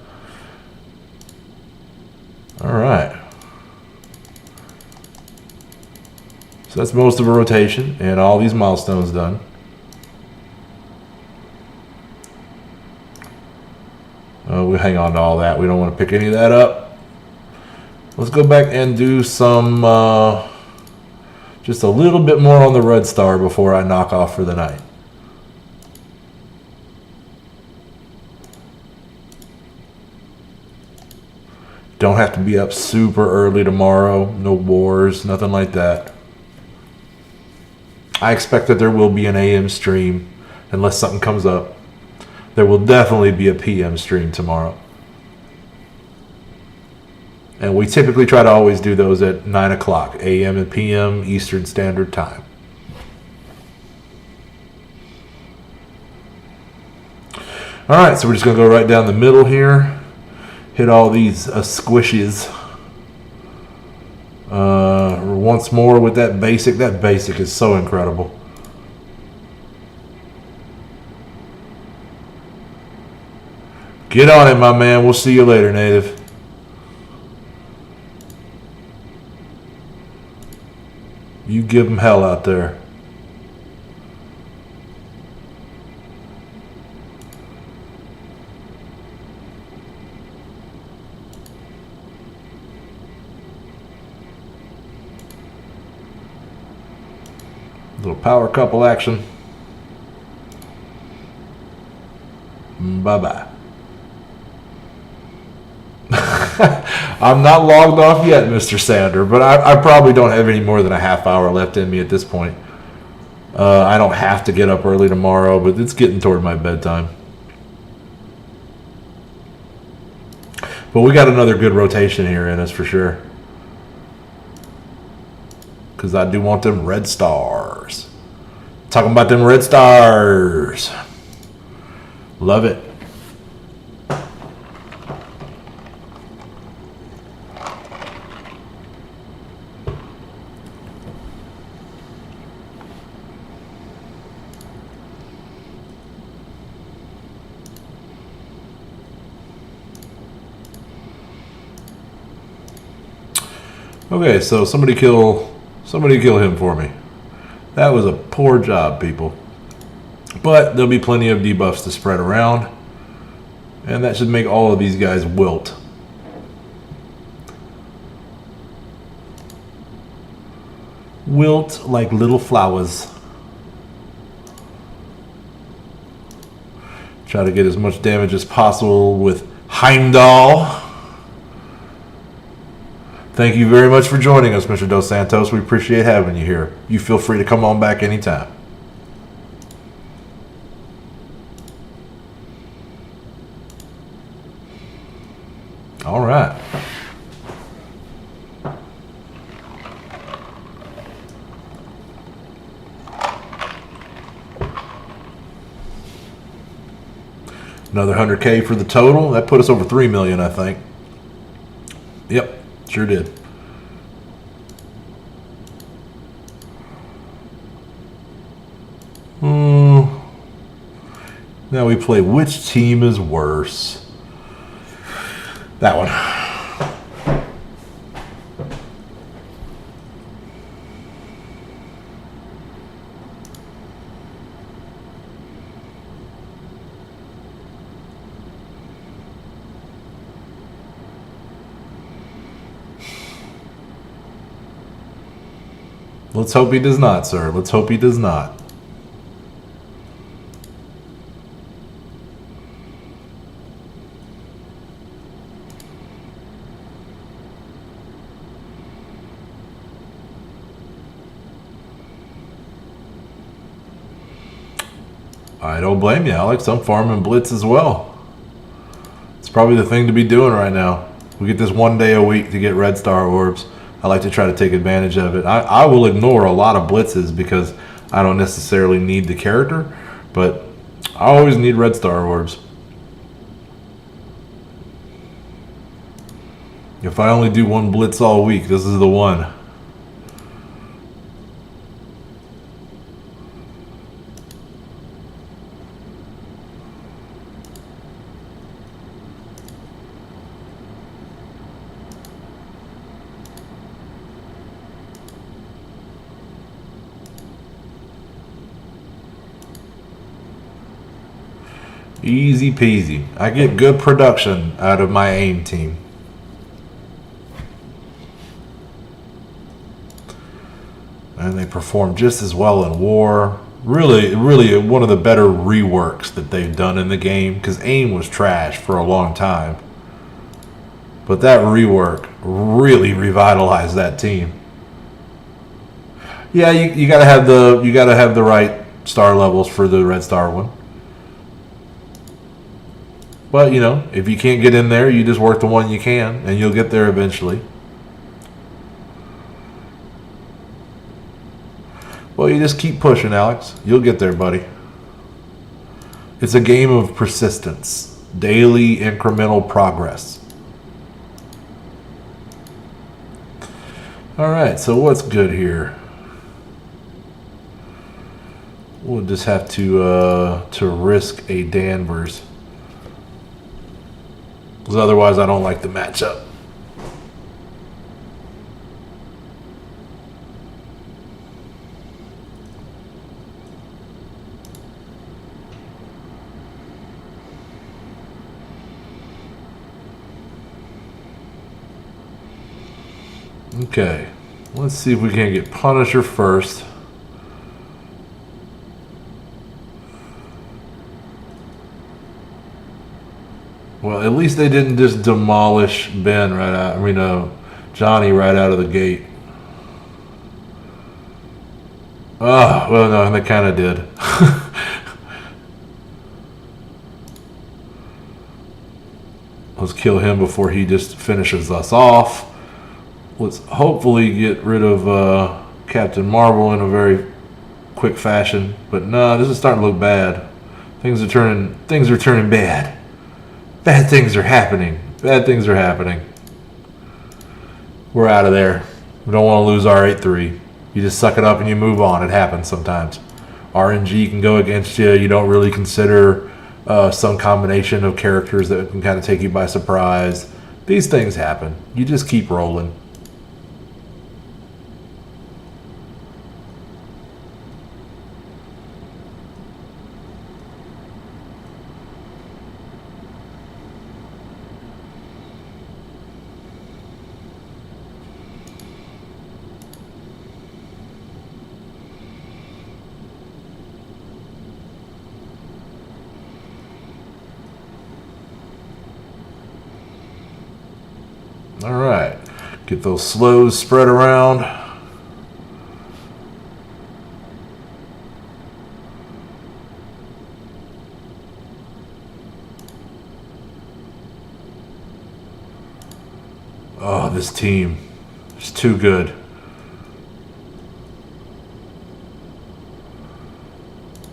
All right. So that's most of a rotation and all these milestones done. We hang on to all that. We don't want to pick any of that up. Let's go back and do some, just a little bit more on the red star before I knock off for the night. Don't have to be up super early tomorrow. No wars, nothing like that. I expect that there will be an AM stream unless something comes up. There will definitely be a PM stream tomorrow. And we typically try to always do those at 9 o'clock, AM and PM, Eastern Standard Time. All right, so we're just going to go right down the middle here. Hit all these squishes. Once more with that basic. That basic is so incredible. Get on it, my man. We'll see you later, Native. You give them hell out there. Little power couple action. Bye-bye. I'm not logged off yet, Mr. Sander, but I probably don't have any more than a half hour left in me at this point. I don't have to get up early tomorrow, but it's getting toward my bedtime. But we got another good rotation here in us for sure. Because I do want them red stars. Talking about them red stars. Love it. Okay, so somebody kill him for me. That was a poor job, people. But there'll be plenty of debuffs to spread around. And that should make all of these guys wilt. Wilt like little flowers. Try to get as much damage as possible with Heimdall. Thank you very much for joining us, Mr. Dos Santos. We appreciate having you here. You feel free to come on back anytime. All right. Another 100K for the total. That put us over 3 million, I think. Yep, sure did. Now we play which team is worse. That one. Let's hope he does not, sir. Let's hope he does not. I don't blame you, Alex. I'm farming Blitz as well. It's probably the thing to be doing right now. We get this 1 day a week to get Red Star Orbs. I like to try to take advantage of it. I will ignore a lot of blitzes because I don't necessarily need the character, but I always need Red Star Orbs. If I only do one blitz all week, this is the one. Easy peasy. I get good production out of my AIM team. And they perform just as well in war. Really one of the better reworks that they've done in the game, because AIM was trash for a long time. But that rework really revitalized that team. Yeah, you gotta have the right star levels for the Red Star one. But, you know, if you can't get in there, you just work the one you can, and you'll get there eventually. Well, you just keep pushing, Alex. You'll get there, buddy. It's a game of persistence. Daily, incremental progress. All right, so what's good here? We'll just have to risk a Danvers. Because otherwise I don't like the matchup. Okay, let's see if we can get Punisher first. Well, at least they didn't just demolish Ben right out. I mean, Johnny right out of the gate. Oh, well, no, they kind of did. Let's kill him before he just finishes us off. Let's hopefully get rid of Captain Marvel in a very quick fashion. But no, this is starting to look bad. Things are turning bad. Bad things are happening. Bad things are happening. We're out of there. We don't want to lose R83. You just suck it up and you move on. It happens sometimes. RNG can go against you. You don't really consider some combination of characters that can kind of take you by surprise. These things happen. You just keep rolling. All right. Get those slows spread around. Oh, this team is too good.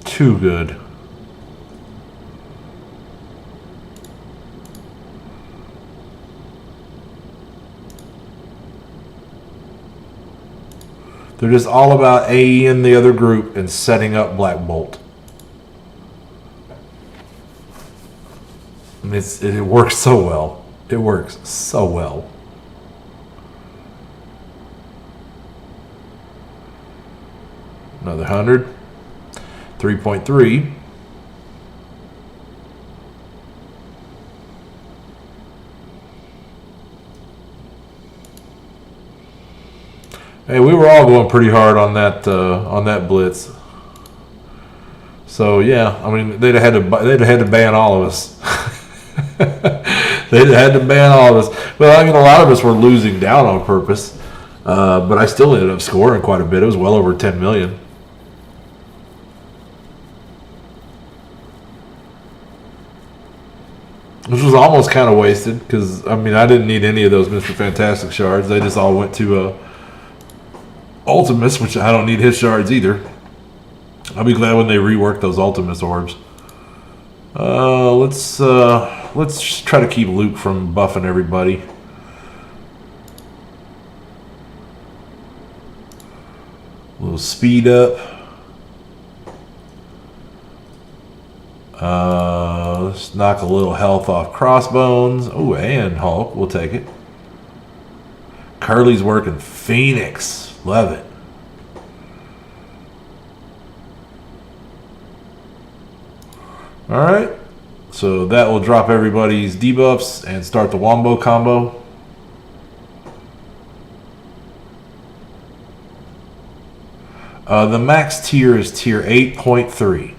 Too good. They're just all about AEing the other group and setting up Black Bolt. And it works so well. It works so well. Another 100. 3.3. Hey, we were all going pretty hard on that blitz. So yeah, I mean they'd have had to ban all of us. They'd have had to ban all of us. Well, I mean a lot of us were losing down on purpose, but I still ended up scoring quite a bit. It was well over 10 million. Which was almost kind of wasted because, I mean, I didn't need any of those Mr. Fantastic shards. They just all went to Ultimates, which I don't need his shards either. I'll be glad when they rework those Ultimates orbs. Let's just try to keep Luke from buffing everybody. A little speed up. Let's knock a little health off Crossbones. Oh, and Hulk. We'll take it. Curly's working Phoenix. Love it. Alright. So that will drop everybody's debuffs and start the Wombo combo. The max tier is tier 8.3.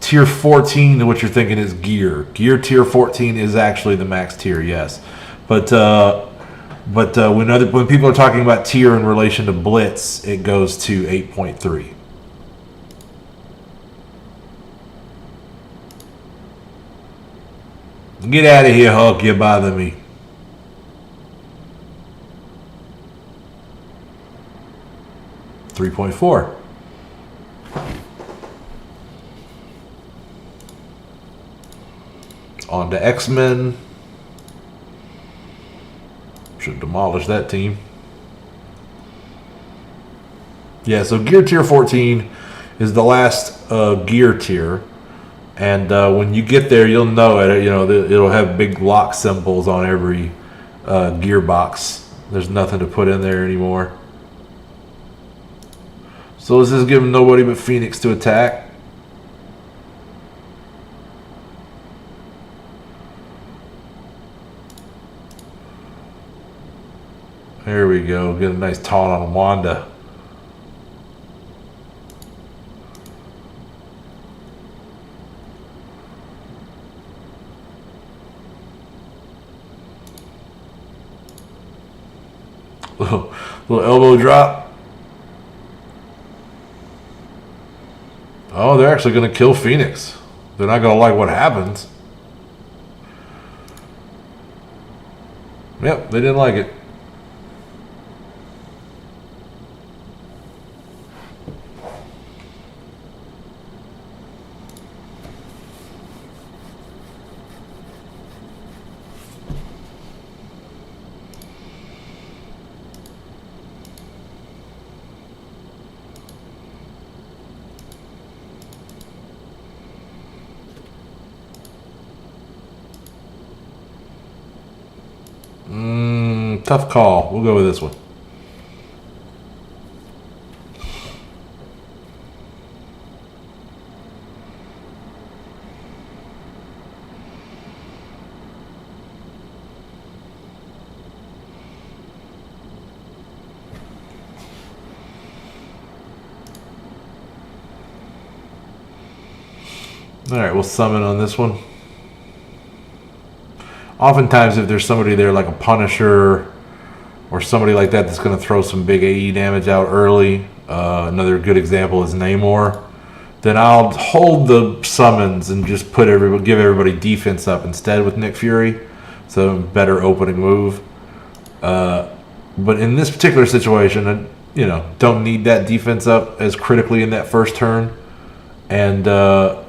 Tier 14, what you're thinking is gear. Gear tier 14 is actually the max tier, yes. But when people are talking about tier in relation to Blitz, it goes to 8.3. Get out of here, Hulk. You bother me. $3.4. On to X-Men. Should demolish that team. Yeah, so gear tier 14 is the last gear tier. And when you get there, you'll know it. You know, it'll have big lock symbols on every gearbox. There's nothing to put in there anymore. So this is giving nobody but Phoenix to attack. There we go. Get a nice taunt on Wanda. Little elbow drop. Oh, they're actually going to kill Phoenix. They're not going to like what happens. Yep, they didn't like it. Tough call. We'll go with this one. All right, we'll summon on this one. Oftentimes, if there's somebody there like a Punisher or somebody like that that's going to throw some big AE damage out early, another good example is Namor, then I'll hold the summons and just give everybody defense up instead with Nick Fury. So better opening move. But in this particular situation, don't need that defense up as critically in that first turn. And oh,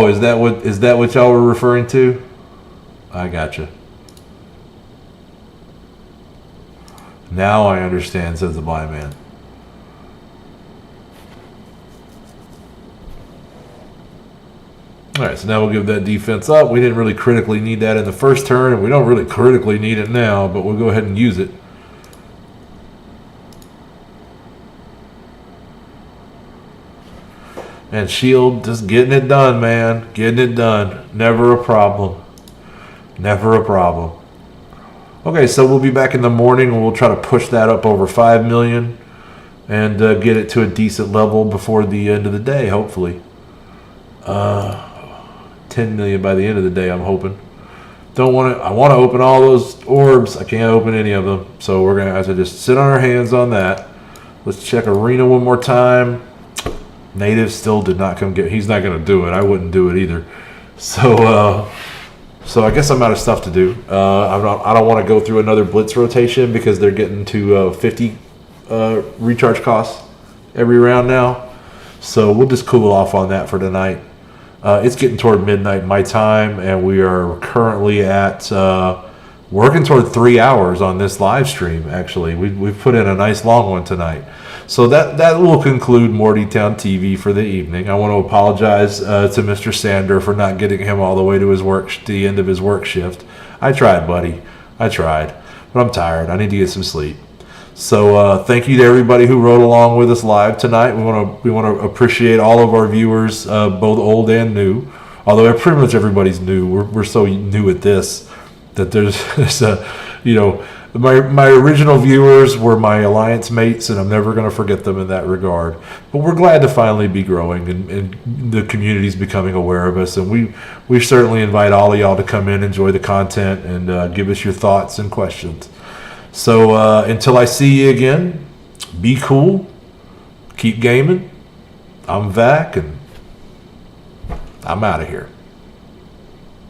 is that what y'all were referring to? I gotcha. Now I understand, says the blind man. All right, so now we'll give that defense up. We didn't really critically need that in the first turn, and we don't really critically need it now, but we'll go ahead and use it. And Shield just getting it done, man. Getting it done. Never a problem. Never a problem. Okay, so we'll be back in the morning, and we'll try to push that up over 5 million and get it to a decent level before the end of the day, hopefully. 10 million by the end of the day, I'm hoping. I want to open all those orbs. I can't open any of them, so we're going to have to just sit on our hands on that. Let's check Arena one more time. Native still did not come get. He's not going to do it. I wouldn't do it either. So I guess I'm out of stuff to do. I don't want to go through another blitz rotation because they're getting to 50 recharge costs every round now. So we'll just cool off on that for tonight. It's getting toward midnight my time, and we are currently at working toward 3 hours on this live stream. Actually, we've put in a nice long one tonight. So that will conclude Mortytown TV for the evening. I want to apologize to Mr. Sander for not getting him all the way to the end of his work shift. I tried, buddy. I tried, but I'm tired. I need to get some sleep. So thank you to everybody who rode along with us live tonight. We want to appreciate all of our viewers, both old and new. Although pretty much everybody's new. We're so new at this that there's my original viewers were my alliance mates, and I'm never going to forget them in that regard. But we're glad to finally be growing, and the community's becoming aware of us. And we certainly invite all of y'all to come in, enjoy the content, and give us your thoughts and questions. So until I see you again, be cool, keep gaming. I'm Vac, and I'm out of here.